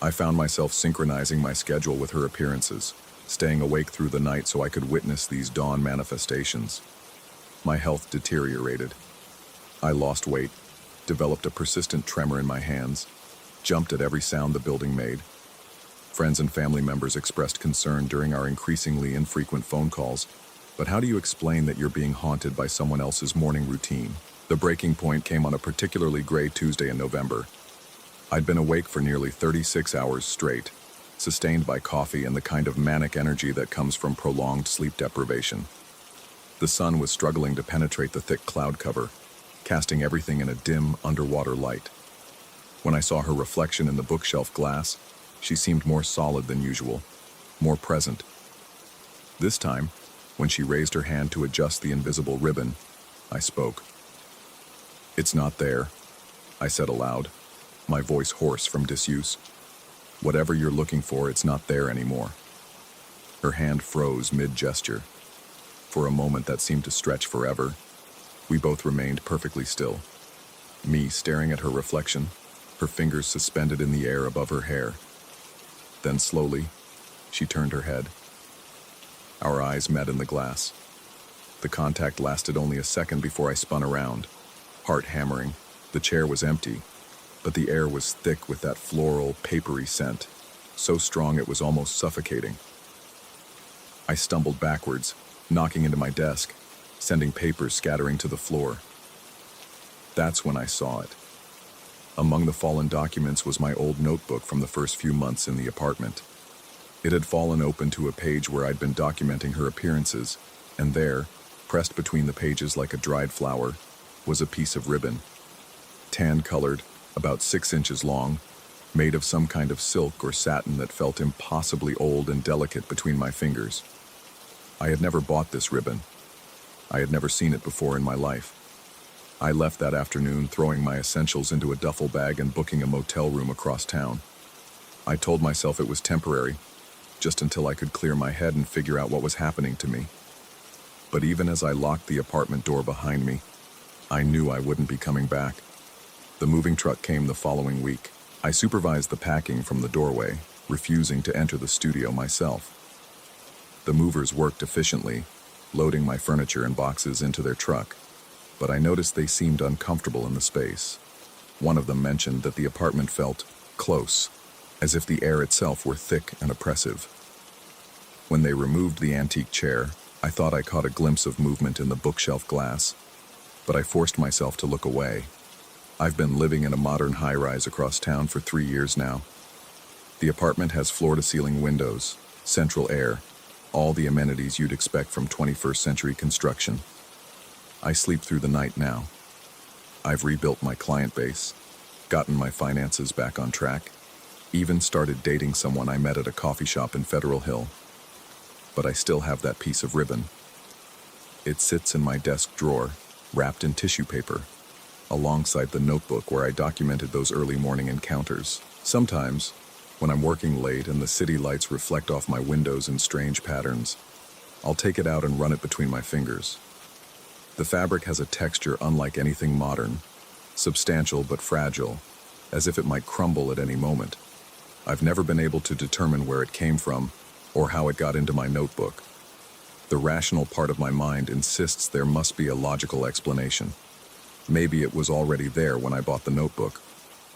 I found myself synchronizing my schedule with her appearances, staying awake through the night so I could witness these dawn manifestations. My health deteriorated. I lost weight, developed a persistent tremor in my hands, jumped at every sound the building made. Friends and family members expressed concern during our increasingly infrequent phone calls. But how do you explain that you're being haunted by someone else's morning routine? The breaking point came on a particularly gray Tuesday in November. I'd been awake for nearly 36 hours straight, sustained by coffee and the kind of manic energy that comes from prolonged sleep deprivation. The sun was struggling to penetrate the thick cloud cover, casting everything in a dim, underwater light. When I saw her reflection in the bookshelf glass, she seemed more solid than usual, more present. This time, when she raised her hand to adjust the invisible ribbon, I spoke. "It's not there," I said aloud, my voice hoarse from disuse. "Whatever you're looking for, it's not there anymore." Her hand froze mid-gesture. For a moment that seemed to stretch forever, we both remained perfectly still. Me staring at her reflection, her fingers suspended in the air above her hair. Then slowly, she turned her head. Our eyes met in the glass. The contact lasted only a second before I spun around, heart hammering. The chair was empty, but the air was thick with that floral, papery scent, so strong it was almost suffocating. I stumbled backwards, knocking into my desk, sending papers scattering to the floor. That's when I saw it. Among the fallen documents was my old notebook from the first few months in the apartment. It had fallen open to a page where I'd been documenting her appearances, and there, pressed between the pages like a dried flower, was a piece of ribbon. Tan-colored, about 6 inches long, made of some kind of silk or satin that felt impossibly old and delicate between my fingers. I had never bought this ribbon. I had never seen it before in my life. I left that afternoon throwing my essentials into a duffel bag and booking a motel room across town. I told myself it was temporary, just until I could clear my head and figure out what was happening to me. But even as I locked the apartment door behind me, I knew I wouldn't be coming back. The moving truck came the following week. I supervised the packing from the doorway, refusing to enter the studio myself. The movers worked efficiently, loading my furniture and boxes into their truck, but I noticed they seemed uncomfortable in the space. One of them mentioned that the apartment felt close, as if the air itself were thick and oppressive. When they removed the antique chair, I thought I caught a glimpse of movement in the bookshelf glass, but I forced myself to look away. I've been living in a modern high-rise across town for 3 years now. The apartment has floor-to-ceiling windows, central air, all the amenities you'd expect from 21st century construction. I sleep through the night now. I've rebuilt my client base, gotten my finances back on track, even started dating someone I met at a coffee shop in Federal Hill. But I still have that piece of ribbon. It sits in my desk drawer, wrapped in tissue paper, alongside the notebook where I documented those early morning encounters. Sometimes, when I'm working late and the city lights reflect off my windows in strange patterns, I'll take it out and run it between my fingers. The fabric has a texture unlike anything modern, substantial but fragile, as if it might crumble at any moment. I've never been able to determine where it came from or how it got into my notebook. The rational part of my mind insists there must be a logical explanation. Maybe it was already there when I bought the notebook,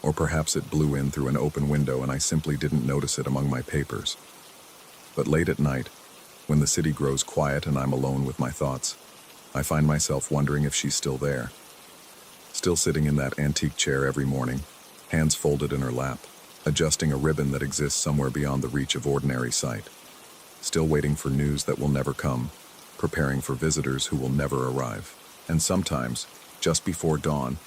or perhaps it blew in through an open window and I simply didn't notice it among my papers. But late at night, when the city grows quiet and I'm alone with my thoughts, I find myself wondering if she's still there. Still sitting in that antique chair every morning, hands folded in her lap, adjusting a ribbon that exists somewhere beyond the reach of ordinary sight. Still waiting for news that will never come, preparing for visitors who will never arrive. And sometimes, just before dawn,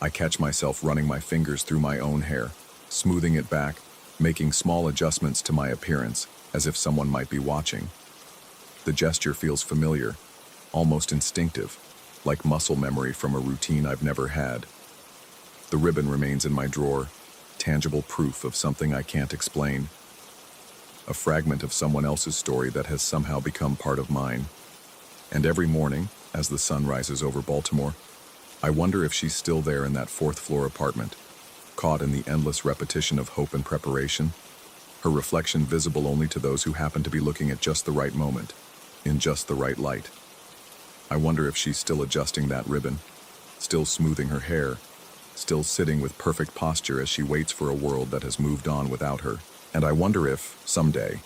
I catch myself running my fingers through my own hair, smoothing it back, making small adjustments to my appearance, as if someone might be watching. The gesture feels familiar, almost instinctive, like muscle memory from a routine I've never had. The ribbon remains in my drawer, tangible proof of something I can't explain. A fragment of someone else's story that has somehow become part of mine. And every morning, as the sun rises over Baltimore, I wonder if she's still there in that fourth-floor apartment, caught in the endless repetition of hope and preparation, her reflection visible only to those who happen to be looking at just the right moment, in just the right light. I wonder if she's still adjusting that ribbon, still smoothing her hair, still sitting with perfect posture as she waits for a world that has moved on without her. And I wonder if, someday,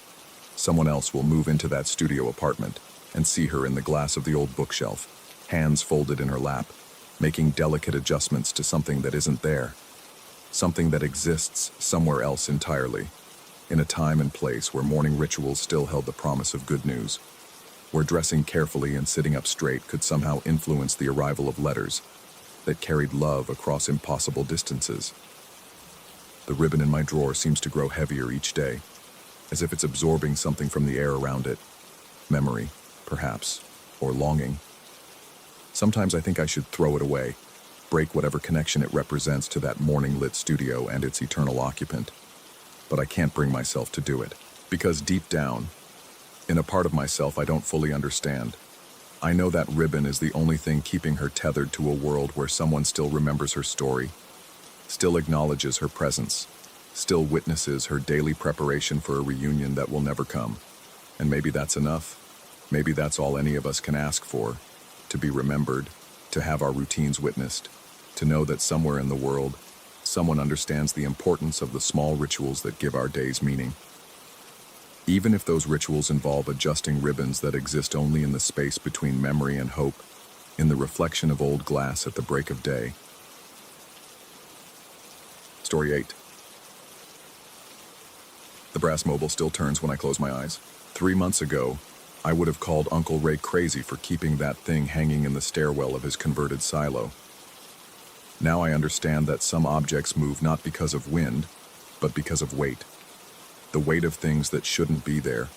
someone else will move into that studio apartment and see her in the glass of the old bookshelf, hands folded in her lap, making delicate adjustments to something that isn't there, something that exists somewhere else entirely, in a time and place where morning rituals still held the promise of good news, where dressing carefully and sitting up straight could somehow influence the arrival of letters that carried love across impossible distances. The ribbon in my drawer seems to grow heavier each day, as if it's absorbing something from the air around it. Memory, perhaps, or longing. Sometimes I think I should throw it away, break whatever connection it represents to that morning-lit studio and its eternal occupant. But I can't bring myself to do it, because deep down, in a part of myself I don't fully understand, I know that ribbon is the only thing keeping her tethered to a world where someone still remembers her story, still acknowledges her presence, still witnesses her daily preparation for a reunion that will never come. And maybe that's enough. Maybe that's all any of us can ask for, to be remembered, to have our routines witnessed, to know that somewhere in the world, someone understands the importance of the small rituals that give our days meaning. Even if those rituals involve adjusting ribbons that exist only in the space between memory and hope, in the reflection of old glass at the break of day. Story 8. The brass mobile still turns when I close my eyes. 3 months ago, I would have called Uncle Ray crazy for keeping that thing hanging in the stairwell of his converted silo. Now I understand that some objects move not because of wind, but because of weight. The weight of things that shouldn't be there,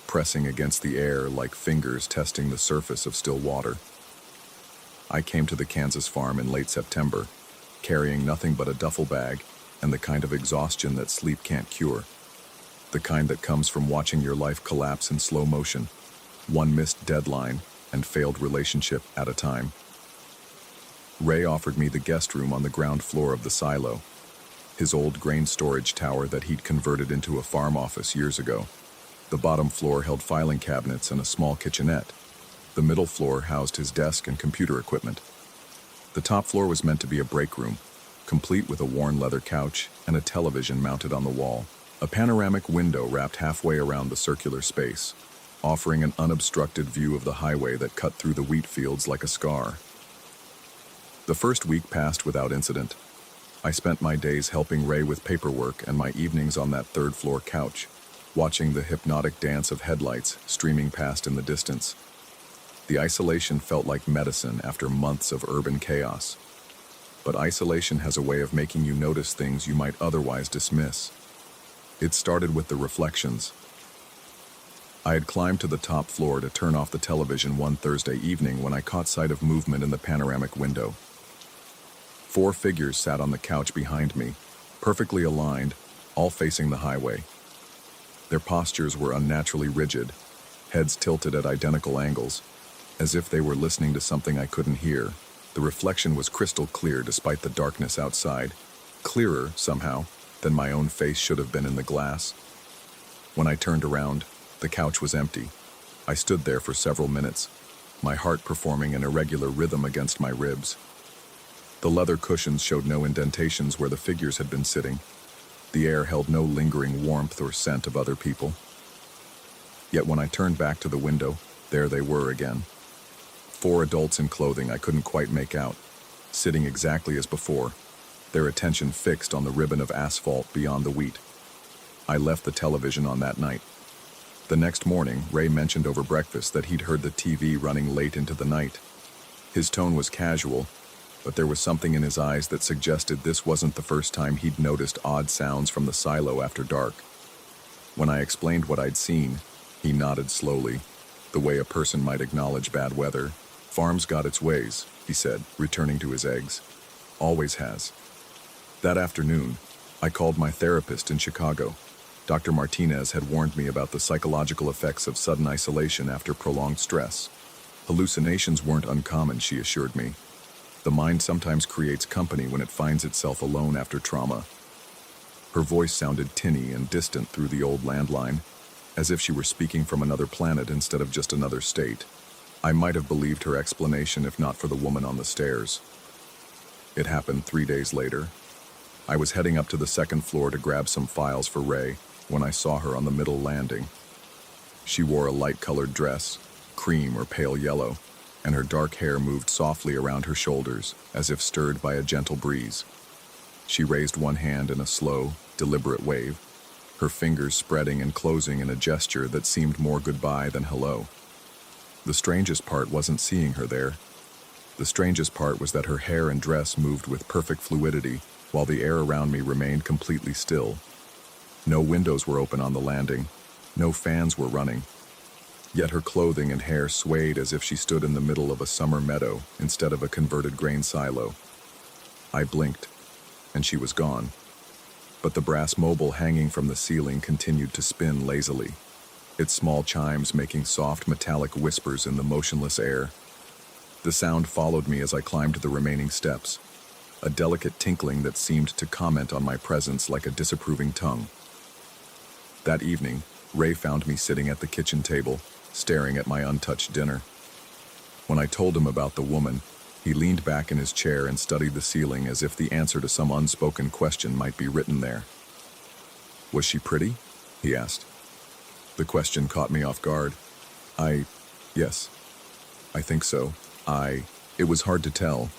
pressing against the air like fingers testing the surface of still water. I came to the Kansas farm in late September, carrying nothing but a duffel bag and the kind of exhaustion that sleep can't cure. The kind that comes from watching your life collapse in slow motion, one missed deadline and failed relationship at a time. Ray offered me the guest room on the ground floor of the silo, his old grain storage tower that he'd converted into a farm office years ago. The bottom floor held filing cabinets and a small kitchenette. The middle floor housed his desk and computer equipment. The top floor was meant to be a break room, complete with a worn leather couch and a television mounted on the wall. A panoramic window wrapped halfway around the circular space, offering an unobstructed view of the highway that cut through the wheat fields like a scar. The first week passed without incident. I spent my days helping Ray with paperwork and my evenings on that third-floor couch, watching the hypnotic dance of headlights streaming past in the distance. The isolation felt like medicine after months of urban chaos. But isolation has a way of making you notice things you might otherwise dismiss. It started with the reflections. I had climbed to the top floor to turn off the television one Thursday evening when I caught sight of movement in the panoramic window. 4 figures sat on the couch behind me, perfectly aligned, all facing the highway. Their postures were unnaturally rigid, heads tilted at identical angles, as if they were listening to something I couldn't hear. The reflection was crystal clear despite the darkness outside, clearer, somehow, than my own face should have been in the glass. When I turned around, the couch was empty. I stood there for several minutes, my heart performing an irregular rhythm against my ribs. The leather cushions showed no indentations where the figures had been sitting. The air held no lingering warmth or scent of other people. Yet when I turned back to the window, there they were again. 4 adults in clothing I couldn't quite make out, sitting exactly as before, their attention fixed on the ribbon of asphalt beyond the wheat. I left the television on that night. The next morning, Ray mentioned over breakfast that he'd heard the TV running late into the night. His tone was casual, but there was something in his eyes that suggested this wasn't the first time he'd noticed odd sounds from the silo after dark. When I explained what I'd seen, he nodded slowly, the way a person might acknowledge bad weather. "Farm's got its ways," he said, returning to his eggs. "Always has." That afternoon, I called my therapist in Chicago. Dr. Martinez had warned me about the psychological effects of sudden isolation after prolonged stress. Hallucinations weren't uncommon, she assured me. The mind sometimes creates company when it finds itself alone after trauma. Her voice sounded tinny and distant through the old landline, as if she were speaking from another planet instead of just another state. I might have believed her explanation if not for the woman on the stairs. It happened 3 days later. I was heading up to the second floor to grab some files for Ray when I saw her on the middle landing. She wore a light-colored dress, cream or pale yellow, and her dark hair moved softly around her shoulders, as if stirred by a gentle breeze. She raised one hand in a slow, deliberate wave, her fingers spreading and closing in a gesture that seemed more goodbye than hello. The strangest part wasn't seeing her there. The strangest part was that her hair and dress moved with perfect fluidity, while the air around me remained completely still. No windows were open on the landing, no fans were running. Yet her clothing and hair swayed as if she stood in the middle of a summer meadow instead of a converted grain silo. I blinked, and she was gone. But the brass mobile hanging from the ceiling continued to spin lazily, its small chimes making soft metallic whispers in the motionless air. The sound followed me as I climbed the remaining steps, a delicate tinkling that seemed to comment on my presence like a disapproving tongue. That evening, Ray found me sitting at the kitchen table, staring at my untouched dinner. When I told him about the woman, he leaned back in his chair and studied the ceiling as if the answer to some unspoken question might be written there. "Was she pretty?" he asked. The question caught me off guard. Yes, I think so. It was hard to tell.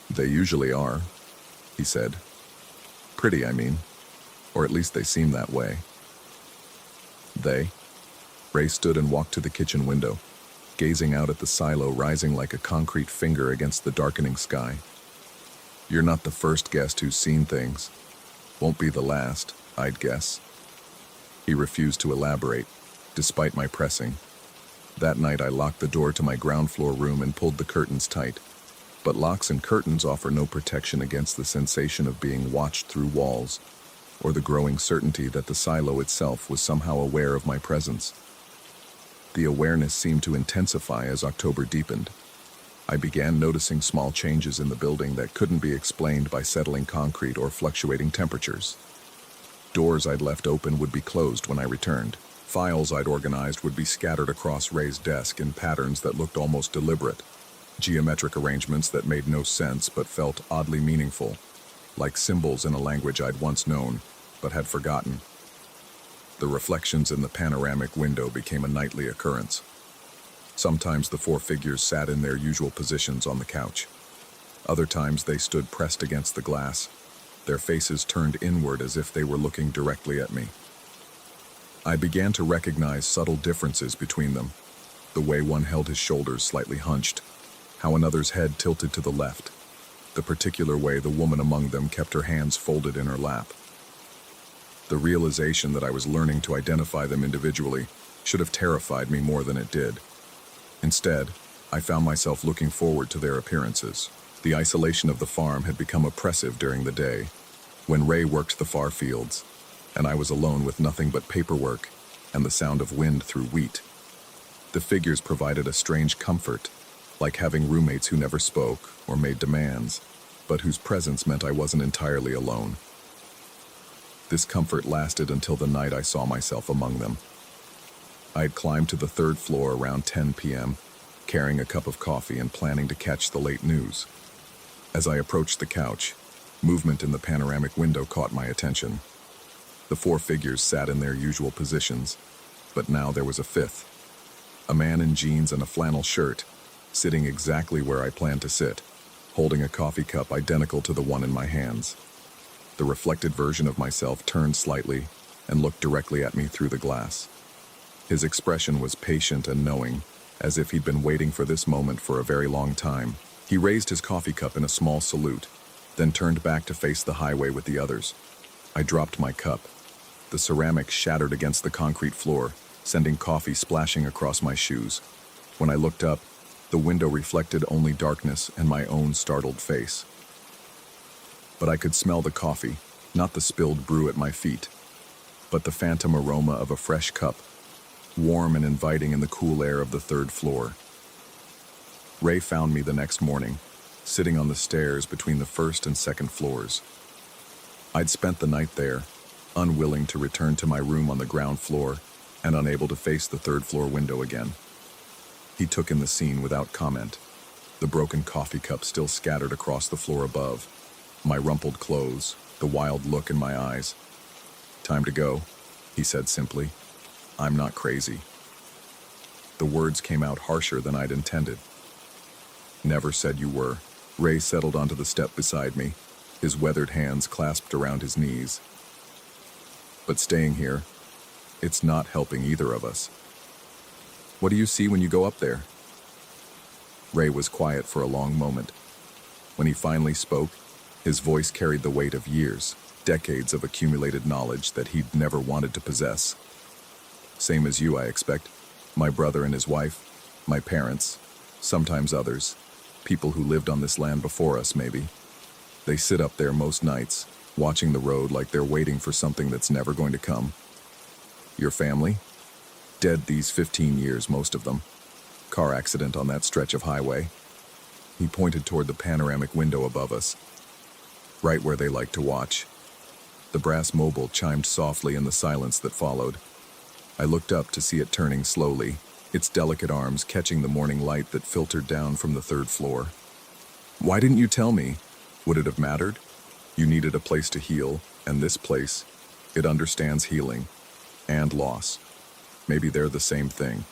"They usually are," he said. "Pretty, I mean. Or at least they seem that way." They? Ray stood and walked to the kitchen window, gazing out at the silo rising like a concrete finger against the darkening sky. "You're not the first guest who's seen things. Won't be the last, I'd guess." He refused to elaborate, despite my pressing. That night I locked the door to my ground floor room and pulled the curtains tight. But locks and curtains offer no protection against the sensation of being watched through walls, or the growing certainty that the silo itself was somehow aware of my presence. The awareness seemed to intensify as October deepened. I began noticing small changes in the building that couldn't be explained by settling concrete or fluctuating temperatures. Doors I'd left open would be closed when I returned. Files I'd organized would be scattered across Ray's desk in patterns that looked almost deliberate. Geometric arrangements that made no sense but felt oddly meaningful, like symbols in a language I'd once known, but had forgotten. The reflections in the panoramic window became a nightly occurrence. Sometimes the 4 figures sat in their usual positions on the couch. Other times they stood pressed against the glass, their faces turned inward as if they were looking directly at me. I began to recognize subtle differences between them, the way one held his shoulders slightly hunched, how another's head tilted to the left, the particular way the woman among them kept her hands folded in her lap. The realization that I was learning to identify them individually should have terrified me more than it did. Instead, I found myself looking forward to their appearances. The isolation of the farm had become oppressive during the day, when Ray worked the far fields, and I was alone with nothing but paperwork and the sound of wind through wheat. The figures provided a strange comfort, like having roommates who never spoke or made demands, but whose presence meant I wasn't entirely alone. This comfort lasted until the night I saw myself among them. I had climbed to the third floor around 10 p.m., carrying a cup of coffee and planning to catch the late news. As I approached the couch, movement in the panoramic window caught my attention. The four figures sat in their usual positions, but now there was a fifth. A man in jeans and a flannel shirt, sitting exactly where I planned to sit, holding a coffee cup identical to the one in my hands. The reflected version of myself turned slightly and looked directly at me through the glass. His expression was patient and knowing, as if he'd been waiting for this moment for a very long time. He raised his coffee cup in a small salute, then turned back to face the highway with the others. I dropped my cup. The ceramic shattered against the concrete floor, sending coffee splashing across my shoes. When I looked up, the window reflected only darkness and my own startled face. But I could smell the coffee, not the spilled brew at my feet, but the phantom aroma of a fresh cup, warm and inviting in the cool air of the third floor. Ray found me the next morning, sitting on the stairs between the first and second floors. I'd spent the night there, unwilling to return to my room on the ground floor and unable to face the third floor window again. He took in the scene without comment, the broken coffee cup still scattered across the floor above, my rumpled clothes, the wild look in my eyes. "Time to go," he said simply. "I'm not crazy." The words came out harsher than I'd intended. "Never said you were." Ray settled onto the step beside me, his weathered hands clasped around his knees. "But staying here, it's not helping either of us. What do you see when you go up there?" Ray was quiet for a long moment. When he finally spoke, his voice carried the weight of years, decades of accumulated knowledge that he'd never wanted to possess. "Same as you, I expect. My brother and his wife, my parents, sometimes others, people who lived on this land before us, maybe. They sit up there most nights, watching the road like they're waiting for something that's never going to come. Your family? Dead these 15 years, most of them. Car accident on that stretch of highway." He pointed toward the panoramic window above us, right where they like to watch. The brass mobile chimed softly in the silence that followed. I looked up to see it turning slowly, its delicate arms catching the morning light that filtered down from the third floor. "Why didn't you tell me? Would it have mattered? You needed a place to heal, and this place, it understands healing and loss. Maybe they're the same thing.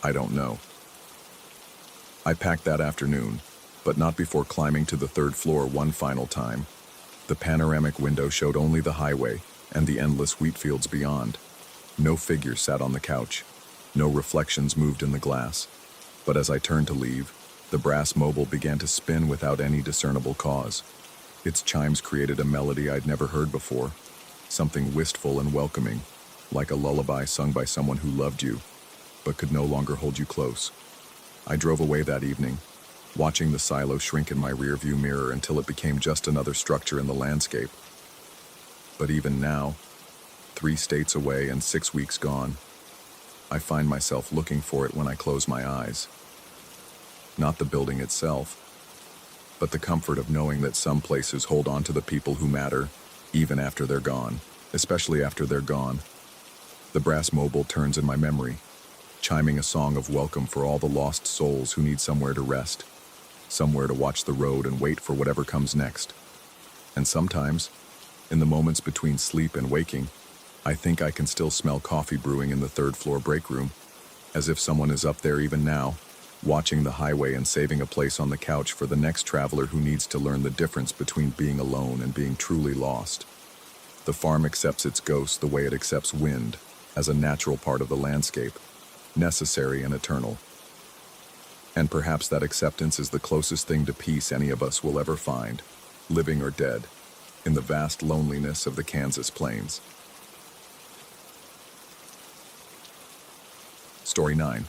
I don't know." I packed that afternoon, but not before climbing to the third floor one final time. The panoramic window showed only the highway and the endless wheat fields beyond. No figure sat on the couch. No reflections moved in the glass. But as I turned to leave, the brass mobile began to spin without any discernible cause. Its chimes created a melody I'd never heard before, something wistful and welcoming, like a lullaby sung by someone who loved you, but could no longer hold you close. I drove away that evening, watching the silo shrink in my rearview mirror until it became just another structure in the landscape. But even now, 3 states away and 6 weeks gone, I find myself looking for it when I close my eyes. Not the building itself, but the comfort of knowing that some places hold on to the people who matter, even after they're gone, especially after they're gone. The brass mobile turns in my memory, chiming a song of welcome for all the lost souls who need somewhere to rest, somewhere to watch the road and wait for whatever comes next. And sometimes, in the moments between sleep and waking, I think I can still smell coffee brewing in the third floor break room, as if someone is up there even now, watching the highway and saving a place on the couch for the next traveler who needs to learn the difference between being alone and being truly lost. The farm accepts its ghost the way it accepts wind, as a natural part of the landscape, necessary and eternal. And perhaps that acceptance is the closest thing to peace any of us will ever find, living or dead, in the vast loneliness of the Kansas plains. Story 9.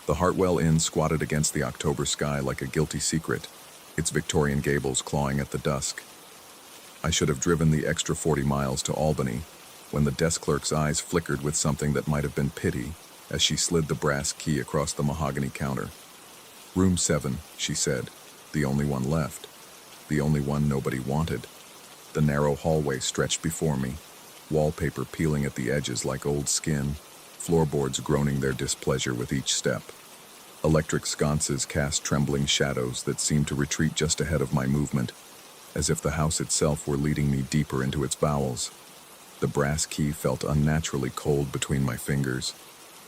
The Hartwell Inn squatted against the October sky like a guilty secret, its Victorian gables clawing at the dusk. I should have driven the extra 40 miles to Albany, when the desk clerk's eyes flickered with something that might have been pity as she slid the brass key across the mahogany counter. "Room 7, she said, the only one left, the only one nobody wanted. The narrow hallway stretched before me, wallpaper peeling at the edges like old skin, floorboards groaning their displeasure with each step. Electric sconces cast trembling shadows that seemed to retreat just ahead of my movement, as if the house itself were leading me deeper into its bowels. The brass key felt unnaturally cold between my fingers,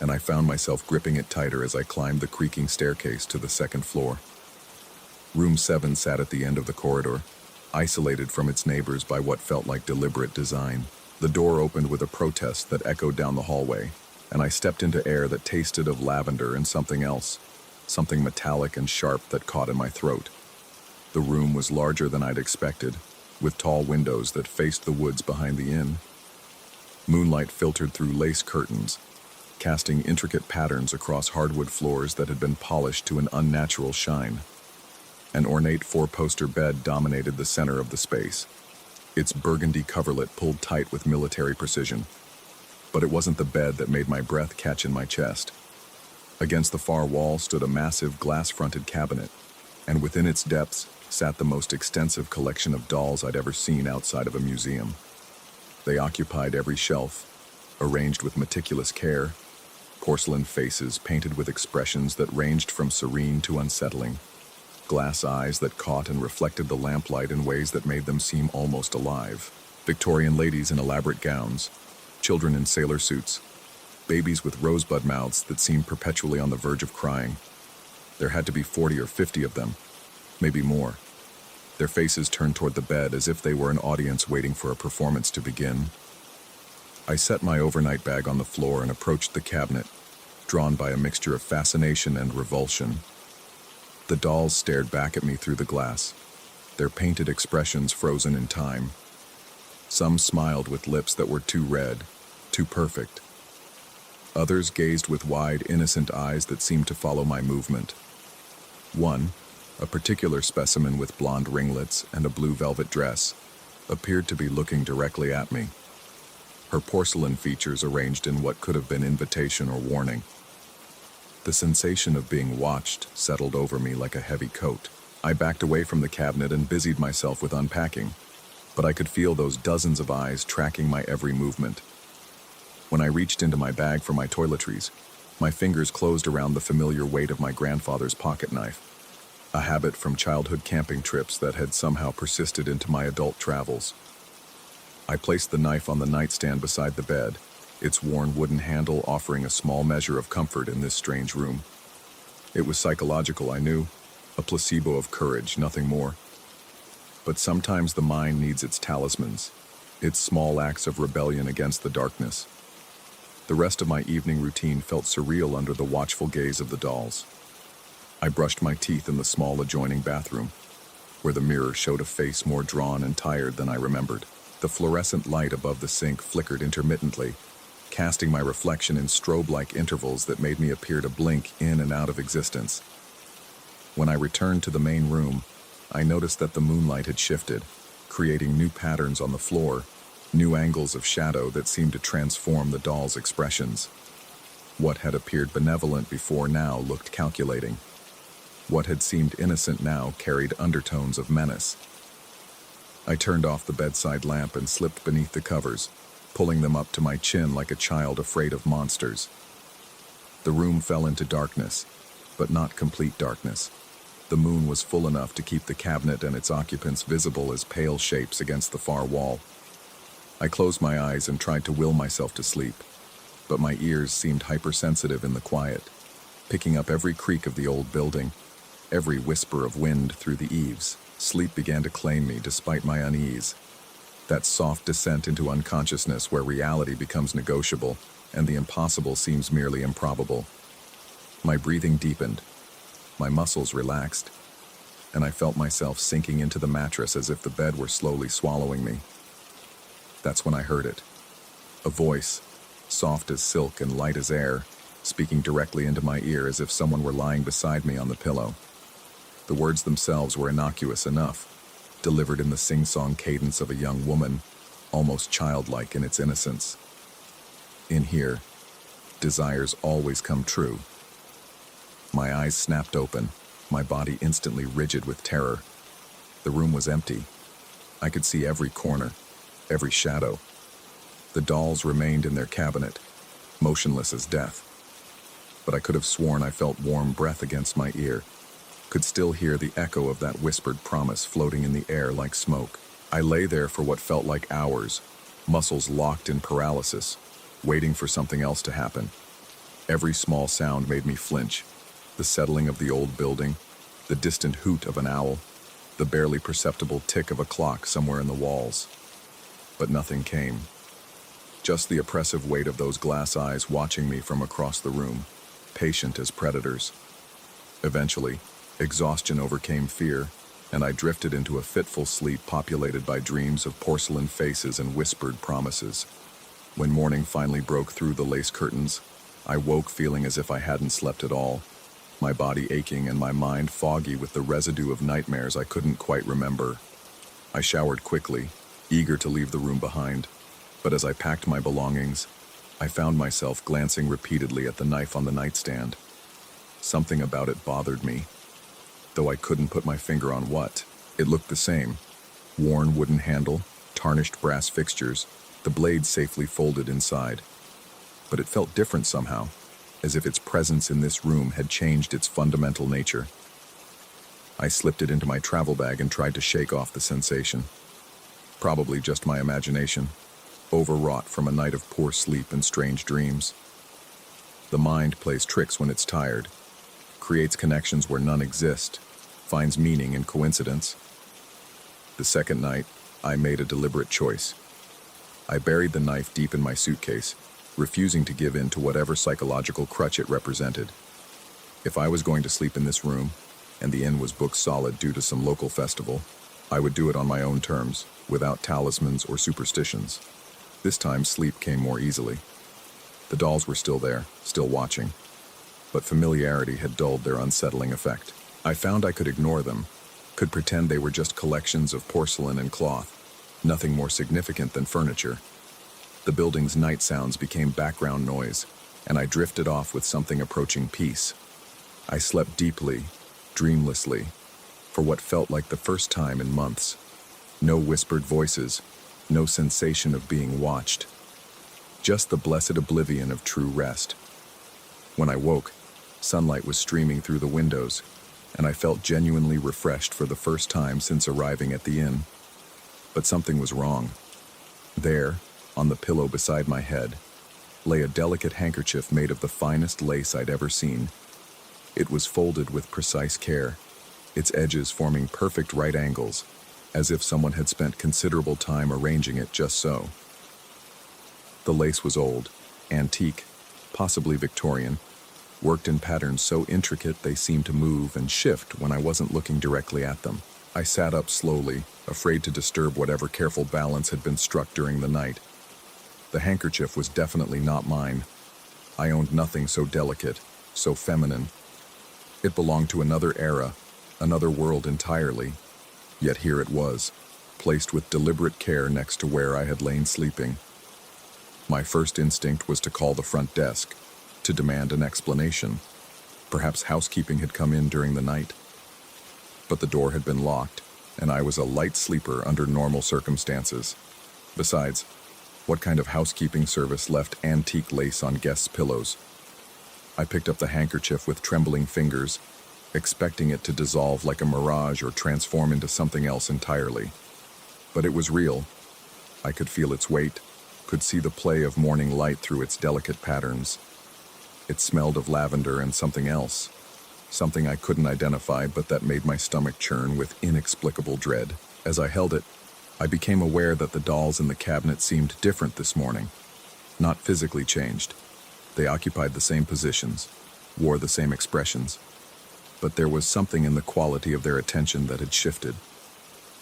and I found myself gripping it tighter as I climbed the creaking staircase to the second floor. Room 7 sat at the end of the corridor, isolated from its neighbors by what felt like deliberate design. The door opened with a protest that echoed down the hallway, and I stepped into air that tasted of lavender and something else, something metallic and sharp that caught in my throat. The room was larger than I'd expected, with tall windows that faced the woods behind the inn. Moonlight filtered through lace curtains, casting intricate patterns across hardwood floors that had been polished to an unnatural shine. An ornate four-poster bed dominated the center of the space, its burgundy coverlet pulled tight with military precision. But it wasn't the bed that made my breath catch in my chest. Against the far wall stood a massive glass-fronted cabinet, and within its depths sat the most extensive collection of dolls I'd ever seen outside of a museum. They occupied every shelf, arranged with meticulous care, porcelain faces painted with expressions that ranged from serene to unsettling, glass eyes that caught and reflected the lamplight in ways that made them seem almost alive, Victorian ladies in elaborate gowns, children in sailor suits, babies with rosebud mouths that seemed perpetually on the verge of crying. There had to be 40 or 50 of them, maybe more. Their faces turned toward the bed as if they were an audience waiting for a performance to begin. I set my overnight bag on the floor and approached the cabinet, drawn by a mixture of fascination and revulsion. The dolls stared back at me through the glass, their painted expressions frozen in time. Some smiled with lips that were too red, too perfect. Others gazed with wide, innocent eyes that seemed to follow my movement. One, a particular specimen with blonde ringlets and a blue velvet dress, appeared to be looking directly at me, her porcelain features arranged in what could have been invitation or warning. The sensation of being watched settled over me like a heavy coat. I backed away from the cabinet and busied myself with unpacking, but I could feel those dozens of eyes tracking my every movement. When I reached into my bag for my toiletries, my fingers closed around the familiar weight of my grandfather's pocket knife, a habit from childhood camping trips that had somehow persisted into my adult travels. I placed the knife on the nightstand beside the bed, its worn wooden handle offering a small measure of comfort in this strange room. It was psychological, I knew, a placebo of courage, nothing more. But sometimes the mind needs its talismans, its small acts of rebellion against the darkness. The rest of my evening routine felt surreal under the watchful gaze of the dolls. I brushed my teeth in the small adjoining bathroom, where the mirror showed a face more drawn and tired than I remembered. The fluorescent light above the sink flickered intermittently, casting my reflection in strobe-like intervals that made me appear to blink in and out of existence. When I returned to the main room, I noticed that the moonlight had shifted, creating new patterns on the floor, new angles of shadow that seemed to transform the dolls' expressions. What had appeared benevolent before now looked calculating. What had seemed innocent now carried undertones of menace. I turned off the bedside lamp and slipped beneath the covers, pulling them up to my chin like a child afraid of monsters. The room fell into darkness, but not complete darkness. The moon was full enough to keep the cabinet and its occupants visible as pale shapes against the far wall. I closed my eyes and tried to will myself to sleep, but my ears seemed hypersensitive in the quiet, picking up every creak of the old building, every whisper of wind through the eaves. Sleep began to claim me despite my unease. That soft descent into unconsciousness where reality becomes negotiable and the impossible seems merely improbable. My breathing deepened, my muscles relaxed, and I felt myself sinking into the mattress as if the bed were slowly swallowing me. That's when I heard it. A voice, soft as silk and light as air, speaking directly into my ear as if someone were lying beside me on the pillow. The words themselves were innocuous enough, delivered in the sing-song cadence of a young woman, almost childlike in its innocence. In here, desires always come true. My eyes snapped open, my body instantly rigid with terror. The room was empty. I could see every corner, every shadow. The dolls remained in their cabinet, motionless as death. But I could have sworn I felt warm breath against my ear, could still hear the echo of that whispered promise floating in the air like smoke. I lay there for what felt like hours, muscles locked in paralysis, waiting for something else to happen. Every small sound made me flinch. The settling of the old building, the distant hoot of an owl, the barely perceptible tick of a clock somewhere in the walls. But nothing came. Just the oppressive weight of those glass eyes watching me from across the room, patient as predators. Eventually, exhaustion overcame fear, and I drifted into a fitful sleep populated by dreams of porcelain faces and whispered promises. When morning finally broke through the lace curtains, I woke feeling as if I hadn't slept at all, my body aching and my mind foggy with the residue of nightmares I couldn't quite remember. I showered quickly, eager to leave the room behind, but as I packed my belongings, I found myself glancing repeatedly at the knife on the nightstand. Something about it bothered me, though I couldn't put my finger on what. It looked the same. Worn wooden handle, tarnished brass fixtures, the blade safely folded inside. But it felt different somehow, as if its presence in this room had changed its fundamental nature. I slipped it into my travel bag and tried to shake off the sensation. Probably just my imagination, overwrought from a night of poor sleep and strange dreams. The mind plays tricks when it's tired, creates connections where none exist, finds meaning in coincidence. The second night, I made a deliberate choice. I buried the knife deep in my suitcase, refusing to give in to whatever psychological crutch it represented. If I was going to sleep in this room, and the inn was booked solid due to some local festival, I would do it on my own terms, without talismans or superstitions. This time, sleep came more easily. The dolls were still there, still watching, but familiarity had dulled their unsettling effect. I found I could ignore them, could pretend they were just collections of porcelain and cloth, nothing more significant than furniture. The building's night sounds became background noise, and I drifted off with something approaching peace. I slept deeply, dreamlessly, for what felt like the first time in months. No whispered voices, no sensation of being watched. Just the blessed oblivion of true rest. When I woke, sunlight was streaming through the windows, and I felt genuinely refreshed for the first time since arriving at the inn. But something was wrong. There, on the pillow beside my head, lay a delicate handkerchief made of the finest lace I'd ever seen. It was folded with precise care, its edges forming perfect right angles, as if someone had spent considerable time arranging it just so. The lace was old, antique, possibly Victorian, worked in patterns so intricate they seemed to move and shift when I wasn't looking directly at them. I sat up slowly, afraid to disturb whatever careful balance had been struck during the night. The handkerchief was definitely not mine. I owned nothing so delicate, so feminine. It belonged to another era, another world entirely. Yet here it was, placed with deliberate care next to where I had lain sleeping. My first instinct was to call the front desk, to demand an explanation. Perhaps housekeeping had come in during the night. But the door had been locked, and I was a light sleeper under normal circumstances. Besides, what kind of housekeeping service left antique lace on guests' pillows? I picked up the handkerchief with trembling fingers, expecting it to dissolve like a mirage or transform into something else entirely. But it was real. I could feel its weight, could see the play of morning light through its delicate patterns. It smelled of lavender and something else, something I couldn't identify but that made my stomach churn with inexplicable dread. As I held it, I became aware that the dolls in the cabinet seemed different this morning, not physically changed. They occupied the same positions, wore the same expressions, but there was something in the quality of their attention that had shifted.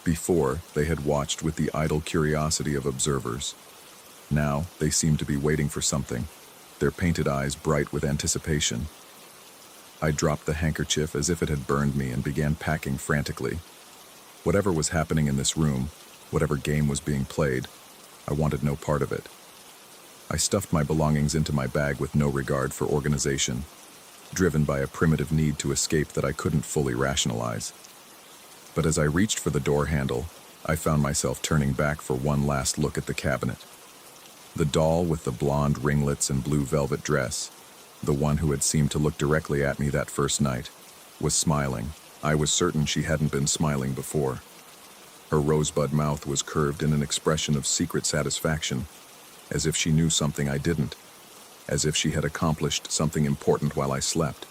Before, they had watched with the idle curiosity of observers. Now, they seemed to be waiting for something, their painted eyes bright with anticipation. I dropped the handkerchief as if it had burned me and began packing frantically. Whatever was happening in this room, whatever game was being played, I wanted no part of it. I stuffed my belongings into my bag with no regard for organization, driven by a primitive need to escape that I couldn't fully rationalize. But as I reached for the door handle, I found myself turning back for one last look at the cabinet. The doll with the blonde ringlets and blue velvet dress, the one who had seemed to look directly at me that first night, was smiling. I was certain she hadn't been smiling before. Her rosebud mouth was curved in an expression of secret satisfaction, as if she knew something I didn't, as if she had accomplished something important while I slept.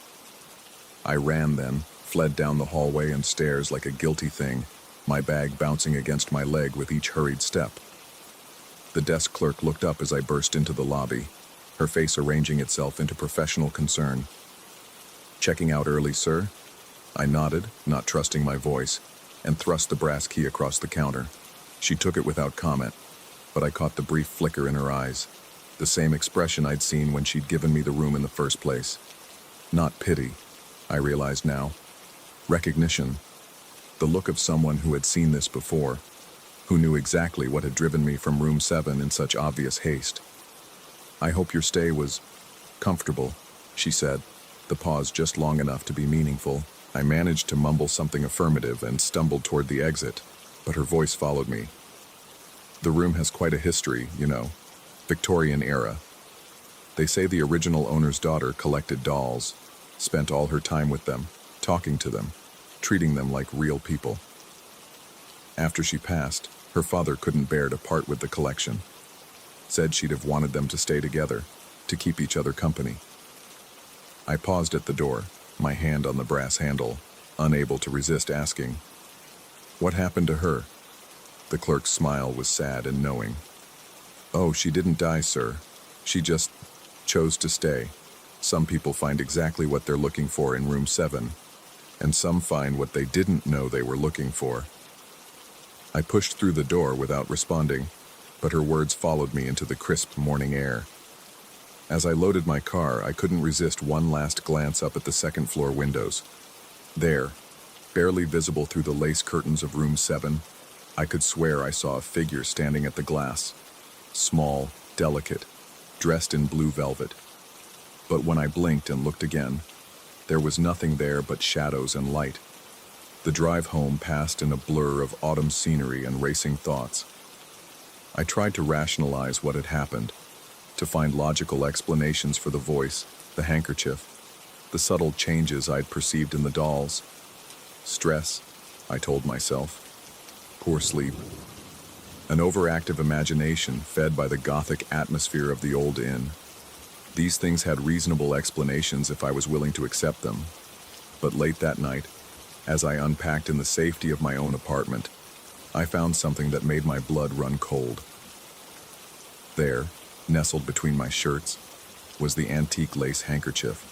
I ran then, fled down the hallway and stairs like a guilty thing, my bag bouncing against my leg with each hurried step. The desk clerk looked up as I burst into the lobby, her face arranging itself into professional concern. "Checking out early, sir?" I nodded, not trusting my voice, and thrust the brass key across the counter. She took it without comment, but I caught the brief flicker in her eyes, the same expression I'd seen when she'd given me the room in the first place. Not pity, I realized now. Recognition. The look of someone who had seen this before, who knew exactly what had driven me from room 7 in such obvious haste. "I hope your stay was comfortable," she said, the pause just long enough to be meaningful. I managed to mumble something affirmative and stumbled toward the exit, but her voice followed me. "The room has quite a history, you know. Victorian era. They say the original owner's daughter collected dolls, spent all her time with them, talking to them, treating them like real people. After she passed, her father couldn't bear to part with the collection. Said she'd have wanted them to stay together, to keep each other company." I paused at the door, my hand on the brass handle, unable to resist asking, "What happened to her?" The clerk's smile was sad and knowing. "Oh, she didn't die, sir. She just chose to stay. Some people find exactly what they're looking for in room 7, and some find what they didn't know they were looking for." I pushed through the door without responding, but her words followed me into the crisp morning air. As I loaded my car, I couldn't resist one last glance up at the second-floor windows. There, barely visible through the lace curtains of room 7, I could swear I saw a figure standing at the glass. Small, delicate, dressed in blue velvet. But when I blinked and looked again, there was nothing there but shadows and light. The drive home passed in a blur of autumn scenery and racing thoughts. I tried to rationalize what had happened, to find logical explanations for the voice, the handkerchief, the subtle changes I'd perceived in the dolls. Stress, I told myself. Poor sleep. An overactive imagination fed by the gothic atmosphere of the old inn. These things had reasonable explanations if I was willing to accept them. But late that night, as I unpacked in the safety of my own apartment, I found something that made my blood run cold. There, nestled between my shirts, was the antique lace handkerchief.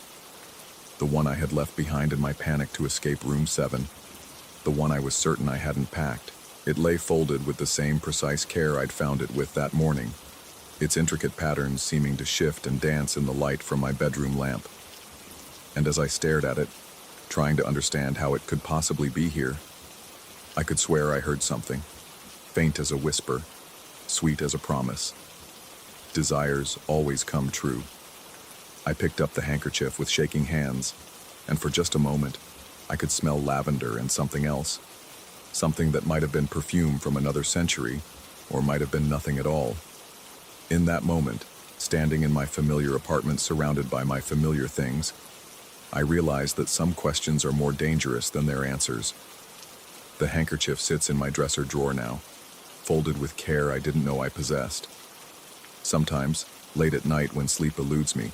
The one I had left behind in my panic to escape room 7. The one I was certain I hadn't packed. It lay folded with the same precise care I'd found it with that morning, its intricate patterns seeming to shift and dance in the light from my bedroom lamp. And as I stared at it, trying to understand how it could possibly be here, I could swear I heard something, faint as a whisper, sweet as a promise. Desires always come true. I picked up the handkerchief with shaking hands, and for just a moment, I could smell lavender and something else. Something that might have been perfume from another century, or might have been nothing at all. In that moment, standing in my familiar apartment surrounded by my familiar things, I realized that some questions are more dangerous than their answers. The handkerchief sits in my dresser drawer now, folded with care I didn't know I possessed. Sometimes, late at night when sleep eludes me,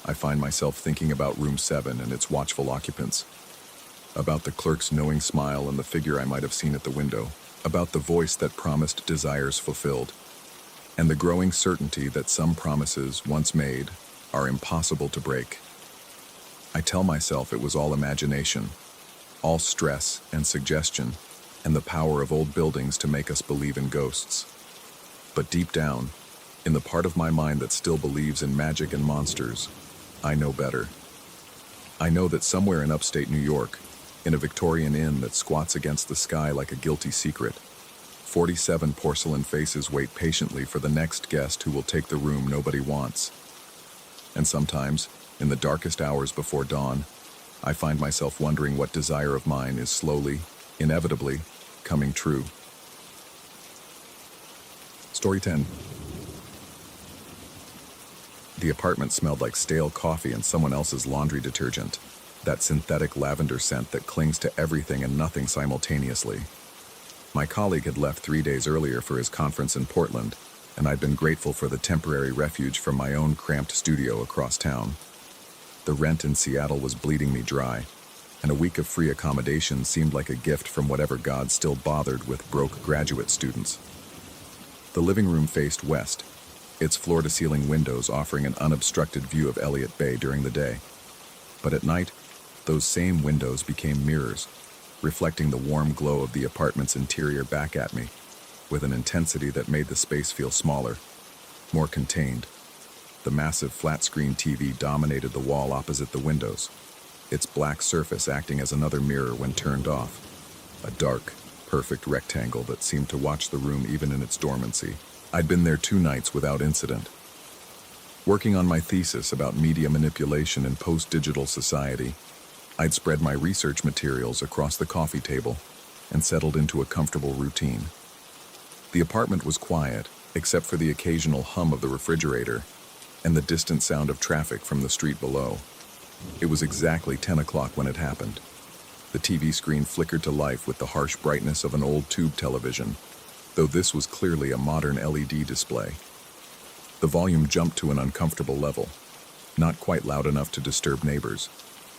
I find myself thinking about room 7 and its watchful occupants. About the clerk's knowing smile and the figure I might have seen at the window. About the voice that promised desires fulfilled. And the growing certainty that some promises, once made, are impossible to break. I tell myself it was all imagination, all stress and suggestion, and the power of old buildings to make us believe in ghosts. But deep down, in the part of my mind that still believes in magic and monsters, I know better. I know that somewhere in upstate New York, in a Victorian inn that squats against the sky like a guilty secret, 47 porcelain faces wait patiently for the next guest who will take the room nobody wants. And sometimes, in the darkest hours before dawn, I find myself wondering what desire of mine is slowly, inevitably, coming true. Story 10. The apartment smelled like stale coffee and someone else's laundry detergent, that synthetic lavender scent that clings to everything and nothing simultaneously. My colleague had left 3 days earlier for his conference in Portland, and I'd been grateful for the temporary refuge from my own cramped studio across town. The rent in Seattle was bleeding me dry, and a week of free accommodation seemed like a gift from whatever god still bothered with broke graduate students. The living room faced west, its floor-to-ceiling windows offering an unobstructed view of Elliott Bay during the day. But at night, those same windows became mirrors, reflecting the warm glow of the apartment's interior back at me, with an intensity that made the space feel smaller, more contained. The massive flat-screen TV dominated the wall opposite the windows, its black surface acting as another mirror when turned off, a dark, perfect rectangle that seemed to watch the room even in its dormancy. I'd been there 2 nights without incident. Working on my thesis about media manipulation in post-digital society, I'd spread my research materials across the coffee table and settled into a comfortable routine. The apartment was quiet, except for the occasional hum of the refrigerator and the distant sound of traffic from the street below. It was exactly 10 o'clock when it happened. The TV screen flickered to life with the harsh brightness of an old tube television, though this was clearly a modern LED display. The volume jumped to an uncomfortable level, not quite loud enough to disturb neighbors,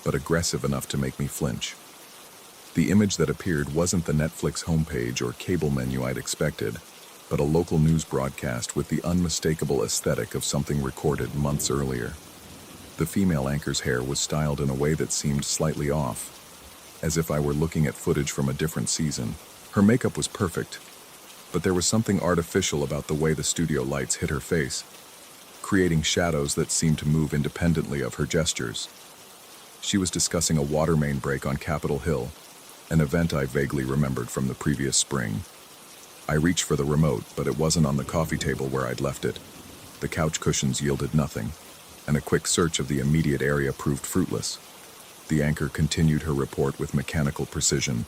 but aggressive enough to make me flinch. The image that appeared wasn't the Netflix homepage or cable menu I'd expected, but a local news broadcast with the unmistakable aesthetic of something recorded months earlier. The female anchor's hair was styled in a way that seemed slightly off, as if I were looking at footage from a different season. Her makeup was perfect, but there was something artificial about the way the studio lights hit her face, creating shadows that seemed to move independently of her gestures. She was discussing a water main break on Capitol Hill, an event I vaguely remembered from the previous spring. I reached for the remote, but it wasn't on the coffee table where I'd left it. The couch cushions yielded nothing, and a quick search of the immediate area proved fruitless. The anchor continued her report with mechanical precision,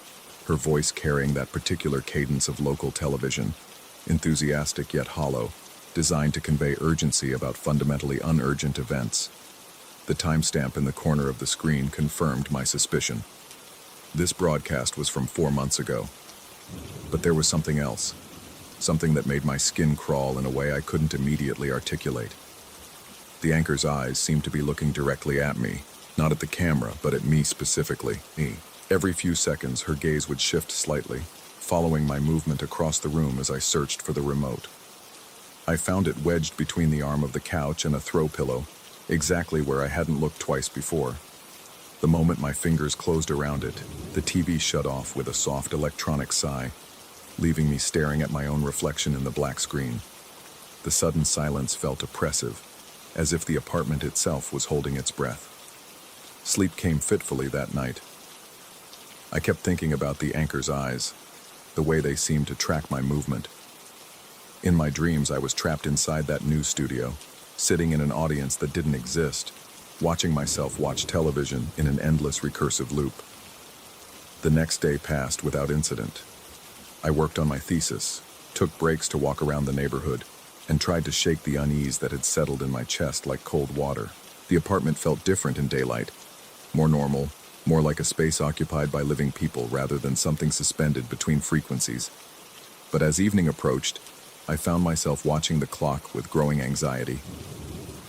her voice carrying that particular cadence of local television, enthusiastic yet hollow, designed to convey urgency about fundamentally unurgent events. The timestamp in the corner of the screen confirmed my suspicion. This broadcast was from 4 months ago. But there was something else, something that made my skin crawl in a way I couldn't immediately articulate. The anchor's eyes seemed to be looking directly at me, not at the camera, but at me specifically, me. Every few seconds, her gaze would shift slightly, following my movement across the room as I searched for the remote. I found it wedged between the arm of the couch and a throw pillow, exactly where I hadn't looked twice before. The moment my fingers closed around it, the TV shut off with a soft electronic sigh, leaving me staring at my own reflection in the black screen. The sudden silence felt oppressive, as if the apartment itself was holding its breath. Sleep came fitfully that night. I kept thinking about the anchor's eyes, the way they seemed to track my movement. In my dreams, I was trapped inside that news studio, sitting in an audience that didn't exist, watching myself watch television in an endless recursive loop. The next day passed without incident. I worked on my thesis, took breaks to walk around the neighborhood, and tried to shake the unease that had settled in my chest like cold water. The apartment felt different in daylight, more normal, more like a space occupied by living people rather than something suspended between frequencies. But as evening approached, I found myself watching the clock with growing anxiety.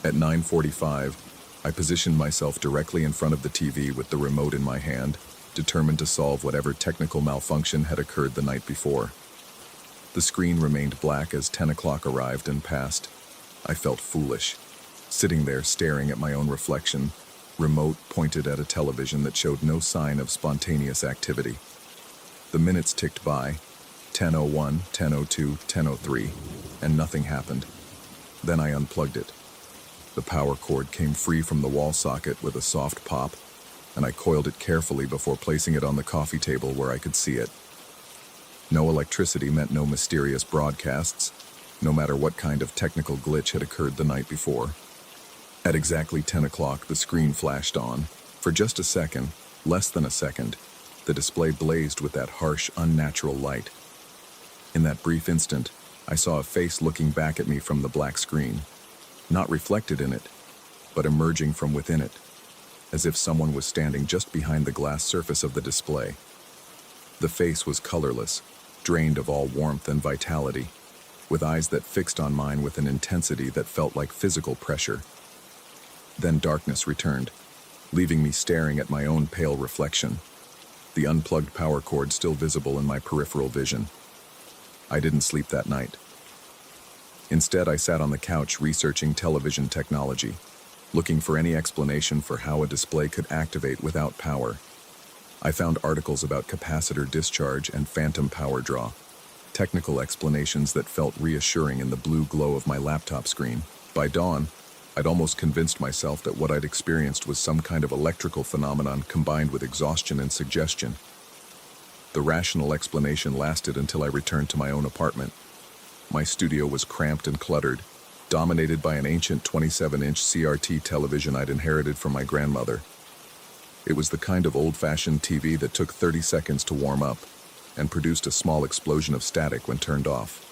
At 9:45, I positioned myself directly in front of the TV with the remote in my hand, determined to solve whatever technical malfunction had occurred the night before. The screen remained black as 10 o'clock arrived and passed. I felt foolish, sitting there staring at my own reflection, remote pointed at a television that showed no sign of spontaneous activity. The minutes ticked by, 10:01, 10:02, 10:03, and nothing happened. Then I unplugged it. The power cord came free from the wall socket with a soft pop, and I coiled it carefully before placing it on the coffee table where I could see it. No electricity meant no mysterious broadcasts, no matter what kind of technical glitch had occurred the night before. At exactly 10 o'clock, the screen flashed on. For just a second, less than a second, the display blazed with that harsh, unnatural light. In that brief instant, I saw a face looking back at me from the black screen. not reflected in it, but emerging from within it, as if someone was standing just behind the glass surface of the display. The face was colorless, drained of all warmth and vitality, with eyes that fixed on mine with an intensity that felt like physical pressure. Then darkness returned, leaving me staring at my own pale reflection, the unplugged power cord still visible in my peripheral vision. I didn't sleep that night. Instead, I sat on the couch researching television technology, looking for any explanation for how a display could activate without power. I found articles about capacitor discharge and phantom power draw, technical explanations that felt reassuring in the blue glow of my laptop screen. By dawn, I'd almost convinced myself that what I'd experienced was some kind of electrical phenomenon combined with exhaustion and suggestion. The rational explanation lasted until I returned to my own apartment. My studio was cramped and cluttered, dominated by an ancient 27-inch CRT television I'd inherited from my grandmother. It was the kind of old-fashioned TV that took 30 seconds to warm up and produced a small explosion of static when turned off.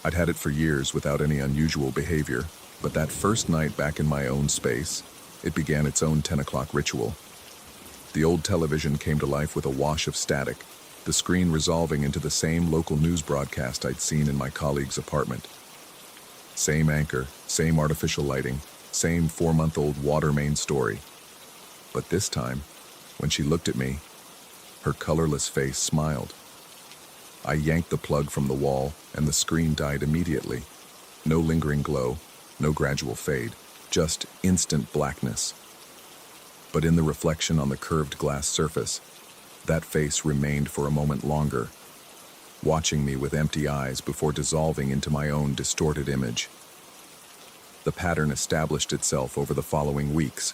I'd had it for years without any unusual behavior, but that first night back in my own space, it began its own 10 o'clock ritual. The old television came to life with a wash of static, the screen resolving into the same local news broadcast I'd seen in my colleague's apartment. Same anchor, same artificial lighting, same 4-month-old water main story. But this time, when she looked at me, her colorless face smiled. I yanked the plug from the wall, and the screen died immediately. No lingering glow, no gradual fade, just instant blackness. But in the reflection on the curved glass surface, that face remained for a moment longer, watching me with empty eyes before dissolving into my own distorted image. The pattern established itself over the following weeks.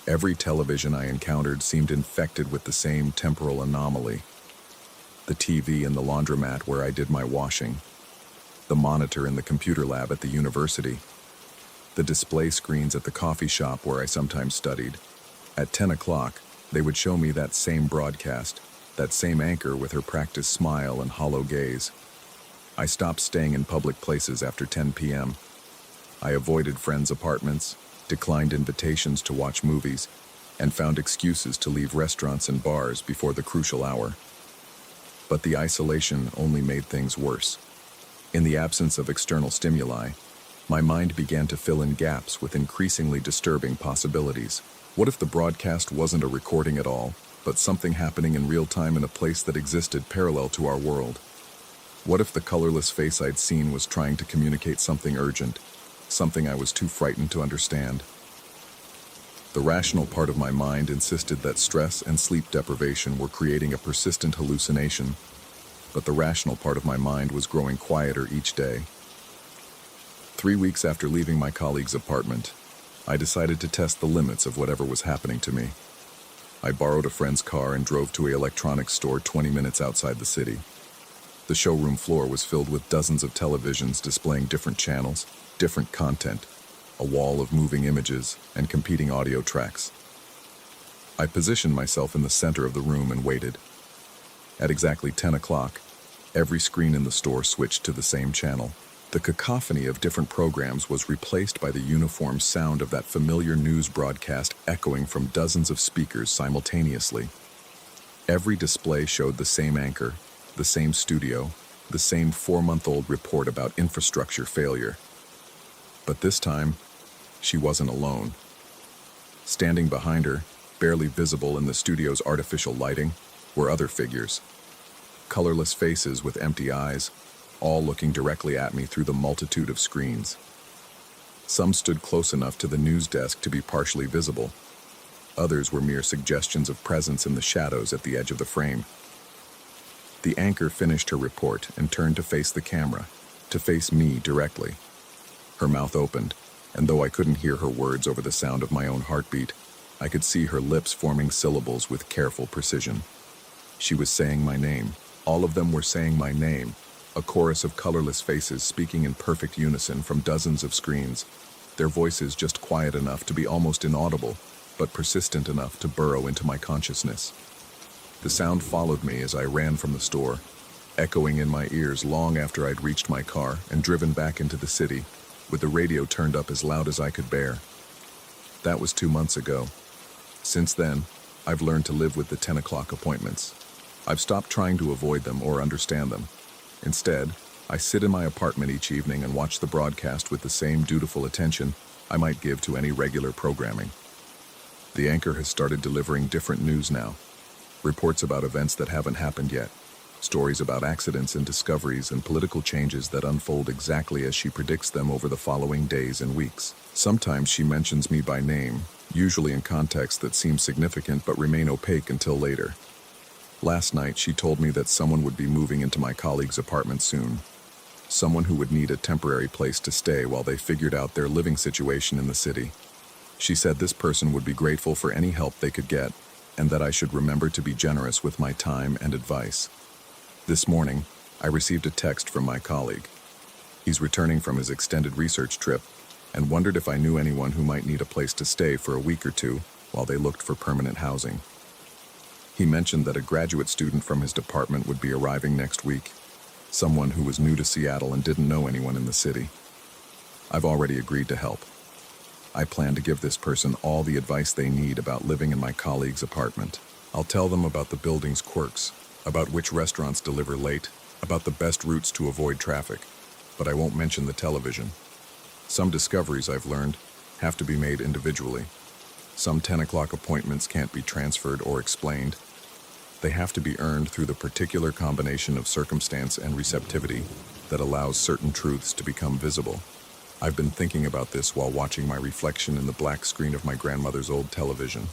Every television I encountered seemed infected with the same temporal anomaly. The TV in the laundromat where I did my washing, the monitor in the computer lab at the university, the display screens at the coffee shop where I sometimes studied. At 10 o'clock, they would show me that same broadcast, that same anchor with her practiced smile and hollow gaze. I stopped staying in public places after 10 p.m. I avoided friends' apartments, declined invitations to watch movies, and found excuses to leave restaurants and bars before the crucial hour. But the isolation only made things worse. In the absence of external stimuli, my mind began to fill in gaps with increasingly disturbing possibilities. What if the broadcast wasn't a recording at all, but something happening in real time in a place that existed parallel to our world? What if the colorless face I'd seen was trying to communicate something urgent, something I was too frightened to understand? The rational part of my mind insisted that stress and sleep deprivation were creating a persistent hallucination, but the rational part of my mind was growing quieter each day. 3 weeks after leaving my colleague's apartment, I decided to test the limits of whatever was happening to me. I borrowed a friend's car and drove to an electronics store 20 minutes outside the city. The showroom floor was filled with dozens of televisions displaying different channels, different content, a wall of moving images, and competing audio tracks. I positioned myself in the center of the room and waited. At exactly 10 o'clock, every screen in the store switched to the same channel. The cacophony of different programs was replaced by the uniform sound of that familiar news broadcast echoing from dozens of speakers simultaneously. Every display showed the same anchor, the same studio, the same 4-month-old report about infrastructure failure. But this time, she wasn't alone. Standing behind her, barely visible in the studio's artificial lighting, were other figures. Colorless faces with empty eyes, all looking directly at me through the multitude of screens. Some stood close enough to the news desk to be partially visible. Others were mere suggestions of presence in the shadows at the edge of the frame. The anchor finished her report and turned to face the camera, to face me directly. Her mouth opened, and though I couldn't hear her words over the sound of my own heartbeat, I could see her lips forming syllables with careful precision. She was saying my name. All of them were saying my name, a chorus of colorless faces speaking in perfect unison from dozens of screens, their voices just quiet enough to be almost inaudible, but persistent enough to burrow into my consciousness. The sound followed me as I ran from the store, echoing in my ears long after I'd reached my car and driven back into the city. with the radio turned up as loud as I could bear. That was 2 months ago. Since then, I've learned to live with the 10 o'clock appointments. I've stopped trying to avoid them or understand them. Instead, I sit in my apartment each evening and watch the broadcast with the same dutiful attention I might give to any regular programming. The anchor has started delivering different news now. Reports about events that haven't happened yet. Stories about accidents and discoveries and political changes that unfold exactly as she predicts them over the following days and weeks. Sometimes she mentions me by name, usually in contexts that seem significant but remain opaque until later. Last night, she told me that someone would be moving into my colleague's apartment soon. Someone who would need a temporary place to stay while they figured out their living situation in the city. She said this person would be grateful for any help they could get, and that I should remember to be generous with my time and advice. This morning, I received a text from my colleague. He's returning from his extended research trip and wondered if I knew anyone who might need a place to stay for a week or two while they looked for permanent housing. He mentioned that a graduate student from his department would be arriving next week, someone who was new to Seattle and didn't know anyone in the city. I've already agreed to help. I plan to give this person all the advice they need about living in my colleague's apartment. I'll tell them about the building's quirks, about which restaurants deliver late, about the best routes to avoid traffic, but I won't mention the television. Some discoveries I've learned have to be made individually. Some 10 o'clock appointments can't be transferred or explained. They have to be earned through the particular combination of circumstance and receptivity that allows certain truths to become visible. I've been thinking about this while watching my reflection in the black screen of my grandmother's old television,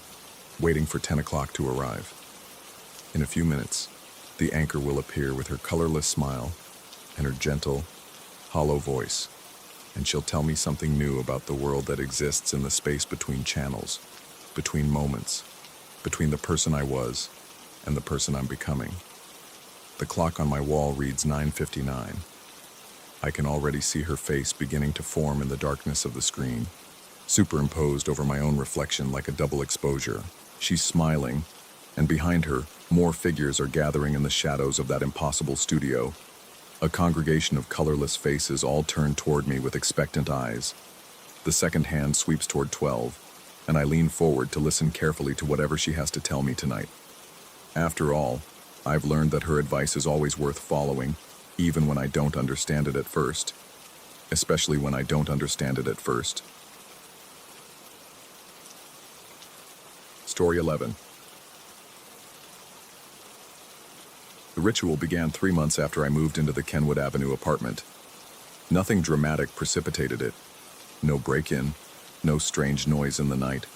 waiting for 10 o'clock to arrive. In a few minutes, the anchor will appear with her colorless smile and her gentle, hollow voice, and she'll tell me something new about the world that exists in the space between channels, between moments, between the person I was and the person I'm becoming. The clock on my wall reads 9:59. I can already see her face beginning to form in the darkness of the screen, superimposed over my own reflection like a double exposure. She's smiling, and behind her, more figures are gathering in the shadows of that impossible studio. A congregation of colorless faces all turn toward me with expectant eyes. The second hand sweeps toward 12, and I lean forward to listen carefully to whatever she has to tell me tonight. After all, I've learned that her advice is always worth following, even when I don't understand it at first. Especially when I don't understand it at first. Story 11. The ritual began 3 months after I moved into the Kenwood Avenue apartment. Nothing dramatic precipitated it. No break-in, no strange noise in the night.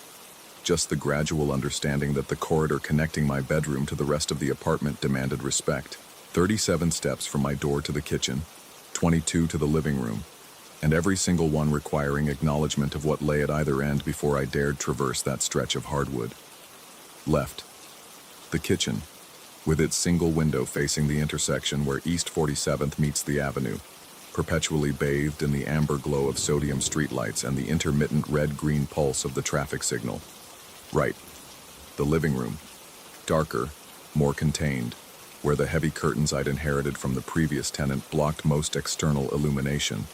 Just the gradual understanding that the corridor connecting my bedroom to the rest of the apartment demanded respect. 37 steps from my door to the kitchen, 22 to the living room, and every single one requiring acknowledgement of what lay at either end before I dared traverse that stretch of hardwood. Left. The kitchen, with its single window facing the intersection where East 47th meets the avenue, perpetually bathed in the amber glow of sodium streetlights and the intermittent red-green pulse of the traffic signal. Right. The living room, darker, more contained, where the heavy curtains I'd inherited from the previous tenant blocked most external illumination.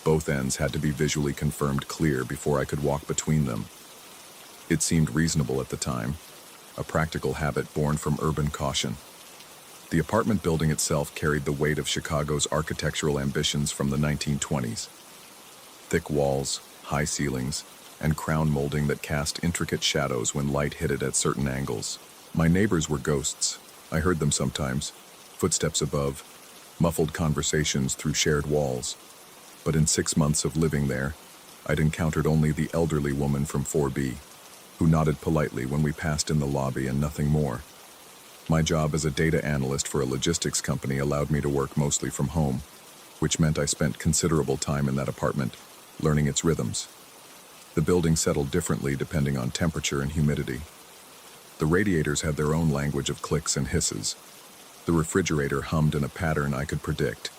Both ends had to be visually confirmed clear before I could walk between them. It seemed reasonable at the time, a practical habit born from urban caution. The apartment building itself carried the weight of Chicago's architectural ambitions from the 1920s. Thick walls, high ceilings, and crown molding that cast intricate shadows when light hit it at certain angles. My neighbors were ghosts. I heard them sometimes, footsteps above, muffled conversations through shared walls. But in 6 months of living there, I'd encountered only the elderly woman from 4B, who nodded politely when we passed in the lobby and nothing more. My job as a data analyst for a logistics company allowed me to work mostly from home, which meant I spent considerable time in that apartment, learning its rhythms. The building settled differently depending on temperature and humidity. The radiators had their own language of clicks and hisses. The refrigerator hummed in a pattern I could predict.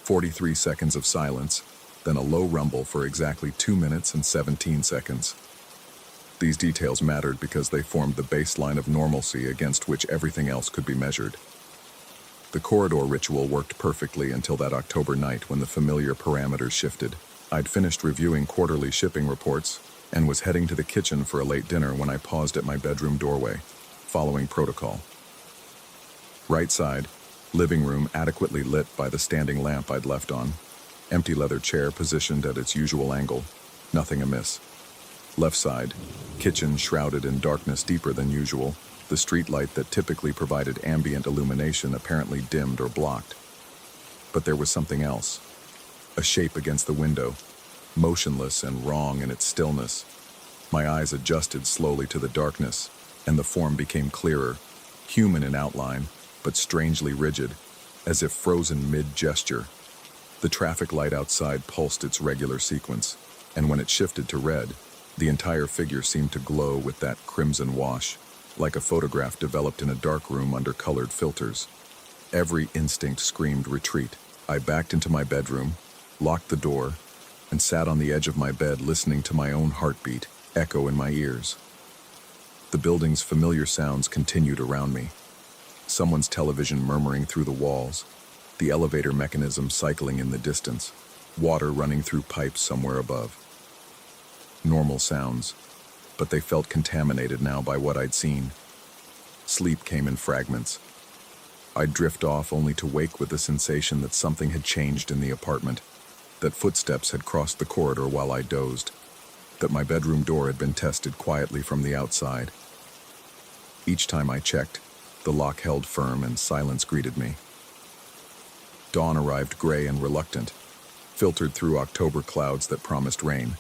43 seconds of silence, then a low rumble for exactly 2 minutes and 17 seconds. These details mattered because they formed the baseline of normalcy against which everything else could be measured. The corridor ritual worked perfectly until that October night when the familiar parameters shifted. I'd finished reviewing quarterly shipping reports and was heading to the kitchen for a late dinner when I paused at my bedroom doorway, following protocol. Right side, living room adequately lit by the standing lamp I'd left on. Empty leather chair positioned at its usual angle, nothing amiss. Left side, kitchen shrouded in darkness deeper than usual, the street light that typically provided ambient illumination apparently dimmed or blocked. But there was something else. A shape against the window, motionless and wrong in its stillness. My eyes adjusted slowly to the darkness, and the form became clearer, human in outline, but strangely rigid, as if frozen mid-gesture. The traffic light outside pulsed its regular sequence, and when it shifted to red, the entire figure seemed to glow with that crimson wash, like a photograph developed in a dark room under colored filters. Every instinct screamed retreat. I backed into my bedroom, locked the door, and sat on the edge of my bed listening to my own heartbeat echo in my ears. The building's familiar sounds continued around me. Someone's television murmuring through the walls, the elevator mechanism cycling in the distance, water running through pipes somewhere above. Normal sounds, but they felt contaminated now by what I'd seen. Sleep came in fragments. I'd drift off only to wake with the sensation that something had changed in the apartment, that footsteps had crossed the corridor while I dozed, that my bedroom door had been tested quietly from the outside. Each time I checked, the lock held firm and silence greeted me. Dawn arrived gray and reluctant, filtered through October clouds that promised rain.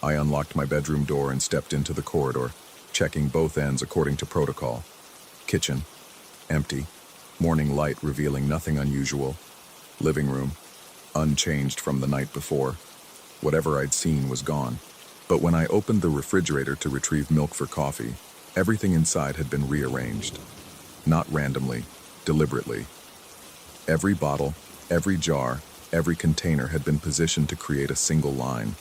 I unlocked my bedroom door and stepped into the corridor, checking both ends according to protocol. Kitchen, empty, morning light revealing nothing unusual. Living room, unchanged from the night before. Whatever I'd seen was gone. But when I opened the refrigerator to retrieve milk for coffee, everything inside had been rearranged. Not randomly, deliberately. Every bottle, every jar, every container had been positioned to create a single line,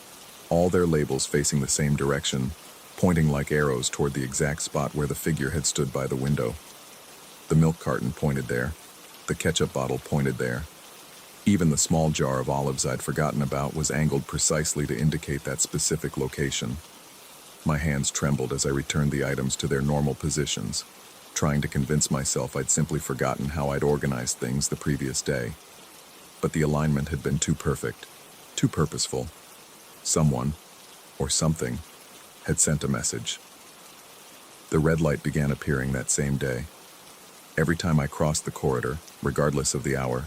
all their labels facing the same direction, pointing like arrows toward the exact spot where the figure had stood by the window. The milk carton pointed there. The ketchup bottle pointed there. Even the small jar of olives I'd forgotten about was angled precisely to indicate that specific location. My hands trembled as I returned the items to their normal positions, trying to convince myself I'd simply forgotten how I'd organized things the previous day. But the alignment had been too perfect, too purposeful. Someone, or something, had sent a message. The red light began appearing that same day. Every time I crossed the corridor, regardless of the hour,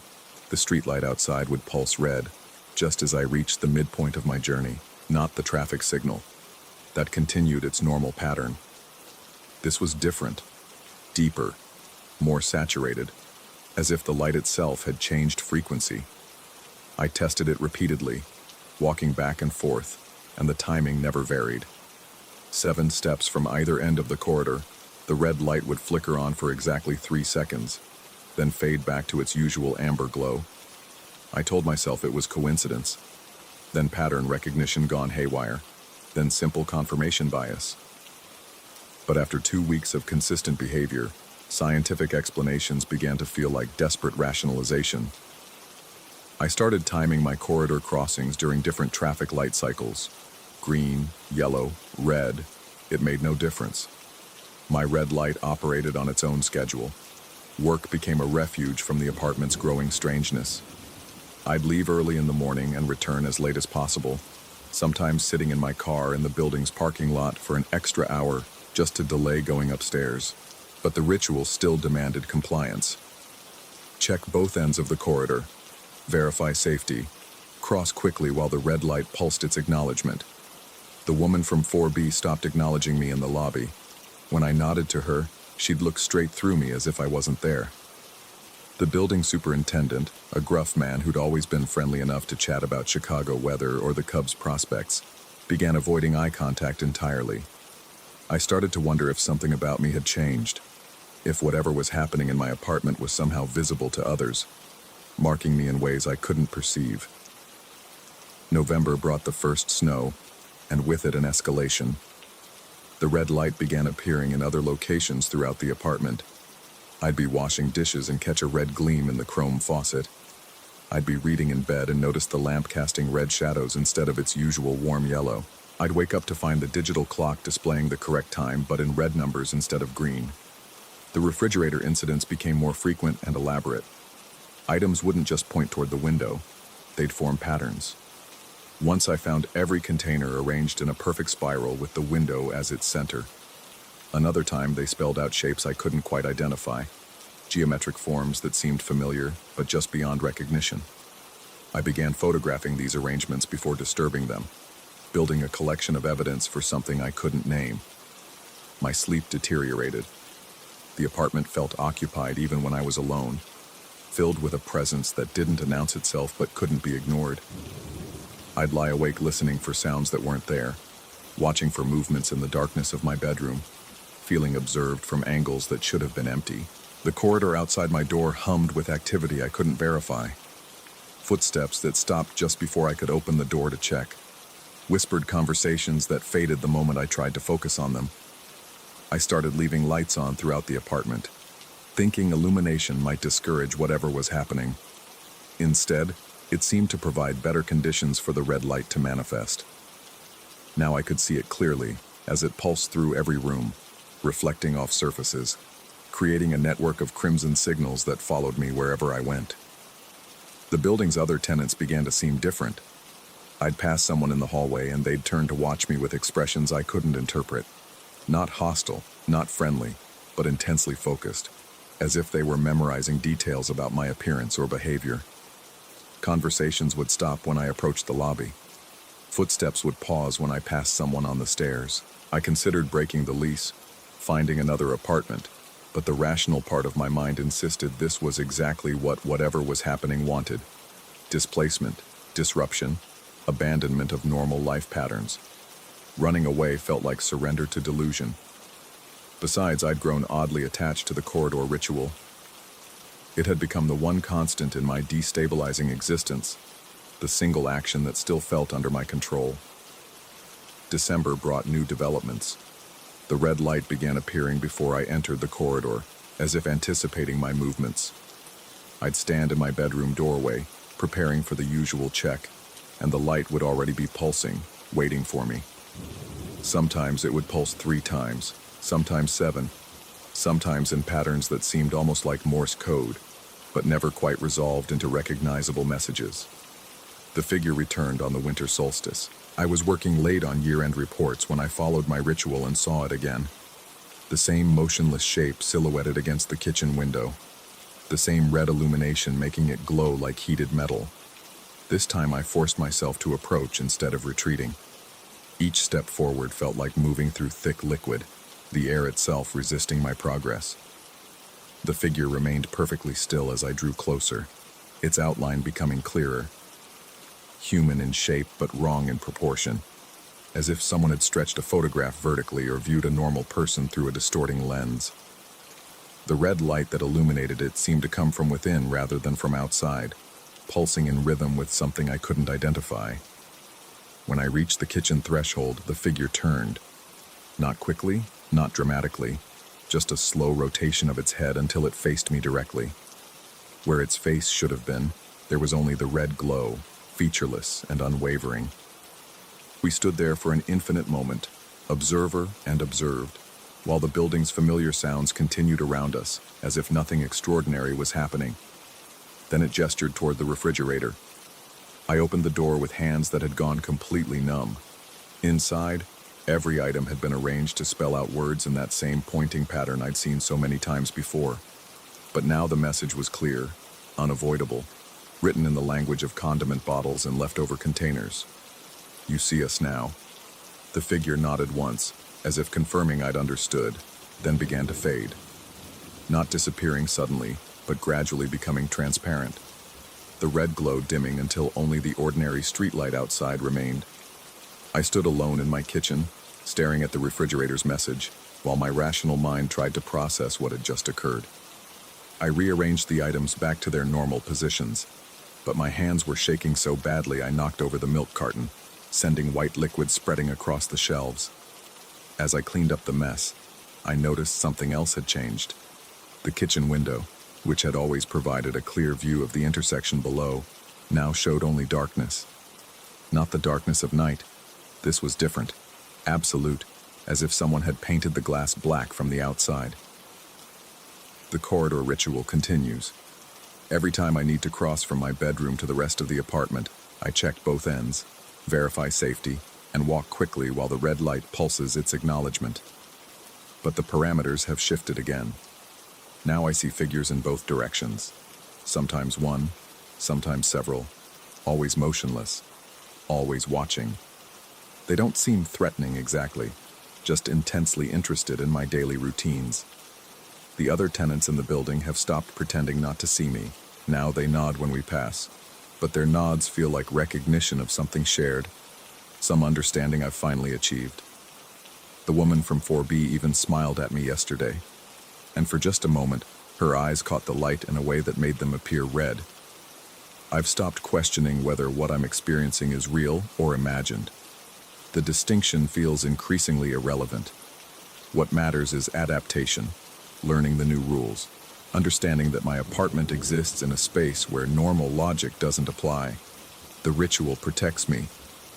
the streetlight outside would pulse red, just as I reached the midpoint of my journey, not the traffic signal. That continued its normal pattern. This was different, deeper, more saturated, as if the light itself had changed frequency. I tested it repeatedly, walking back and forth, and the timing never varied. 7 steps from either end of the corridor, the red light would flicker on for exactly 3 seconds, then fade back to its usual amber glow. I told myself it was coincidence, then pattern recognition gone haywire, then simple confirmation bias. But after 2 weeks of consistent behavior, scientific explanations began to feel like desperate rationalization. I started timing my corridor crossings during different traffic light cycles. Green, yellow, red, it made no difference. My red light operated on its own schedule. Work became a refuge from the apartment's growing strangeness. I'd leave early in the morning and return as late as possible, sometimes sitting in my car in the building's parking lot for an extra hour just to delay going upstairs. But the ritual still demanded compliance. Check both ends of the corridor, verify safety, cross quickly while the red light pulsed its acknowledgement. The woman from 4B stopped acknowledging me in the lobby. When I nodded to her, she'd look straight through me as if I wasn't there. The building superintendent, a gruff man who'd always been friendly enough to chat about Chicago weather or the Cubs prospects, began avoiding eye contact entirely. I started to wonder if something about me had changed, if whatever was happening in my apartment was somehow visible to others, marking me in ways I couldn't perceive. November brought the first snow, and with it an escalation. The red light began appearing in other locations throughout the apartment. I'd be washing dishes and catch a red gleam in the chrome faucet. I'd be reading in bed and notice the lamp casting red shadows instead of its usual warm yellow. I'd wake up to find the digital clock displaying the correct time but in red numbers instead of green. The refrigerator incidents became more frequent and elaborate. Items wouldn't just point toward the window, they'd form patterns. Once I found every container arranged in a perfect spiral with the window as its center. Another time they spelled out shapes I couldn't quite identify, geometric forms that seemed familiar but just beyond recognition. I began photographing these arrangements before disturbing them, building a collection of evidence for something I couldn't name. My sleep deteriorated. The apartment felt occupied even when I was alone, filled with a presence that didn't announce itself but couldn't be ignored. I'd lie awake listening for sounds that weren't there, watching for movements in the darkness of my bedroom, feeling observed from angles that should have been empty. The corridor outside my door hummed with activity I couldn't verify. Footsteps that stopped just before I could open the door to check. Whispered conversations that faded the moment I tried to focus on them. I started leaving lights on throughout the apartment, thinking illumination might discourage whatever was happening. Instead, it seemed to provide better conditions for the red light to manifest. Now I could see it clearly as it pulsed through every room, reflecting off surfaces, creating a network of crimson signals that followed me wherever I went. The building's other tenants began to seem different. I'd pass someone in the hallway and they'd turn to watch me with expressions I couldn't interpret. Not hostile, not friendly, but intensely focused, as if they were memorizing details about my appearance or behavior. Conversations would stop when I approached the lobby. Footsteps would pause when I passed someone on the stairs. I considered breaking the lease, finding another apartment, but the rational part of my mind insisted this was exactly what whatever was happening wanted. Displacement, disruption, abandonment of normal life patterns. Running away felt like surrender to delusion. Besides, I'd grown oddly attached to the corridor ritual. It had become the one constant in my destabilizing existence, the single action that still felt under my control. December brought new developments. The red light began appearing before I entered the corridor, as if anticipating my movements. I'd stand in my bedroom doorway, preparing for the usual check, and the light would already be pulsing, waiting for me. Sometimes it would pulse 3 times, sometimes 7, sometimes in patterns that seemed almost like Morse code, but never quite resolved into recognizable messages. The figure returned on the winter solstice. I was working late on year-end reports when I followed my ritual and saw it again. The same motionless shape silhouetted against the kitchen window. The same red illumination making it glow like heated metal. This time I forced myself to approach instead of retreating. Each step forward felt like moving through thick liquid, the air itself resisting my progress. The figure remained perfectly still as I drew closer, its outline becoming clearer. Human in shape but wrong in proportion, as if someone had stretched a photograph vertically or viewed a normal person through a distorting lens. The red light that illuminated it seemed to come from within rather than from outside, pulsing in rhythm with something I couldn't identify. When I reached the kitchen threshold, the figure turned. Not quickly, not dramatically, just a slow rotation of its head until it faced me directly. Where its face should have been, there was only the red glow, featureless and unwavering. We stood there for an infinite moment, observer and observed, while the building's familiar sounds continued around us, as if nothing extraordinary was happening. Then it gestured toward the refrigerator. I opened the door with hands that had gone completely numb. Inside, every item had been arranged to spell out words in that same pointing pattern I'd seen so many times before. But now the message was clear, unavoidable, written in the language of condiment bottles and leftover containers. "You see us now." The figure nodded once, as if confirming I'd understood, then began to fade. Not disappearing suddenly, but gradually becoming transparent. The red glow dimming until only the ordinary streetlight outside remained. I stood alone in my kitchen, staring at the refrigerator's message, while my rational mind tried to process what had just occurred. I rearranged the items back to their normal positions, but my hands were shaking so badly I knocked over the milk carton, sending white liquid spreading across the shelves. As I cleaned up the mess, I noticed something else had changed. The kitchen window, which had always provided a clear view of the intersection below, now showed only darkness. Not the darkness of night. This was different, absolute, as if someone had painted the glass black from the outside. The corridor ritual continues. Every time I need to cross from my bedroom to the rest of the apartment, I check both ends, verify safety, and walk quickly while the red light pulses its acknowledgement. But the parameters have shifted again. Now I see figures in both directions. Sometimes one, sometimes several, always motionless, always watching. They don't seem threatening exactly, just intensely interested in my daily routines. The other tenants in the building have stopped pretending not to see me. Now they nod when we pass, but their nods feel like recognition of something shared, some understanding I've finally achieved. The woman from 4B even smiled at me yesterday, and for just a moment, her eyes caught the light in a way that made them appear red. I've stopped questioning whether what I'm experiencing is real or imagined. The distinction feels increasingly irrelevant. What matters is adaptation, learning the new rules, understanding that my apartment exists in a space where normal logic doesn't apply. The ritual protects me,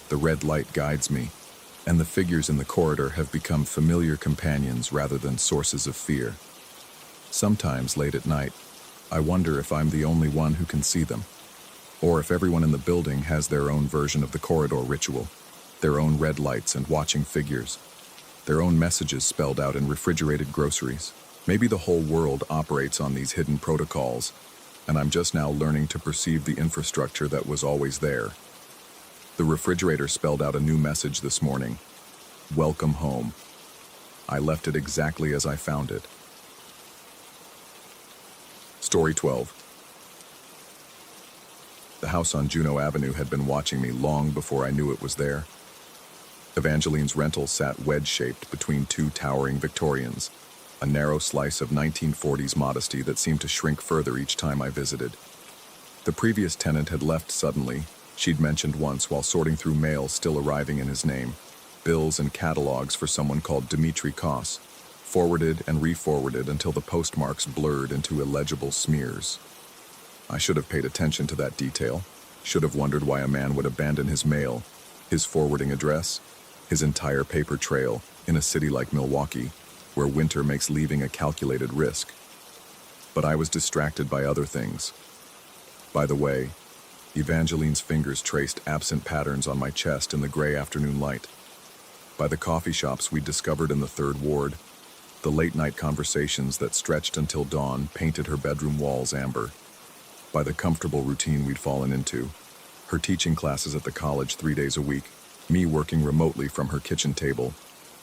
the red light guides me, and the figures in the corridor have become familiar companions rather than sources of fear. Sometimes, late at night, I wonder if I'm the only one who can see them, or if everyone in the building has their own version of the corridor ritual, their own red lights and watching figures, their own messages spelled out in refrigerated groceries. Maybe the whole world operates on these hidden protocols, and I'm just now learning to perceive the infrastructure that was always there. The refrigerator spelled out a new message this morning. Welcome home. I left it exactly as I found it. Story 12. The house on Juneau Avenue had been watching me long before I knew it was there. Evangeline's rental sat wedge-shaped between two towering Victorians, a narrow slice of 1940s modesty that seemed to shrink further each time I visited. The previous tenant had left suddenly, she'd mentioned once while sorting through mail still arriving in his name, bills and catalogs for someone called Dimitri Koss, forwarded and re-forwarded until the postmarks blurred into illegible smears. I should have paid attention to that detail, should have wondered why a man would abandon his mail, his forwarding address, his entire paper trail in a city like Milwaukee, where winter makes leaving a calculated risk. But I was distracted by other things. By the way, Evangeline's fingers traced absent patterns on my chest in the gray afternoon light. By the coffee shops we'd discovered in the Third Ward, the late-night conversations that stretched until dawn painted her bedroom walls amber. By the comfortable routine we'd fallen into, her teaching classes at the college 3 days a week, me working remotely from her kitchen table,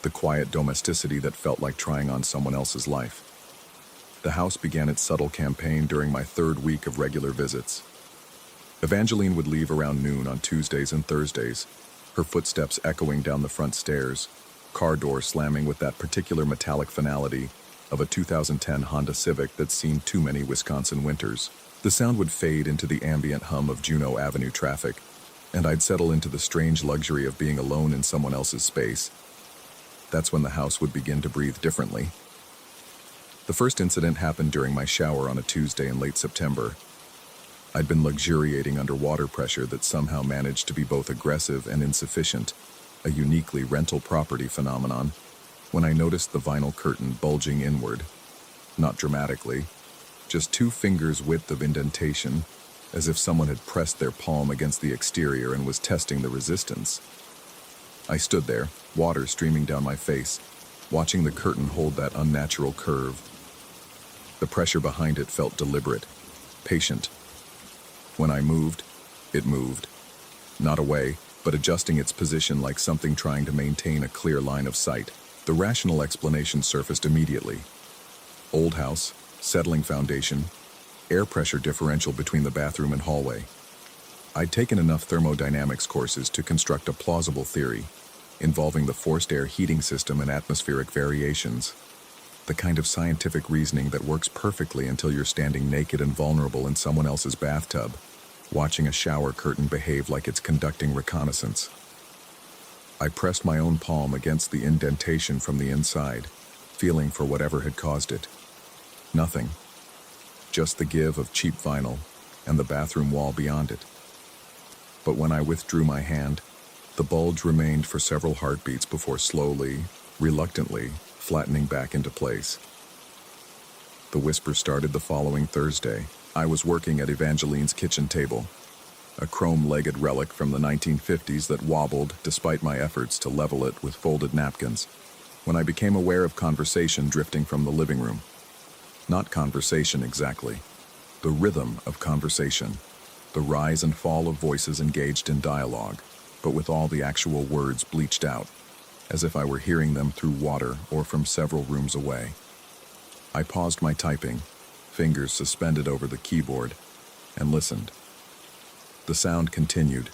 the quiet domesticity that felt like trying on someone else's life. The house began its subtle campaign during my third week of regular visits. Evangeline would leave around noon on Tuesdays and Thursdays, her footsteps echoing down the front stairs, car door slamming with that particular metallic finality of a 2010 Honda Civic that's seen too many Wisconsin winters. The sound would fade into the ambient hum of Juneau Avenue traffic, and I'd settle into the strange luxury of being alone in someone else's space. That's when the house would begin to breathe differently. The first incident happened during my shower on a Tuesday in late September. I'd been luxuriating under water pressure that somehow managed to be both aggressive and insufficient, a uniquely rental property phenomenon, when I noticed the vinyl curtain bulging inward. Not dramatically, just 2 fingers' width of indentation, as if someone had pressed their palm against the exterior and was testing the resistance. I stood there, water streaming down my face, watching the curtain hold that unnatural curve. The pressure behind it felt deliberate, patient. When I moved, it moved. Not away, but adjusting its position like something trying to maintain a clear line of sight. The rational explanation surfaced immediately. Old house, settling foundation, air pressure differential between the bathroom and hallway. I'd taken enough thermodynamics courses to construct a plausible theory, involving the forced air heating system and atmospheric variations. The kind of scientific reasoning that works perfectly until you're standing naked and vulnerable in someone else's bathtub, watching a shower curtain behave like it's conducting reconnaissance. I pressed my own palm against the indentation from the inside, feeling for whatever had caused it. Nothing. Just the give of cheap vinyl and the bathroom wall beyond it. but when I withdrew my hand, the bulge remained for several heartbeats before slowly, reluctantly, flattening back into place. The whisper started the following Thursday. I was working at Evangeline's kitchen table, a chrome-legged relic from the 1950s that wobbled despite my efforts to level it with folded napkins, when I became aware of conversation drifting from the living room. Not conversation exactly, the rhythm of conversation, the rise and fall of voices engaged in dialogue, but with all the actual words bleached out, as if I were hearing them through water or from several rooms away. I paused my typing, fingers suspended over the keyboard, and listened. The sound continued.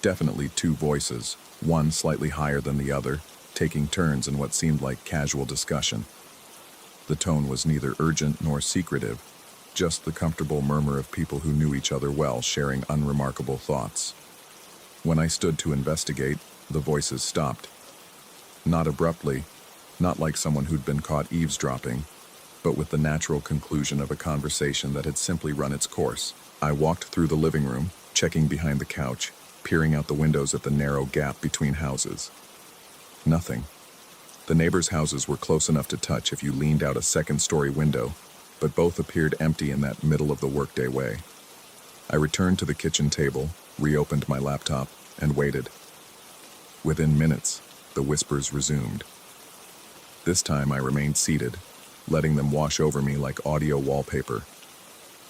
Definitely two voices, one slightly higher than the other, taking turns in what seemed like casual discussion. The tone was neither urgent nor secretive, just the comfortable murmur of people who knew each other well, sharing unremarkable thoughts. When I stood to investigate, the voices stopped. Not abruptly, not like someone who'd been caught eavesdropping, but with the natural conclusion of a conversation that had simply run its course. I walked through the living room, checking behind the couch, peering out the windows at the narrow gap between houses. Nothing. The neighbors' houses were close enough to touch if you leaned out a second-story window, but both appeared empty in that middle-of-the-workday way. I returned to the kitchen table, reopened my laptop, and waited. Within minutes, the whispers resumed. This time I remained seated, letting them wash over me like audio wallpaper.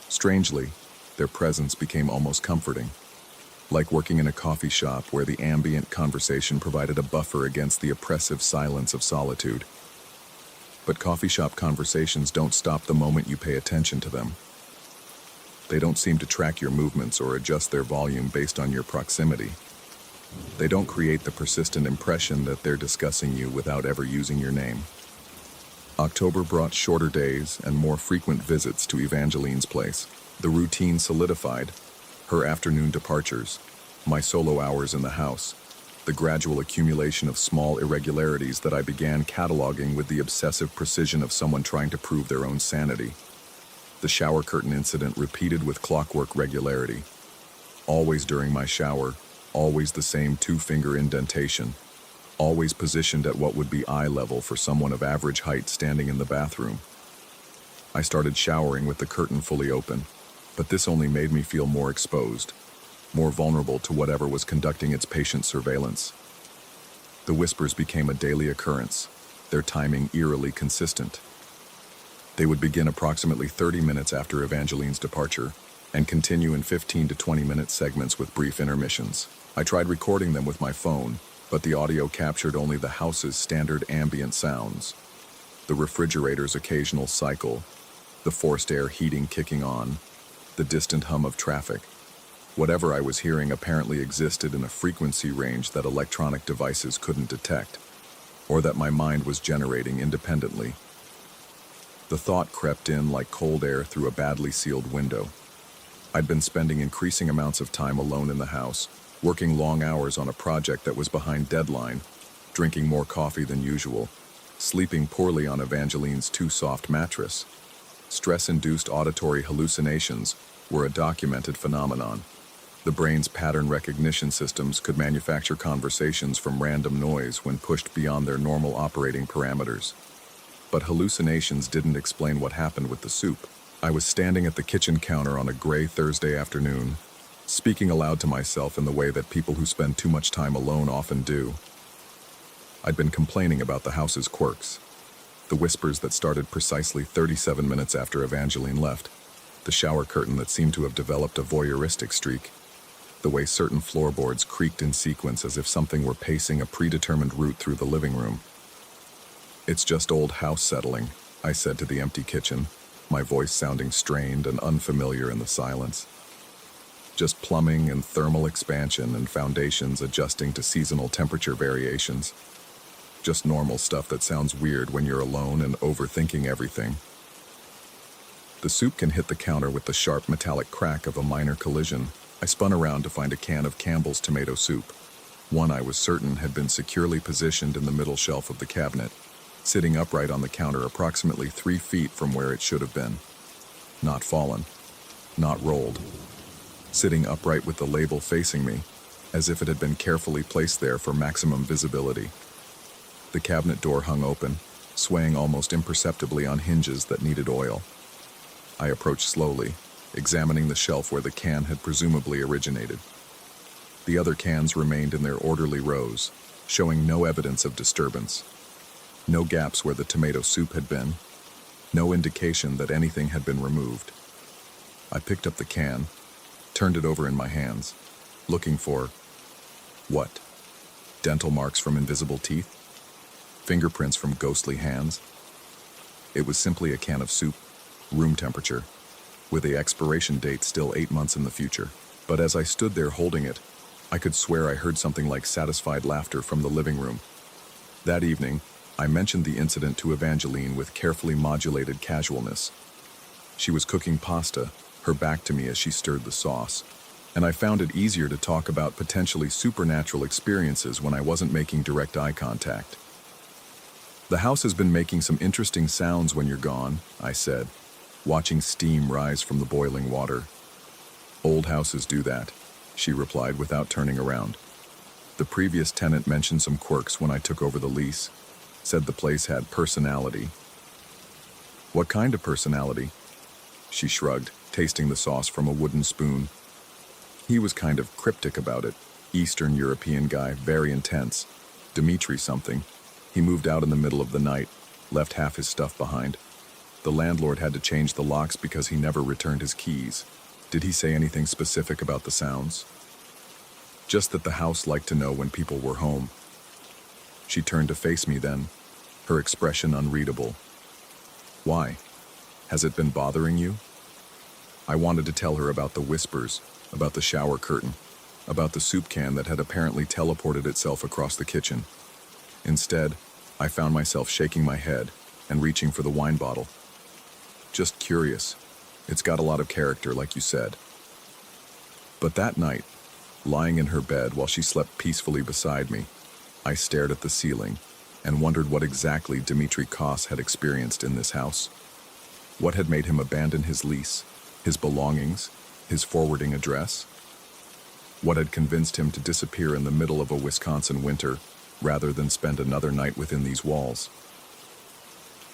Strangely, their presence became almost comforting, like working in a coffee shop where the ambient conversation provided a buffer against the oppressive silence of solitude. But coffee shop conversations don't stop the moment you pay attention to them. They don't seem to track your movements or adjust their volume based on your proximity. They don't create the persistent impression that they're discussing you without ever using your name. October brought shorter days and more frequent visits to Evangeline's place. The routine solidified, her afternoon departures, my solo hours in the house, the gradual accumulation of small irregularities that I began cataloging with the obsessive precision of someone trying to prove their own sanity. The shower curtain incident repeated with clockwork regularity. Always during my shower, always the same two-finger indentation, always positioned at what would be eye level for someone of average height standing in the bathroom. I started showering with the curtain fully open, but this only made me feel more exposed, more vulnerable to whatever was conducting its patient surveillance. The whispers became a daily occurrence, their timing eerily consistent. They would begin approximately 30 minutes after Evangeline's departure and continue in 15 to 20-minute segments with brief intermissions. I tried recording them with my phone, but the audio captured only the house's standard ambient sounds. The refrigerator's occasional cycle, the forced air heating kicking on, the distant hum of traffic. Whatever I was hearing apparently existed in a frequency range that electronic devices couldn't detect, or that my mind was generating independently. The thought crept in like cold air through a badly sealed window. I'd been spending increasing amounts of time alone in the house, working long hours on a project that was behind deadline, drinking more coffee than usual, sleeping poorly on Evangeline's too-soft mattress. Stress-induced auditory hallucinations were a documented phenomenon. The brain's pattern recognition systems could manufacture conversations from random noise when pushed beyond their normal operating parameters. But hallucinations didn't explain what happened with the soup. I was standing at the kitchen counter on a gray Thursday afternoon, speaking aloud to myself in the way that people who spend too much time alone often do. I'd been complaining about the house's quirks. The whispers that started precisely 37 minutes after Evangeline left, the shower curtain that seemed to have developed a voyeuristic streak, the way certain floorboards creaked in sequence as if something were pacing a predetermined route through the living room. "It's just old house settling," I said to the empty kitchen, my voice sounding strained and unfamiliar in the silence. "Just plumbing and thermal expansion and foundations adjusting to seasonal temperature variations. Just normal stuff that sounds weird when you're alone and overthinking everything." The soup can hit the counter with the sharp metallic crack of a minor collision. I spun around to find a can of Campbell's tomato soup, one I was certain had been securely positioned in the middle shelf of the cabinet, sitting upright on the counter approximately 3 feet from where it should have been. Not fallen, not rolled. sitting upright with the label facing me, as if it had been carefully placed there for maximum visibility. The cabinet door hung open, swaying almost imperceptibly on hinges that needed oil. I approached slowly, examining the shelf where the can had presumably originated. The other cans remained in their orderly rows, showing no evidence of disturbance. No gaps where the tomato soup had been, no indication that anything had been removed. I picked up the can, turned it over in my hands, looking for what? Dental marks from invisible teeth? Fingerprints from ghostly hands? It was simply a can of soup, room temperature, with the expiration date still 8 months in the future. But as I stood there holding it, I could swear I heard something like satisfied laughter from the living room. That evening, I mentioned the incident to Evangeline with carefully modulated casualness. She was cooking pasta, her back to me as she stirred the sauce, and I found it easier to talk about potentially supernatural experiences when I wasn't making direct eye contact. "The house has been making some interesting sounds when you're gone," I said, watching steam rise from the boiling water. "Old houses do that," she replied without turning around. "The previous tenant mentioned some quirks when I took over the lease, said the place had personality." "What kind of personality?" She shrugged, tasting the sauce from a wooden spoon. "He was kind of cryptic about it. Eastern European guy, very intense. Dimitri something. He moved out in the middle of the night, left half his stuff behind. The landlord had to change the locks because he never returned his keys." "Did he say anything specific about the sounds?" "Just that the house liked to know when people were home." She turned to face me then, her expression unreadable. "Why? Has it been bothering you?" I wanted to tell her about the whispers, about the shower curtain, about the soup can that had apparently teleported itself across the kitchen. Instead, I found myself shaking my head and reaching for the wine bottle. "Just curious. It's got a lot of character, like you said." But that night, lying in her bed while she slept peacefully beside me, I stared at the ceiling and wondered what exactly Dmitry Koss had experienced in this house. What had made him abandon his lease, his belongings, his forwarding address? What had convinced him to disappear in the middle of a Wisconsin winter rather than spend another night within these walls?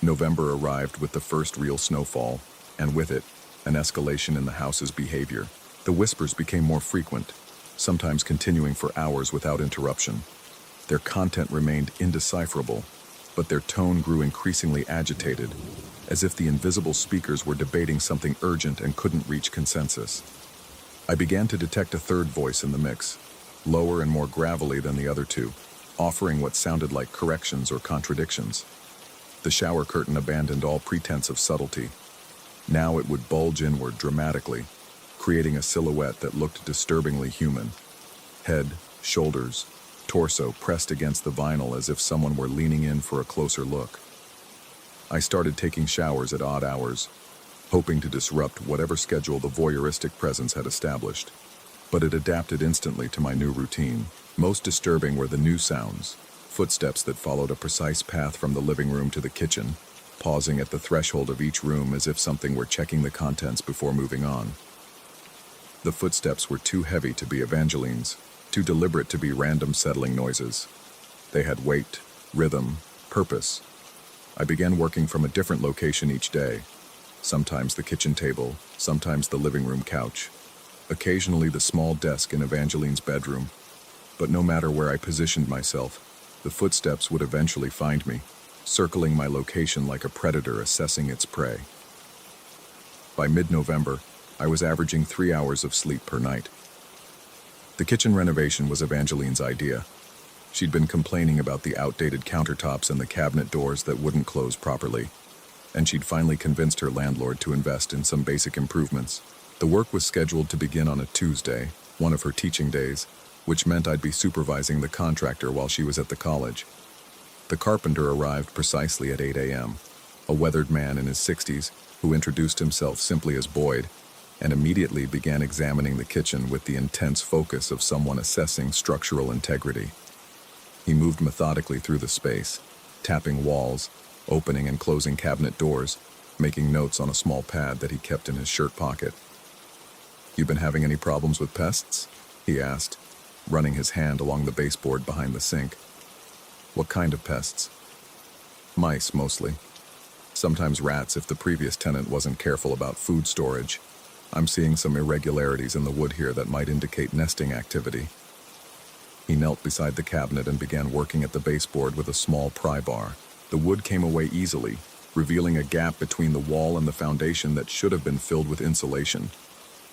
November arrived with the first real snowfall, and with it, an escalation in the house's behavior. The whispers became more frequent, sometimes continuing for hours without interruption. Their content remained indecipherable, but their tone grew increasingly agitated, as if the invisible speakers were debating something urgent and couldn't reach consensus. I began to detect a third voice in the mix, lower and more gravelly than the other two, offering what sounded like corrections or contradictions. The shower curtain abandoned all pretense of subtlety. Now it would bulge inward dramatically, creating a silhouette that looked disturbingly human. Head, shoulders, torso pressed against the vinyl as if someone were leaning in for a closer look. I started taking showers at odd hours, hoping to disrupt whatever schedule the voyeuristic presence had established. But it adapted instantly to my new routine. Most disturbing were the new sounds, footsteps that followed a precise path from the living room to the kitchen, pausing at the threshold of each room as if something were checking the contents before moving on. The footsteps were too heavy to be Evangeline's, too deliberate to be random settling noises. They had weight, rhythm, purpose. I began working from a different location each day, sometimes the kitchen table, sometimes the living room couch, occasionally the small desk in Evangeline's bedroom. But no matter where I positioned myself, the footsteps would eventually find me, circling my location like a predator assessing its prey. By mid-November, I was averaging 3 hours of sleep per night. The kitchen renovation was Evangeline's idea. She'd been complaining about the outdated countertops and the cabinet doors that wouldn't close properly, and she'd finally convinced her landlord to invest in some basic improvements. The work was scheduled to begin on a Tuesday, one of her teaching days, which meant I'd be supervising the contractor while she was at the college. The carpenter arrived precisely at 8 a.m., a weathered man in his 60s who introduced himself simply as Boyd, and immediately began examining the kitchen with the intense focus of someone assessing structural integrity. He moved methodically through the space, tapping walls, opening and closing cabinet doors, making notes on a small pad that he kept in his shirt pocket. "You been having any problems with pests?" he asked, running his hand along the baseboard behind the sink. "What kind of pests?" "Mice, mostly. Sometimes rats if the previous tenant wasn't careful about food storage. I'm seeing some irregularities in the wood here that might indicate nesting activity." He knelt beside the cabinet and began working at the baseboard with a small pry bar. The wood came away easily, revealing a gap between the wall and the foundation that should have been filled with insulation.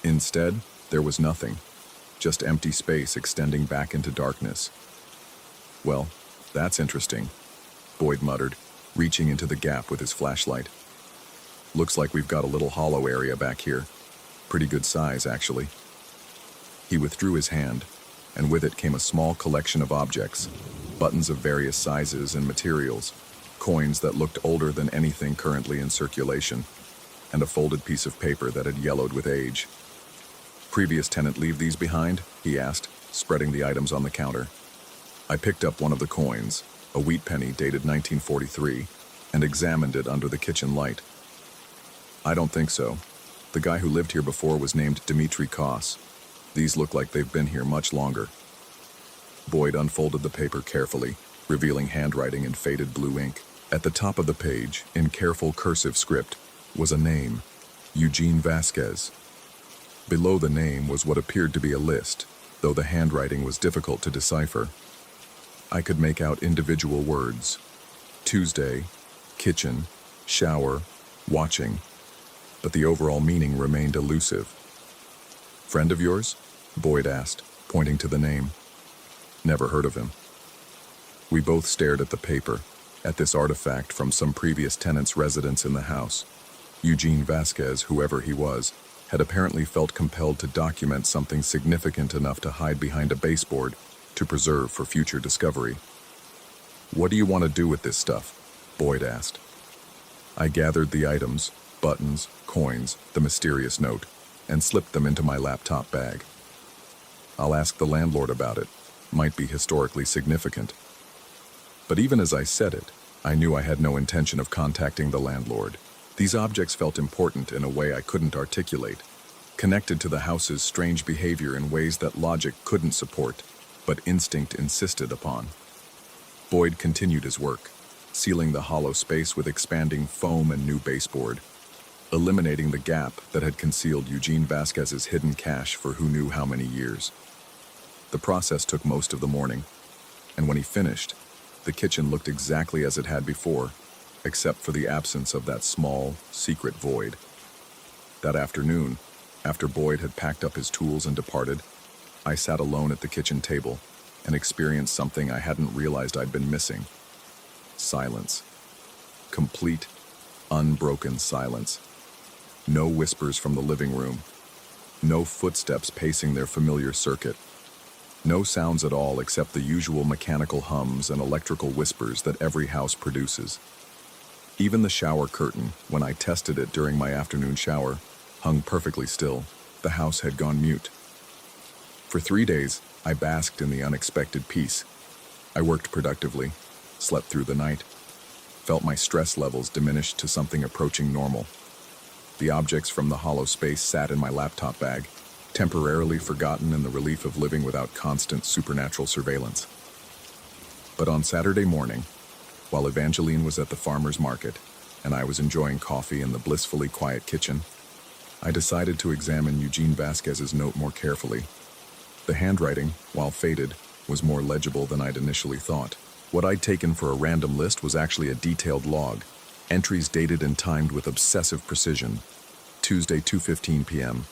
Instead, there was nothing, just empty space extending back into darkness. "Well, that's interesting," Boyd muttered, reaching into the gap with his flashlight. "Looks like we've got a little hollow area back here. Pretty good size, actually." He withdrew his hand, and with it came a small collection of objects, buttons of various sizes and materials, coins that looked older than anything currently in circulation, and a folded piece of paper that had yellowed with age. "Previous tenant leave these behind?" he asked, spreading the items on the counter. I picked up one of the coins, a wheat penny dated 1943, and examined it under the kitchen light. "I don't think so. The guy who lived here before was named Dmitri Koss. These look like they've been here much longer." Boyd unfolded the paper carefully, revealing handwriting in faded blue ink. At the top of the page, in careful cursive script, was a name, Eugene Vasquez. Below the name was what appeared to be a list, though the handwriting was difficult to decipher. I could make out individual words: Tuesday, kitchen, shower, watching, but the overall meaning remained elusive. "Friend of yours?" Boyd asked, pointing to the name. "Never heard of him." We both stared at the paper, at this artifact from some previous tenant's residence in the house. Eugene Vasquez, whoever he was, had apparently felt compelled to document something significant enough to hide behind a baseboard to preserve for future discovery. "What do you want to do with this stuff?" Boyd asked. I gathered the items, buttons, coins, the mysterious note, and slipped them into my laptop bag. "I'll ask the landlord about it. Might be historically significant." But even as I said it, I knew I had no intention of contacting the landlord. These objects felt important in a way I couldn't articulate, connected to the house's strange behavior in ways that logic couldn't support, but instinct insisted upon. Boyd continued his work, sealing the hollow space with expanding foam and new baseboard, eliminating the gap that had concealed Eugene Vasquez's hidden cache for who knew how many years. The process took most of the morning, and when he finished, the kitchen looked exactly as it had before, except for the absence of that small, secret void. That afternoon, after Boyd had packed up his tools and departed, I sat alone at the kitchen table and experienced something I hadn't realized I'd been missing. Silence. Complete, unbroken silence. No whispers from the living room. No footsteps pacing their familiar circuit. No sounds at all except the usual mechanical hums and electrical whispers that every house produces. Even the shower curtain, when I tested it during my afternoon shower, hung perfectly still. The house had gone mute. For 3 days, I basked in the unexpected peace. I worked productively, slept through the night, felt my stress levels diminish to something approaching normal. The objects from the hollow space sat in my laptop bag, temporarily forgotten in the relief of living without constant supernatural surveillance. But on Saturday morning, while Evangeline was at the farmer's market and I was enjoying coffee in the blissfully quiet kitchen, I decided to examine Eugene Vasquez's note more carefully. The handwriting, while faded, was more legible than I'd initially thought. What I'd taken for a random list was actually a detailed log, entries dated and timed with obsessive precision. Tuesday, 2:15 p.m.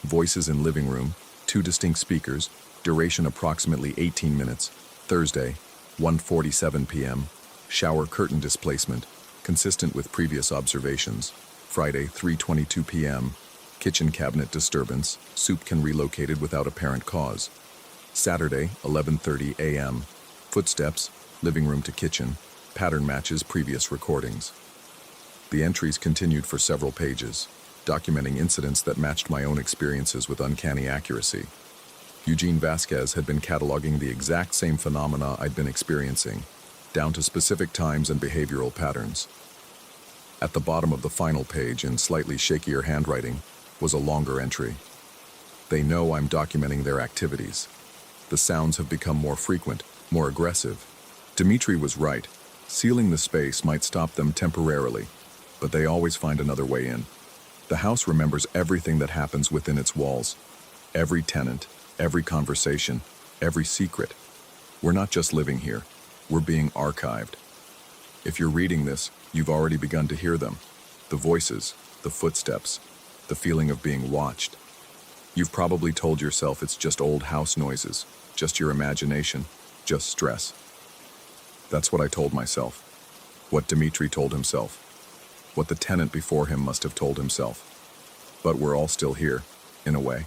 Voices in living room, 2 distinct speakers, duration approximately 18 minutes. Thursday, 1:47 p.m. Shower curtain displacement, consistent with previous observations. Friday, 3:22 p.m. Kitchen cabinet disturbance, soup can relocated without apparent cause. Saturday, 11:30 a.m. Footsteps, living room to kitchen, pattern matches previous recordings. The entries continued for several pages, documenting incidents that matched my own experiences with uncanny accuracy. Eugene Vasquez had been cataloging the exact same phenomena I'd been experiencing, down to specific times and behavioral patterns. At the bottom of the final page, in slightly shakier handwriting, was a longer entry. They know I'm documenting their activities. The sounds have become more frequent, more aggressive. Dmitri was right. Sealing the space might stop them temporarily, but they always find another way in. The house remembers everything that happens within its walls. Every tenant, every conversation, every secret. We're not just living here, we're being archived. If you're reading this, you've already begun to hear them. The voices, the footsteps, the feeling of being watched. You've probably told yourself it's just old house noises, just your imagination, just stress. That's what I told myself. What Dmitri told himself. What the tenant before him must have told himself. But we're all still here, in a way.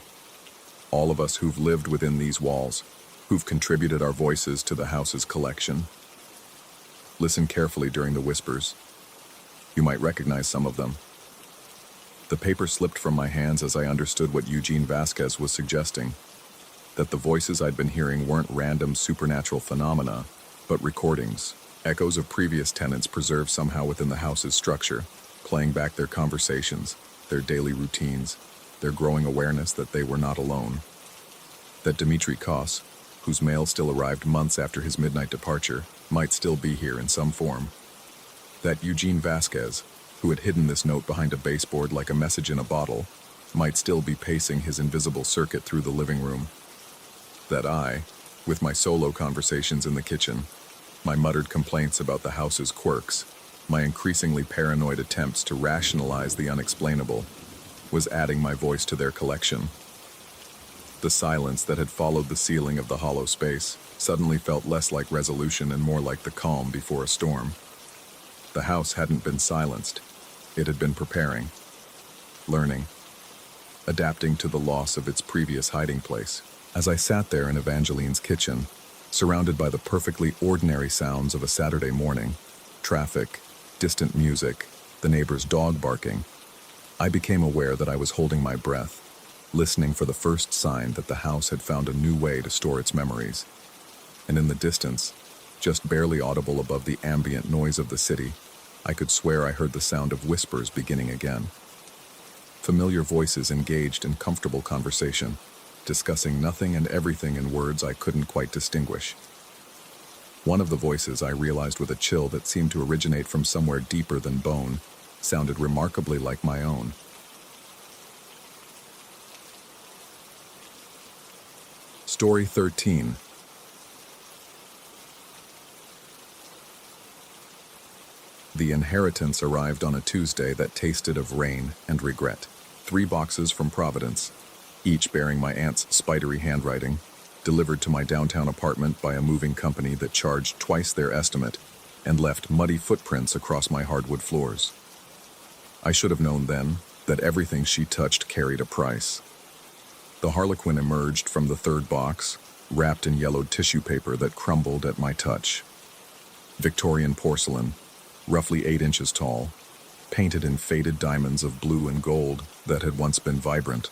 All of us who've lived within these walls, who've contributed our voices to the house's collection. Listen carefully during the whispers. You might recognize some of them. The paper slipped from my hands as I understood what Eugene Vasquez was suggesting, that the voices I'd been hearing weren't random supernatural phenomena, but recordings, echoes of previous tenants preserved somehow within the house's structure, playing back their conversations, their daily routines, their growing awareness that they were not alone. That Dmitri Kos, whose mail still arrived months after his midnight departure, might still be here in some form. That Eugene Vasquez, who had hidden this note behind a baseboard like a message in a bottle, might still be pacing his invisible circuit through the living room. That I, with my solo conversations in the kitchen, my muttered complaints about the house's quirks, my increasingly paranoid attempts to rationalize the unexplainable, was adding my voice to their collection. The silence that had followed the sealing of the hollow space suddenly felt less like resolution and more like the calm before a storm. The house hadn't been silenced. It had been preparing, learning, adapting to the loss of its previous hiding place. As I sat there in Evangeline's kitchen, surrounded by the perfectly ordinary sounds of a Saturday morning, traffic, distant music, the neighbor's dog barking, I became aware that I was holding my breath, listening for the first sign that the house had found a new way to store its memories. And in the distance, just barely audible above the ambient noise of the city, I could swear I heard the sound of whispers beginning again. Familiar voices engaged in comfortable conversation, discussing nothing and everything in words I couldn't quite distinguish. One of the voices, I realized with a chill that seemed to originate from somewhere deeper than bone, sounded remarkably like my own. Story 13. The inheritance arrived on a Tuesday that tasted of rain and regret. 3 boxes from Providence, each bearing my aunt's spidery handwriting, delivered to my downtown apartment by a moving company that charged twice their estimate and left muddy footprints across my hardwood floors. I should have known then that everything she touched carried a price. The Harlequin emerged from the 3rd box, wrapped in yellowed tissue paper that crumbled at my touch. Victorian porcelain, roughly 8 inches tall, painted in faded diamonds of blue and gold that had once been vibrant.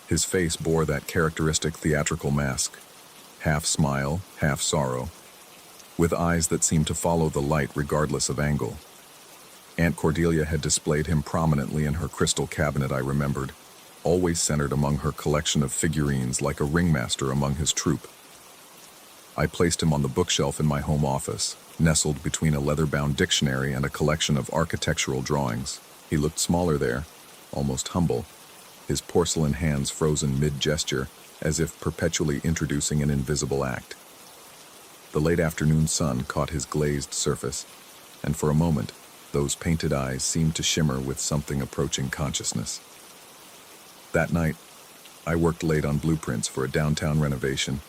His face bore that characteristic theatrical mask, half smile, half sorrow, with eyes that seemed to follow the light regardless of angle. Aunt Cordelia had displayed him prominently in her crystal cabinet, I remembered, always centered among her collection of figurines like a ringmaster among his troupe. I placed him on the bookshelf in my home office, nestled between a leather-bound dictionary and a collection of architectural drawings. He looked smaller there, almost humble, his porcelain hands frozen mid-gesture, as if perpetually introducing an invisible act. The late afternoon sun caught his glazed surface, and for a moment, those painted eyes seemed to shimmer with something approaching consciousness. That night, I worked late on blueprints for a downtown renovation.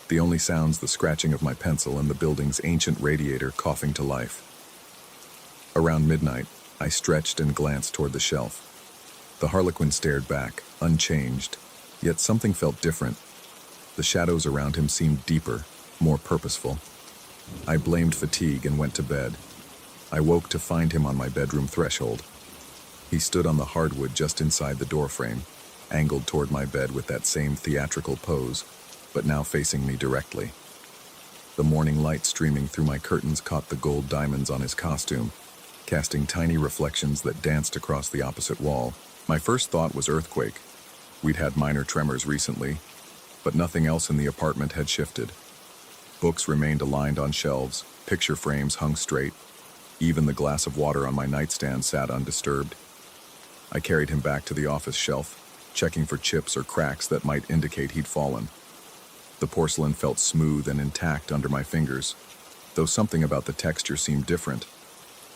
The only sounds the scratching of my pencil and the building's ancient radiator coughing to life. Around midnight, I stretched and glanced toward the shelf. The Harlequin stared back, unchanged, yet something felt different. The shadows around him seemed deeper, more purposeful. I blamed fatigue and went to bed. I woke to find him on my bedroom threshold. He stood on the hardwood just inside the doorframe, angled toward my bed with that same theatrical pose, but now facing me directly. The morning light streaming through my curtains caught the gold diamonds on his costume, casting tiny reflections that danced across the opposite wall. My first thought was earthquake. We'd had minor tremors recently, but nothing else in the apartment had shifted. Books remained aligned on shelves, picture frames hung straight. Even the glass of water on my nightstand sat undisturbed. I carried him back to the office shelf, checking for chips or cracks that might indicate he'd fallen. The porcelain felt smooth and intact under my fingers, though something about the texture seemed different.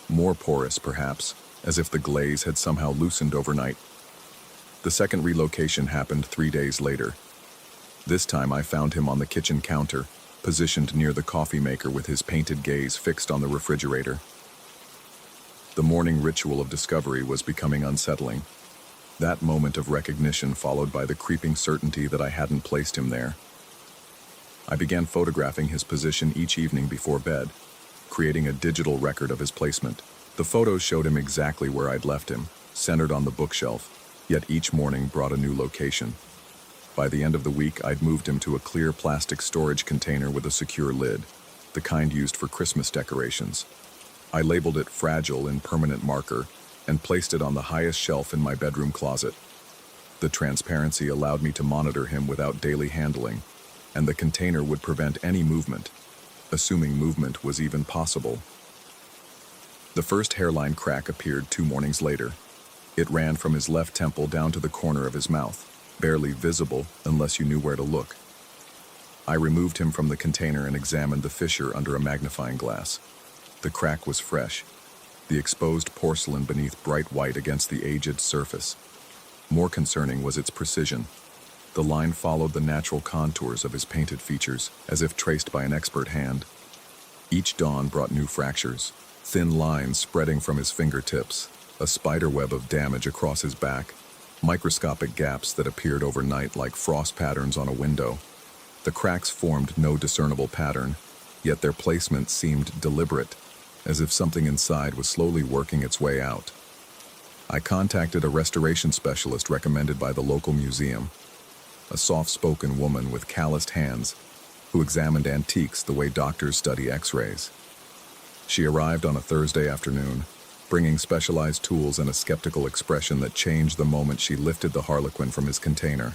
More porous, perhaps, as if the glaze had somehow loosened overnight. The second relocation happened 3 days later. This time I found him on the kitchen counter, positioned near the coffee maker with his painted gaze fixed on the refrigerator. The morning ritual of discovery was becoming unsettling. That moment of recognition followed by the creeping certainty that I hadn't placed him there. I began photographing his position each evening before bed, creating a digital record of his placement. The photos showed him exactly where I'd left him, centered on the bookshelf, yet each morning brought a new location. By the end of the week, I'd moved him to a clear plastic storage container with a secure lid, the kind used for Christmas decorations. I labeled it Fragile in permanent marker and placed it on the highest shelf in my bedroom closet. The transparency allowed me to monitor him without daily handling, and the container would prevent any movement, assuming movement was even possible. The first hairline crack appeared 2 mornings later. It ran from his left temple down to the corner of his mouth, barely visible unless you knew where to look. I removed him from the container and examined the fissure under a magnifying glass. The crack was fresh, the exposed porcelain beneath bright white against the aged surface. More concerning was its precision. The line followed the natural contours of his painted features, as if traced by an expert hand. Each dawn brought new fractures, thin lines spreading from his fingertips, a spiderweb of damage across his back, microscopic gaps that appeared overnight like frost patterns on a window. The cracks formed no discernible pattern, yet their placement seemed deliberate, as if something inside was slowly working its way out. I contacted a restoration specialist recommended by the local museum, a soft-spoken woman with calloused hands who examined antiques the way doctors study X-rays. She arrived on a Thursday afternoon, bringing specialized tools and a skeptical expression that changed the moment she lifted the harlequin from his container.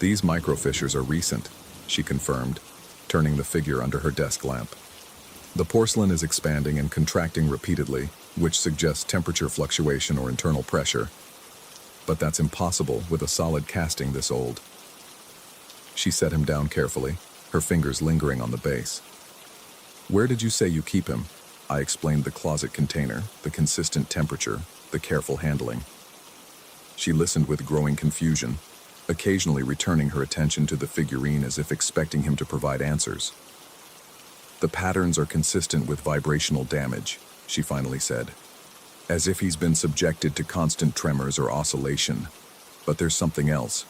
"These microfissures are recent," she confirmed, turning the figure under her desk lamp. "The porcelain is expanding and contracting repeatedly, which suggests temperature fluctuation or internal pressure. But that's impossible with a solid casting this old." She set him down carefully, her fingers lingering on the base. "Where did you say you keep him?" I explained the closet container, the consistent temperature, the careful handling. She listened with growing confusion, occasionally returning her attention to the figurine as if expecting him to provide answers. "The patterns are consistent with vibrational damage," she finally said, "as if he's been subjected to constant tremors or oscillation. But there's something else."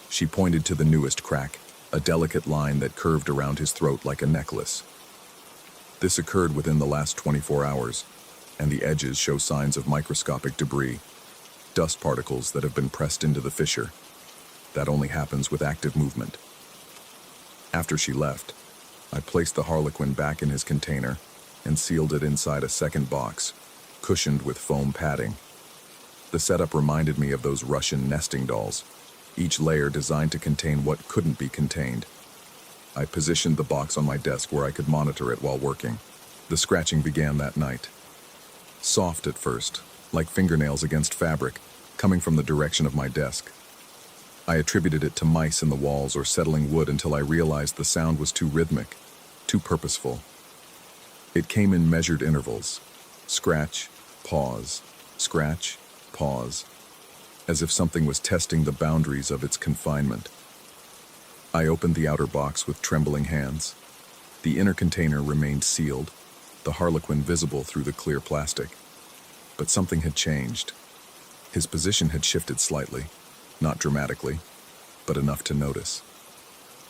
She pointed to the newest crack, a delicate line that curved around his throat like a necklace. This occurred within the last 24 hours, and the edges show signs of microscopic debris, dust particles that have been pressed into the fissure. That only happens with active movement. After she left, I placed the harlequin back in his container and sealed it inside a second box, cushioned with foam padding. The setup reminded me of those Russian nesting dolls, each layer designed to contain what couldn't be contained. I positioned the box on my desk where I could monitor it while working. The scratching began that night. Soft at first, like fingernails against fabric, coming from the direction of my desk. I attributed it to mice in the walls or settling wood until I realized the sound was too rhythmic, too purposeful. It came in measured intervals. Scratch, pause, scratch, pause, as if something was testing the boundaries of its confinement. I opened the outer box with trembling hands. The inner container remained sealed, the harlequin visible through the clear plastic. But something had changed. His position had shifted slightly, not dramatically, but enough to notice.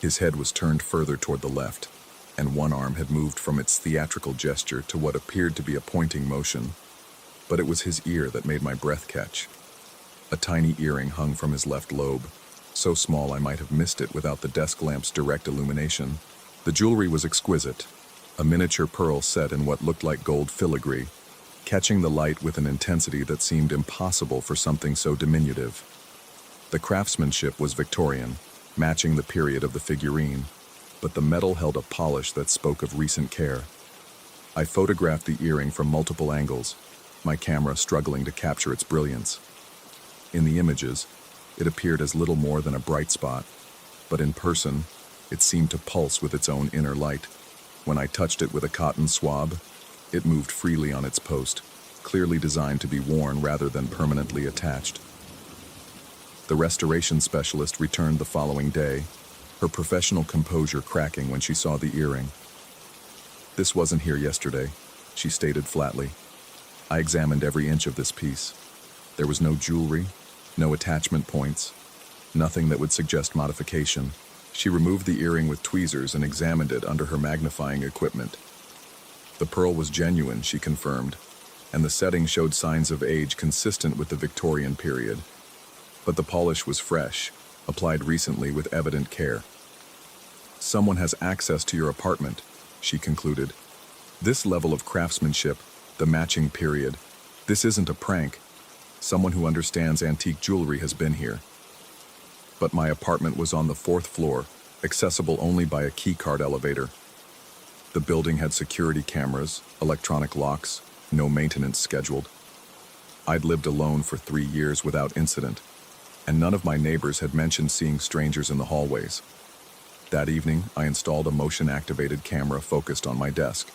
His head was turned further toward the left, and one arm had moved from its theatrical gesture to what appeared to be a pointing motion. But it was his ear that made my breath catch. A tiny earring hung from his left lobe, so small I might have missed it without the desk lamp's direct illumination. The jewelry was exquisite, a miniature pearl set in what looked like gold filigree, catching the light with an intensity that seemed impossible for something so diminutive. The craftsmanship was Victorian, matching the period of the figurine, but the metal held a polish that spoke of recent care. I photographed the earring from multiple angles, my camera struggling to capture its brilliance. In the images, it appeared as little more than a bright spot, but in person, it seemed to pulse with its own inner light. When I touched it with a cotton swab, it moved freely on its post, clearly designed to be worn rather than permanently attached. The restoration specialist returned the following day, her professional composure cracking when she saw the earring. "This wasn't here yesterday," she stated flatly. "I examined every inch of this piece. There was no jewelry, no attachment points, nothing that would suggest modification." She removed the earring with tweezers and examined it under her magnifying equipment. The pearl was genuine, she confirmed, and the setting showed signs of age consistent with the Victorian period. But the polish was fresh, applied recently with evident care. "Someone has access to your apartment," she concluded. "This level of craftsmanship, the matching period, this isn't a prank. Someone who understands antique jewelry has been here." But my apartment was on the 4th floor, accessible only by a keycard elevator. The building had security cameras, electronic locks, no maintenance scheduled. I'd lived alone for 3 years without incident, and none of my neighbors had mentioned seeing strangers in the hallways. That evening, I installed a motion-activated camera focused on my desk.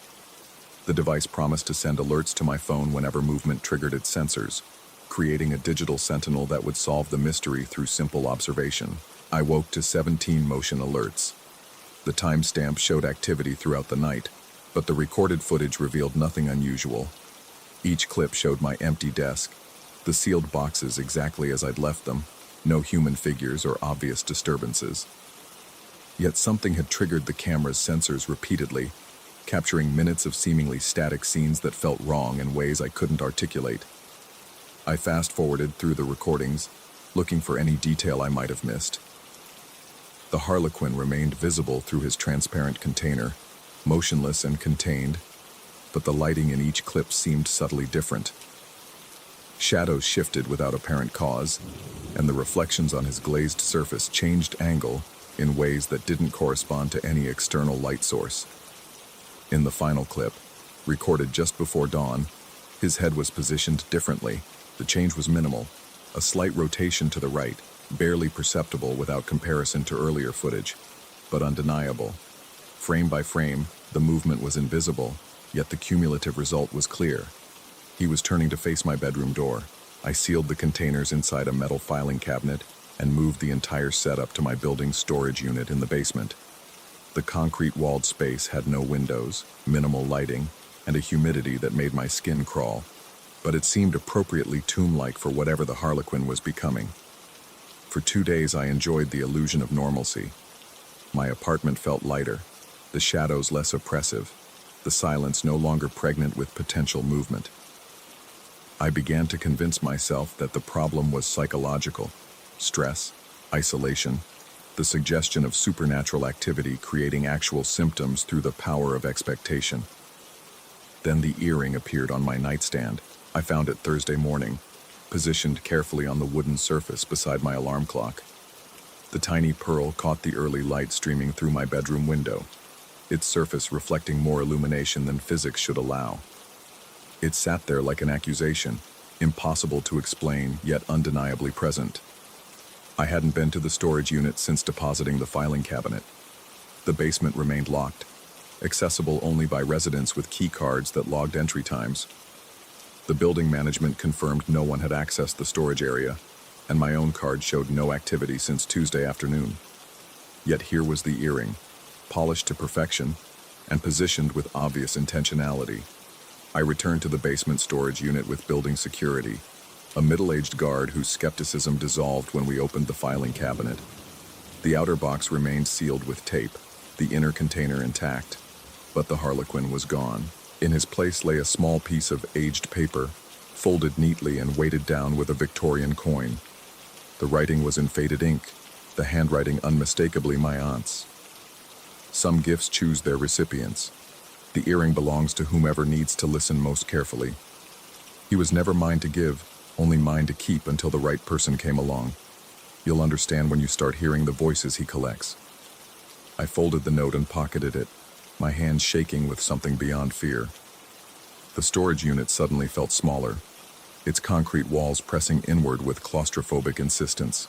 The device promised to send alerts to my phone whenever movement triggered its sensors, creating a digital sentinel that would solve the mystery through simple observation. I woke to 17 motion alerts. The timestamp showed activity throughout the night, but the recorded footage revealed nothing unusual. Each clip showed my empty desk, the sealed boxes exactly as I'd left them, no human figures or obvious disturbances. Yet something had triggered the camera's sensors repeatedly, capturing minutes of seemingly static scenes that felt wrong in ways I couldn't articulate. I fast-forwarded through the recordings, looking for any detail I might have missed. The Harlequin remained visible through his transparent container, motionless and contained, but the lighting in each clip seemed subtly different. Shadows shifted without apparent cause, and the reflections on his glazed surface changed angle in ways that didn't correspond to any external light source. In the final clip, recorded just before dawn, his head was positioned differently. The change was minimal, a slight rotation to the right, barely perceptible without comparison to earlier footage, but undeniable. Frame by frame, the movement was invisible, yet the cumulative result was clear. He was turning to face my bedroom door. I sealed the containers inside a metal filing cabinet and moved the entire setup to my building's storage unit in the basement. The concrete-walled space had no windows, minimal lighting, and a humidity that made my skin crawl, but it seemed appropriately tomb-like for whatever the Harlequin was becoming. For 2 days I enjoyed the illusion of normalcy. My apartment felt lighter, the shadows less oppressive, the silence no longer pregnant with potential movement. I began to convince myself that the problem was psychological: stress, isolation, the suggestion of supernatural activity creating actual symptoms through the power of expectation. Then the earring appeared on my nightstand. I found it Thursday morning, positioned carefully on the wooden surface beside my alarm clock. The tiny pearl caught the early light streaming through my bedroom window, its surface reflecting more illumination than physics should allow. It sat there like an accusation, impossible to explain, yet undeniably present. I hadn't been to the storage unit since depositing the filing cabinet. The basement remained locked, accessible only by residents with key cards that logged entry times. The building management confirmed no one had accessed the storage area, and my own card showed no activity since Tuesday afternoon. Yet here was the earring, polished to perfection and positioned with obvious intentionality. I returned to the basement storage unit with building security, a middle-aged guard whose skepticism dissolved when we opened the filing cabinet. The outer box remained sealed with tape, the inner container intact, but the Harlequin was gone. In his place lay a small piece of aged paper, folded neatly and weighted down with a Victorian coin. The writing was in faded ink, the handwriting unmistakably my aunt's. Some gifts choose their recipients. The earring belongs to whomever needs to listen most carefully. He was never mine to give, only mine to keep until the right person came along. You'll understand when you start hearing the voices he collects. I folded the note and pocketed it, my hands shaking with something beyond fear. The storage unit suddenly felt smaller, its concrete walls pressing inward with claustrophobic insistence.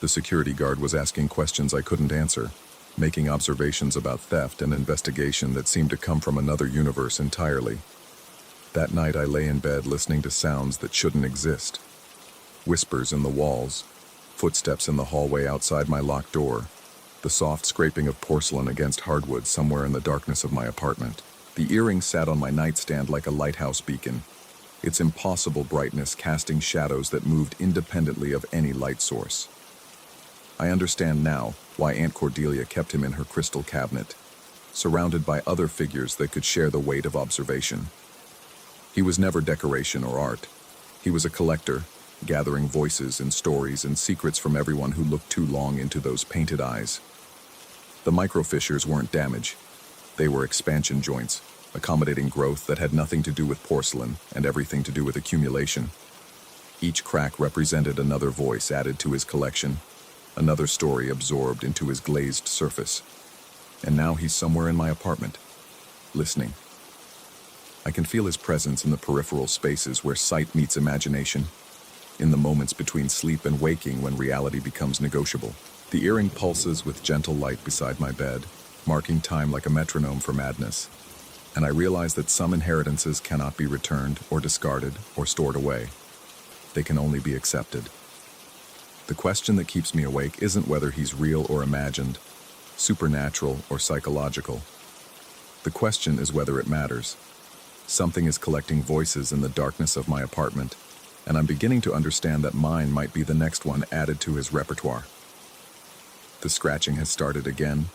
The security guard was asking questions I couldn't answer, making observations about theft and investigation that seemed to come from another universe entirely. That night I lay in bed listening to sounds that shouldn't exist. Whispers in the walls, footsteps in the hallway outside my locked door, the soft scraping of porcelain against hardwood somewhere in the darkness of my apartment. The earring sat on my nightstand like a lighthouse beacon, its impossible brightness casting shadows that moved independently of any light source. I understand now why Aunt Cordelia kept him in her crystal cabinet, surrounded by other figures that could share the weight of observation. He was never decoration or art. He was a collector, gathering voices and stories and secrets from everyone who looked too long into those painted eyes. The microfissures weren't damage. They were expansion joints, accommodating growth that had nothing to do with porcelain and everything to do with accumulation. Each crack represented another voice added to his collection, another story absorbed into his glazed surface. And now he's somewhere in my apartment, listening. I can feel his presence in the peripheral spaces where sight meets imagination, in the moments between sleep and waking when reality becomes negotiable. The earring pulses with gentle light beside my bed, marking time like a metronome for madness. And I realize that some inheritances cannot be returned or discarded or stored away. They can only be accepted. The question that keeps me awake isn't whether he's real or imagined, supernatural or psychological. The question is whether it matters. Something is collecting voices in the darkness of my apartment, and I'm beginning to understand that mine might be the next one added to his repertoire. The scratching has started again,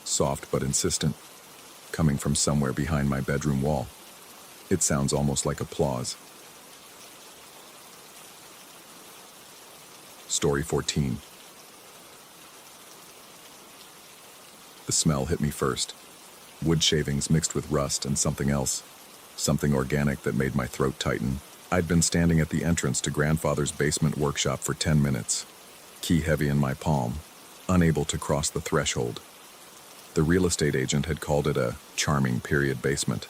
soft but insistent, coming from somewhere behind my bedroom wall. It sounds almost like applause. Story 14. The smell hit me first. Wood shavings mixed with rust and something else. Something organic that made my throat tighten. I'd been standing at the entrance to Grandfather's basement workshop for 10 minutes, key heavy in my palm, unable to cross the threshold. The real estate agent had called it a charming period basement,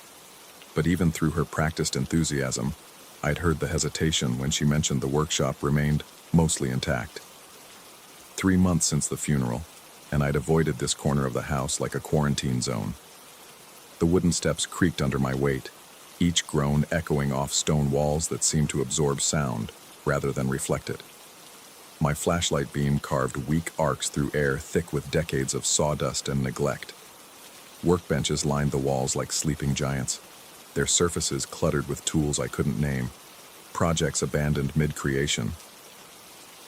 but even through her practiced enthusiasm, I'd heard the hesitation when she mentioned the workshop remained mostly intact. 3 months since the funeral, and I'd avoided this corner of the house like a quarantine zone. The wooden steps creaked under my weight, each groan echoing off stone walls that seemed to absorb sound rather than reflect it. My flashlight beam carved weak arcs through air thick with decades of sawdust and neglect. Workbenches lined the walls like sleeping giants, their surfaces cluttered with tools I couldn't name, projects abandoned mid-creation.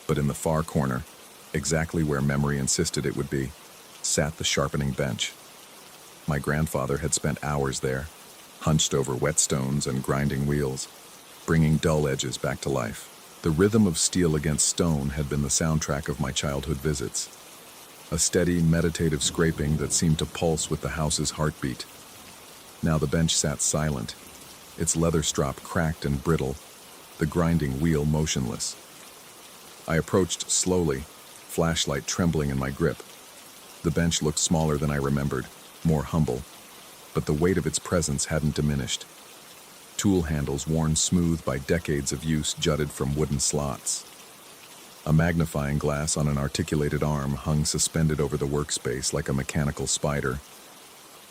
But in the far corner, exactly where memory insisted it would be, sat the sharpening bench. My grandfather had spent hours there, hunched over whetstones and grinding wheels, bringing dull edges back to life. The rhythm of steel against stone had been the soundtrack of my childhood visits, a steady, meditative scraping that seemed to pulse with the house's heartbeat. Now the bench sat silent, its leather strap cracked and brittle, the grinding wheel motionless. I approached slowly, flashlight trembling in my grip. The bench looked smaller than I remembered, more humble, but the weight of its presence hadn't diminished. Tool handles worn smooth by decades of use jutted from wooden slots. A magnifying glass on an articulated arm hung suspended over the workspace like a mechanical spider.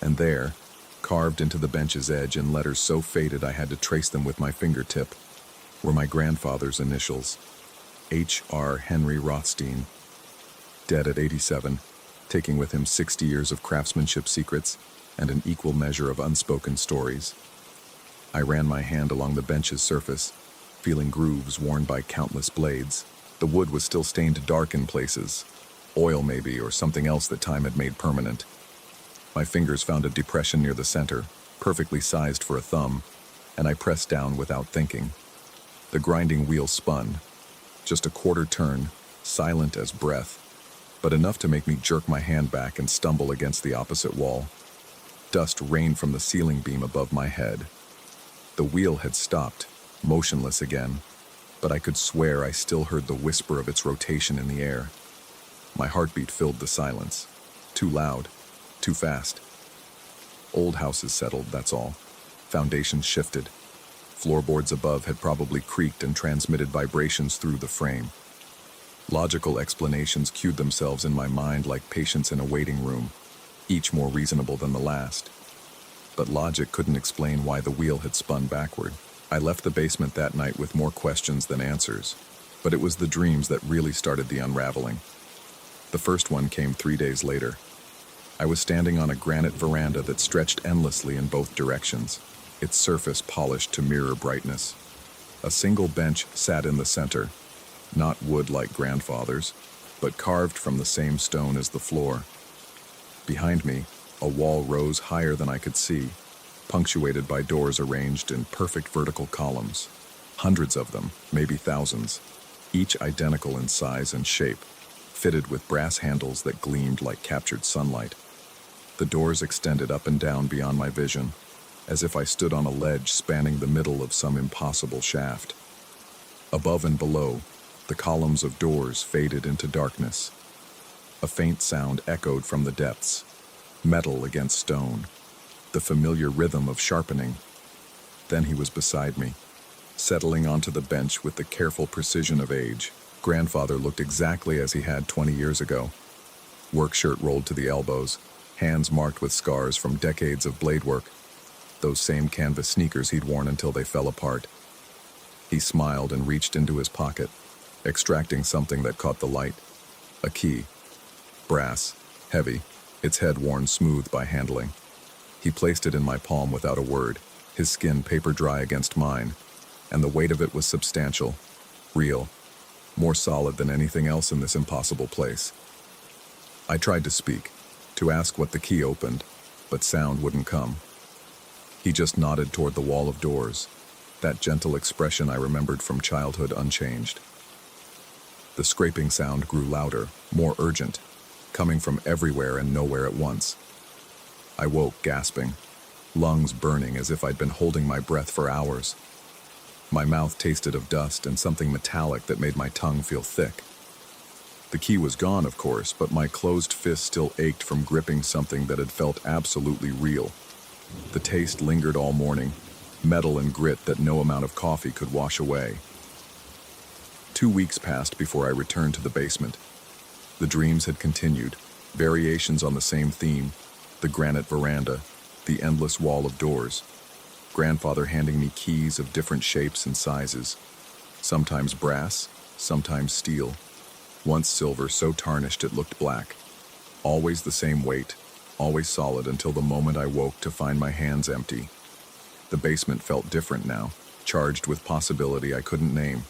And there, carved into the bench's edge in letters so faded I had to trace them with my fingertip, were my grandfather's initials, H.R. Henry Rothstein, dead at 87, taking with him 60 years of craftsmanship secrets and an equal measure of unspoken stories. I ran my hand along the bench's surface, feeling grooves worn by countless blades. The wood was still stained dark in places, oil maybe, or something else that time had made permanent. My fingers found a depression near the center, perfectly sized for a thumb, and I pressed down without thinking. The grinding wheel spun, just a quarter turn, silent as breath, but enough to make me jerk my hand back and stumble against the opposite wall. Dust rained from the ceiling beam above my head. The wheel had stopped, motionless again, but I could swear I still heard the whisper of its rotation in the air. My heartbeat filled the silence. Too loud, too fast. Old houses settled, that's all. Foundations shifted. Floorboards above had probably creaked and transmitted vibrations through the frame. Logical explanations cued themselves in my mind like patients in a waiting room, each more reasonable than the last. But logic couldn't explain why the wheel had spun backward. I left the basement that night with more questions than answers, but it was the dreams that really started the unraveling. The first one came 3 days later. I was standing on a granite veranda that stretched endlessly in both directions, its surface polished to mirror brightness. A single bench sat in the center, not wood like grandfather's, but carved from the same stone as the floor. Behind me, a wall rose higher than I could see, punctuated by doors arranged in perfect vertical columns. Hundreds of them, maybe thousands, each identical in size and shape, fitted with brass handles that gleamed like captured sunlight. The doors extended up and down beyond my vision, as if I stood on a ledge spanning the middle of some impossible shaft. Above and below, the columns of doors faded into darkness. A faint sound echoed from the depths, metal against stone, the familiar rhythm of sharpening. Then he was beside me, settling onto the bench with the careful precision of age. Grandfather looked exactly as he had 20 years ago. Work shirt rolled to the elbows, hands marked with scars from decades of blade work, those same canvas sneakers he'd worn until they fell apart. He smiled and reached into his pocket, extracting something that caught the light. A key. Brass, heavy, its head worn smooth by handling. He placed it in my palm without a word, his skin paper dry against mine, and the weight of it was substantial, real, more solid than anything else in this impossible place. I tried to speak, to ask what the key opened, but sound wouldn't come. He just nodded toward the wall of doors, that gentle expression I remembered from childhood unchanged. The scraping sound grew louder, more urgent, coming from everywhere and nowhere at once. I woke, gasping, lungs burning as if I'd been holding my breath for hours. My mouth tasted of dust and something metallic that made my tongue feel thick. The key was gone, of course, but my closed fist still ached from gripping something that had felt absolutely real. The taste lingered all morning, metal and grit that no amount of coffee could wash away. 2 weeks passed before I returned to the basement. The dreams had continued, variations on the same theme, the granite veranda, the endless wall of doors. Grandfather handing me keys of different shapes and sizes, sometimes brass, sometimes steel, once silver so tarnished it looked black. Always the same weight, always solid until the moment I woke to find my hands empty. The basement felt different now, charged with possibility I couldn't name.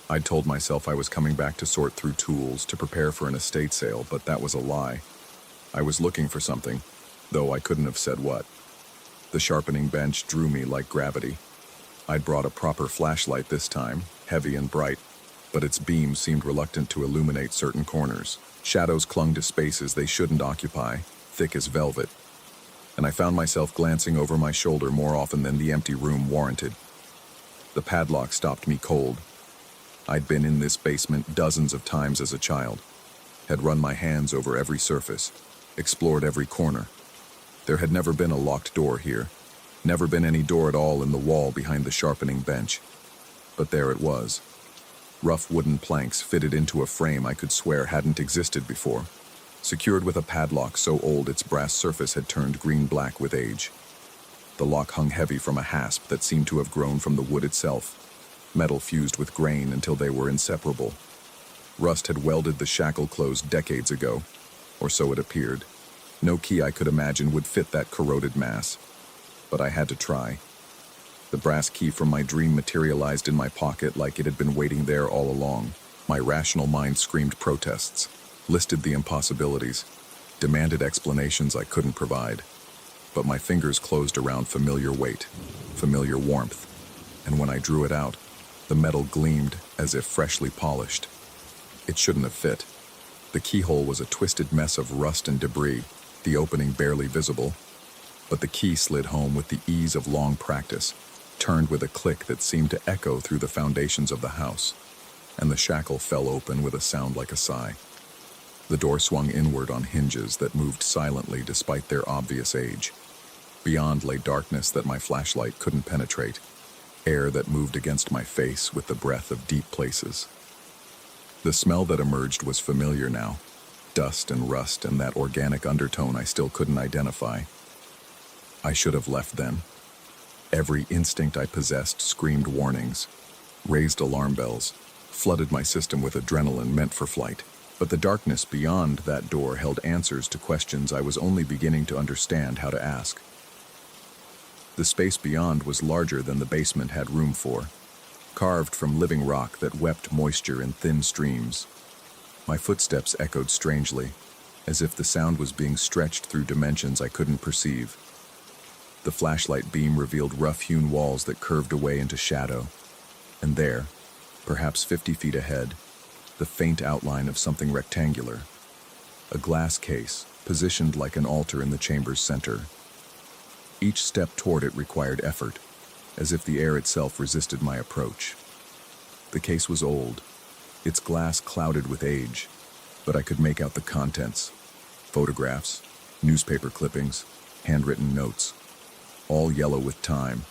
I'd told myself I was coming back to sort through tools to prepare for an estate sale, but that was a lie. I was looking for something, though I couldn't have said what. The sharpening bench drew me like gravity. I'd brought a proper flashlight this time, heavy and bright, but its beams seemed reluctant to illuminate certain corners. Shadows clung to spaces they shouldn't occupy, thick as velvet, and I found myself glancing over my shoulder more often than the empty room warranted. The padlock stopped me cold. I'd been in this basement dozens of times as a child, had run my hands over every surface, explored every corner. There had never been a locked door here, never been any door at all in the wall behind the sharpening bench. But there it was. Rough wooden planks fitted into a frame I could swear hadn't existed before, secured with a padlock so old its brass surface had turned green-black with age. The lock hung heavy from a hasp that seemed to have grown from the wood itself, metal fused with grain until they were inseparable. Rust had welded the shackle closed decades ago, or so it appeared. No key I could imagine would fit that corroded mass, but I had to try. The brass key from my dream materialized in my pocket like it had been waiting there all along. My rational mind screamed protests, listed the impossibilities, demanded explanations I couldn't provide. But my fingers closed around familiar weight, familiar warmth, and when I drew it out, the metal gleamed as if freshly polished. It shouldn't have fit. The keyhole was a twisted mess of rust and debris, the opening barely visible, but the key slid home with the ease of long practice. turned with a click that seemed to echo through the foundations of the house, and the shackle fell open with a sound like a sigh. The door swung inward on hinges that moved silently despite their obvious age. Beyond lay darkness that my flashlight couldn't penetrate, air that moved against my face with the breath of deep places. The smell that emerged was familiar now, dust and rust and that organic undertone I still couldn't identify. I should have left then. Every instinct I possessed screamed warnings, raised alarm bells, flooded my system with adrenaline meant for flight. But the darkness beyond that door held answers to questions I was only beginning to understand how to ask. The space beyond was larger than the basement had room for, carved from living rock that wept moisture in thin streams. My footsteps echoed strangely, as if the sound was being stretched through dimensions I couldn't perceive. The flashlight beam revealed rough-hewn walls that curved away into shadow, and there, perhaps 50 feet ahead, the faint outline of something rectangular, a glass case positioned like an altar in the chamber's center. Each step toward it required effort, as if the air itself resisted my approach. The case was old, its glass clouded with age, but I could make out the contents: photographs, newspaper clippings, handwritten notes, all yellow with time,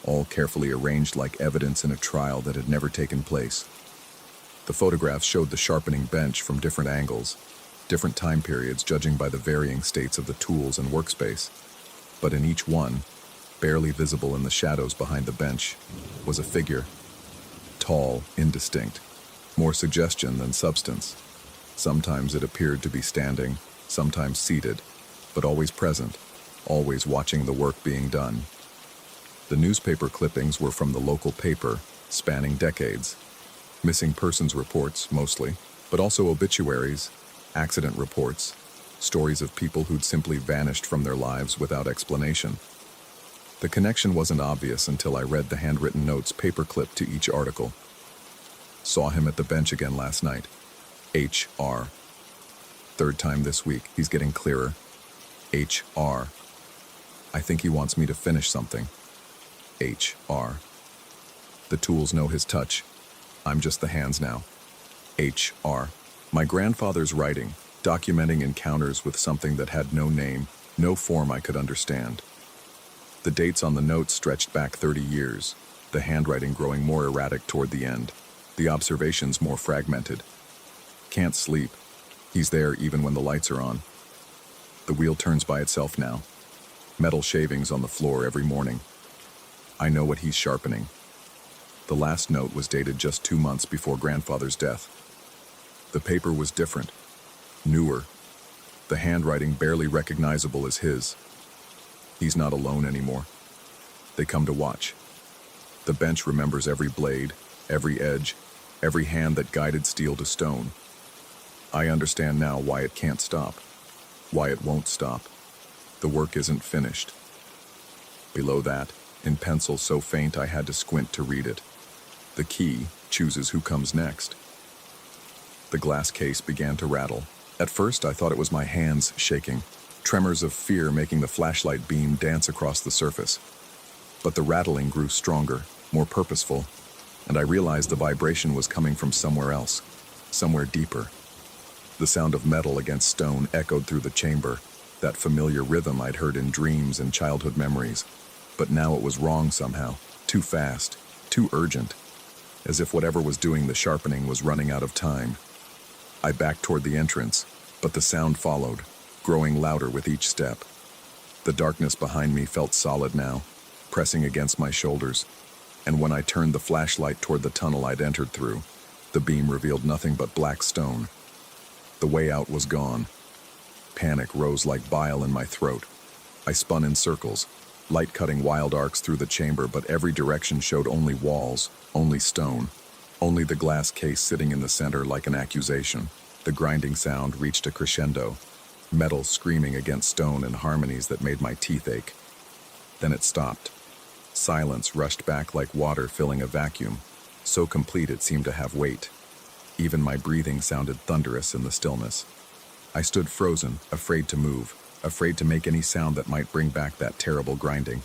all carefully arranged like evidence in a trial that had never taken place. The photographs showed the sharpening bench from different angles, different time periods judging by the varying states of the tools and workspace. But in each one, barely visible in the shadows behind the bench, was a figure. Tall, indistinct, more suggestion than substance. Sometimes it appeared to be standing, sometimes seated, but always present, always watching the work being done. The newspaper clippings were from the local paper, spanning decades. Missing persons reports, mostly, but also obituaries, accident reports, stories of people who'd simply vanished from their lives without explanation. The connection wasn't obvious until I read the handwritten notes paperclipped to each article. Saw him at the bench again last night. H.R. Third time this week, he's getting clearer. H.R. I think he wants me to finish something. H.R. The tools know his touch. I'm just the hands now. H.R. My grandfather's writing, documenting encounters with something that had no name, no form I could understand. The dates on the notes stretched back 30 years, the handwriting growing more erratic toward the end, the observations more fragmented. Can't sleep. He's there even when the lights are on. The wheel turns by itself now. Metal shavings on the floor every morning. I know what he's sharpening. The last note was dated just 2 months before grandfather's death. The paper was different, newer, the handwriting barely recognizable as his. He's not alone anymore. They come to watch. The bench remembers every blade, every edge, every hand that guided steel to stone. I understand now why it can't stop, why it won't stop. The work isn't finished. Below that, in pencil so faint I had to squint to read it. The key chooses who comes next. The glass case began to rattle. At first, I thought it was my hands shaking, tremors of fear making the flashlight beam dance across the surface. But the rattling grew stronger, more purposeful, and I realized the vibration was coming from somewhere else, somewhere deeper. The sound of metal against stone echoed through the chamber, that familiar rhythm I'd heard in dreams and childhood memories. But now it was wrong somehow, too fast, too urgent, as if whatever was doing the sharpening was running out of time. I backed toward the entrance, but the sound followed, growing louder with each step. The darkness behind me felt solid now, pressing against my shoulders, and when I turned the flashlight toward the tunnel I'd entered through, the beam revealed nothing but black stone. The way out was gone. Panic rose like bile in my throat. I spun in circles, light cutting wild arcs through the chamber, but every direction showed only walls, only stone, only the glass case sitting in the center like an accusation. The grinding sound reached a crescendo, metal screaming against stone in harmonies that made my teeth ache. Then it stopped. Silence rushed back like water filling a vacuum, so complete it seemed to have weight. Even my breathing sounded thunderous in the stillness. I stood frozen, afraid to move, afraid to make any sound that might bring back that terrible grinding.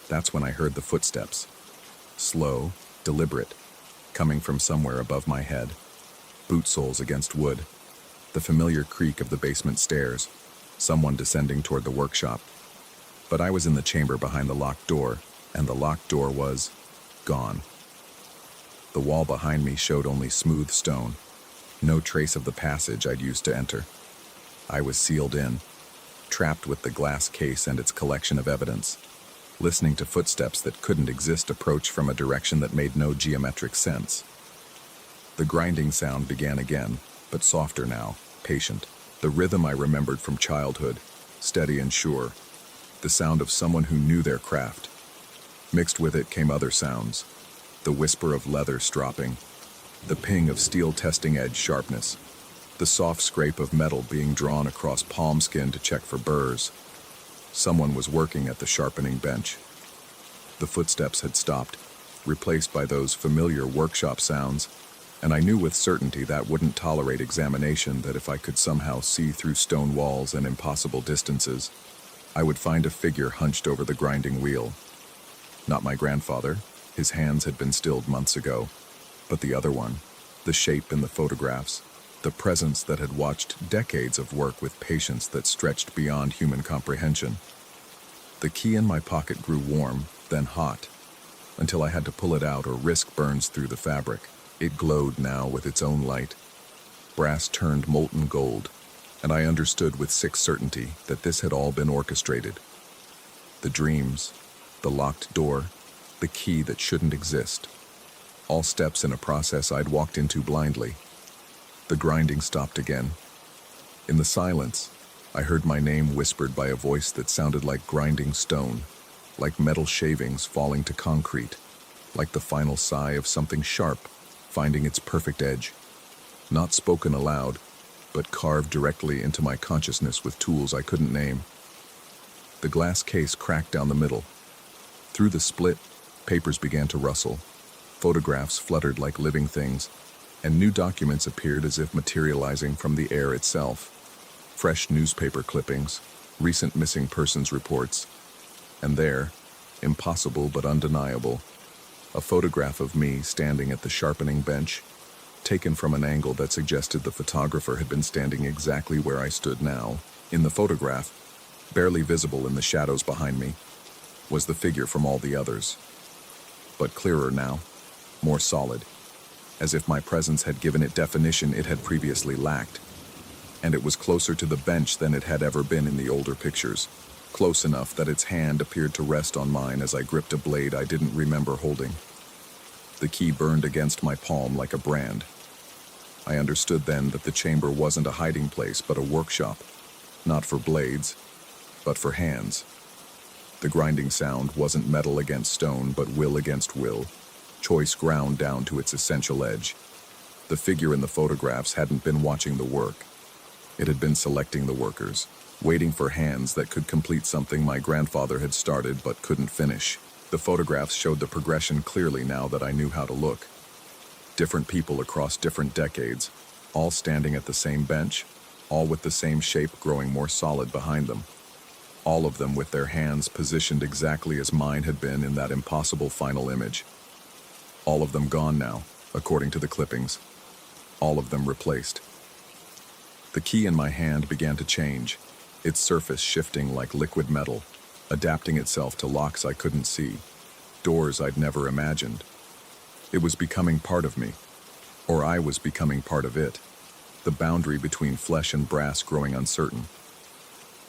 That's when I heard the footsteps. Slow, deliberate, coming from somewhere above my head. Boot soles against wood. The familiar creak of the basement stairs. Someone descending toward the workshop. But I was in the chamber behind the locked door, and the locked door was gone. The wall behind me showed only smooth stone. No trace of the passage I'd used to enter. I was sealed in, trapped with the glass case and its collection of evidence, listening to footsteps that couldn't exist approach from a direction that made no geometric sense. The grinding sound began again, but softer now, patient. The rhythm I remembered from childhood, steady and sure. The sound of someone who knew their craft. Mixed with it came other sounds. The whisper of leather stropping, the ping of steel testing edge sharpness, the soft scrape of metal being drawn across palm skin to check for burrs. Someone was working at the sharpening bench. The footsteps had stopped, replaced by those familiar workshop sounds, and I knew with certainty that wouldn't tolerate examination, that if I could somehow see through stone walls and impossible distances, I would find a figure hunched over the grinding wheel. Not my grandfather, his hands had been stilled months ago, but the other one, the shape in the photographs, the presence that had watched decades of work with patience that stretched beyond human comprehension. The key in my pocket grew warm, then hot, until I had to pull it out or risk burns through the fabric. It glowed now with its own light. Brass turned molten gold, and I understood with sick certainty that this had all been orchestrated. The dreams, the locked door, the key that shouldn't exist. All steps in a process I'd walked into blindly. The grinding stopped again. In the silence, I heard my name whispered by a voice that sounded like grinding stone, like metal shavings falling to concrete, like the final sigh of something sharp finding its perfect edge. Not spoken aloud, but carved directly into my consciousness with tools I couldn't name. The glass case cracked down the middle. Through the split, papers began to rustle. Photographs fluttered like living things, and new documents appeared as if materializing from the air itself. Fresh newspaper clippings, recent missing persons reports, and there, impossible but undeniable, a photograph of me standing at the sharpening bench, taken from an angle that suggested the photographer had been standing exactly where I stood now. In the photograph, barely visible in the shadows behind me, was the figure from all the others. But clearer now, more solid, as if my presence had given it definition it had previously lacked. And it was closer to the bench than it had ever been in the older pictures, close enough that its hand appeared to rest on mine as I gripped a blade I didn't remember holding. The key burned against my palm like a brand. I understood then that the chamber wasn't a hiding place but a workshop, not for blades, but for hands. The grinding sound wasn't metal against stone but will against will, choice ground down to its essential edge. The figure in the photographs hadn't been watching the work. It had been selecting the workers, waiting for hands that could complete something my grandfather had started but couldn't finish. The photographs showed the progression clearly now that I knew how to look. Different people across different decades, all standing at the same bench, all with the same shape growing more solid behind them. All of them with their hands positioned exactly as mine had been in that impossible final image. All of them gone now, according to the clippings. All of them replaced. The key in my hand began to change, its surface shifting like liquid metal, adapting itself to locks I couldn't see, doors I'd never imagined. It was becoming part of me, or I was becoming part of it, the boundary between flesh and brass growing uncertain.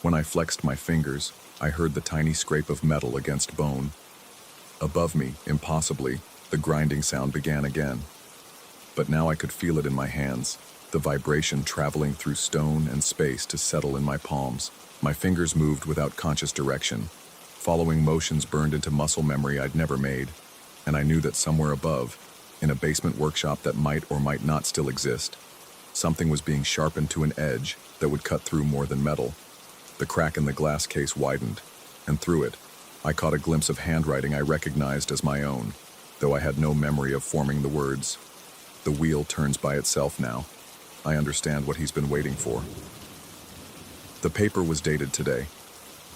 When I flexed my fingers, I heard the tiny scrape of metal against bone. Above me, impossibly, the grinding sound began again. But now I could feel it in my hands, the vibration traveling through stone and space to settle in my palms. My fingers moved without conscious direction, following motions burned into muscle memory I'd never made, and I knew that somewhere above, in a basement workshop that might or might not still exist, something was being sharpened to an edge that would cut through more than metal. The crack in the glass case widened, and through it, I caught a glimpse of handwriting I recognized as my own, though I had no memory of forming the words. The wheel turns by itself now. I understand what he's been waiting for. The paper was dated today.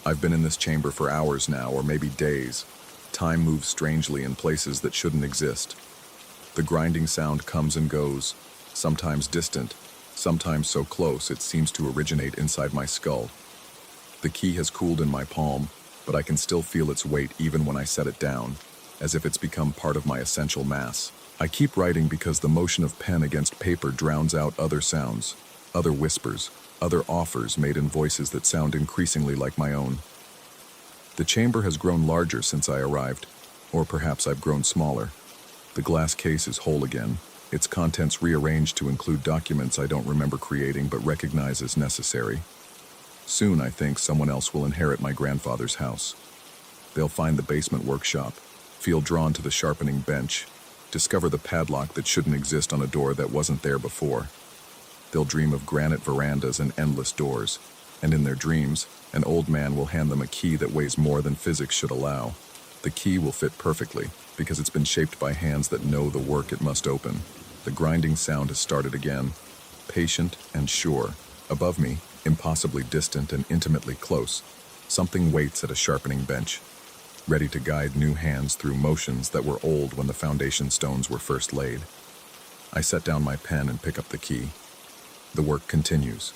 I've been in this chamber for hours now, or maybe days, Time moves strangely in places that shouldn't exist. The grinding sound comes and goes, sometimes distant, sometimes so close it seems to originate inside my skull. The key has cooled in my palm, but I can still feel its weight even when I set it down, as if it's become part of my essential mass. I keep writing because the motion of pen against paper drowns out other sounds, other whispers, other offers made in voices that sound increasingly like my own. The chamber has grown larger since I arrived, or perhaps I've grown smaller. The glass case is whole again, its contents rearranged to include documents I don't remember creating but recognize as necessary. Soon, I think, someone else will inherit my grandfather's house. They'll find the basement workshop, feel drawn to the sharpening bench, discover the padlock that shouldn't exist on a door that wasn't there before. They'll dream of granite verandas and endless doors, and in their dreams, an old man will hand them a key that weighs more than physics should allow. The key will fit perfectly, because it's been shaped by hands that know the work it must open. The grinding sound has started again, patient and sure. Above me, impossibly distant and intimately close, something waits at a sharpening bench, ready to guide new hands through motions that were old when the foundation stones were first laid. I set down my pen and pick up the key. The work continues,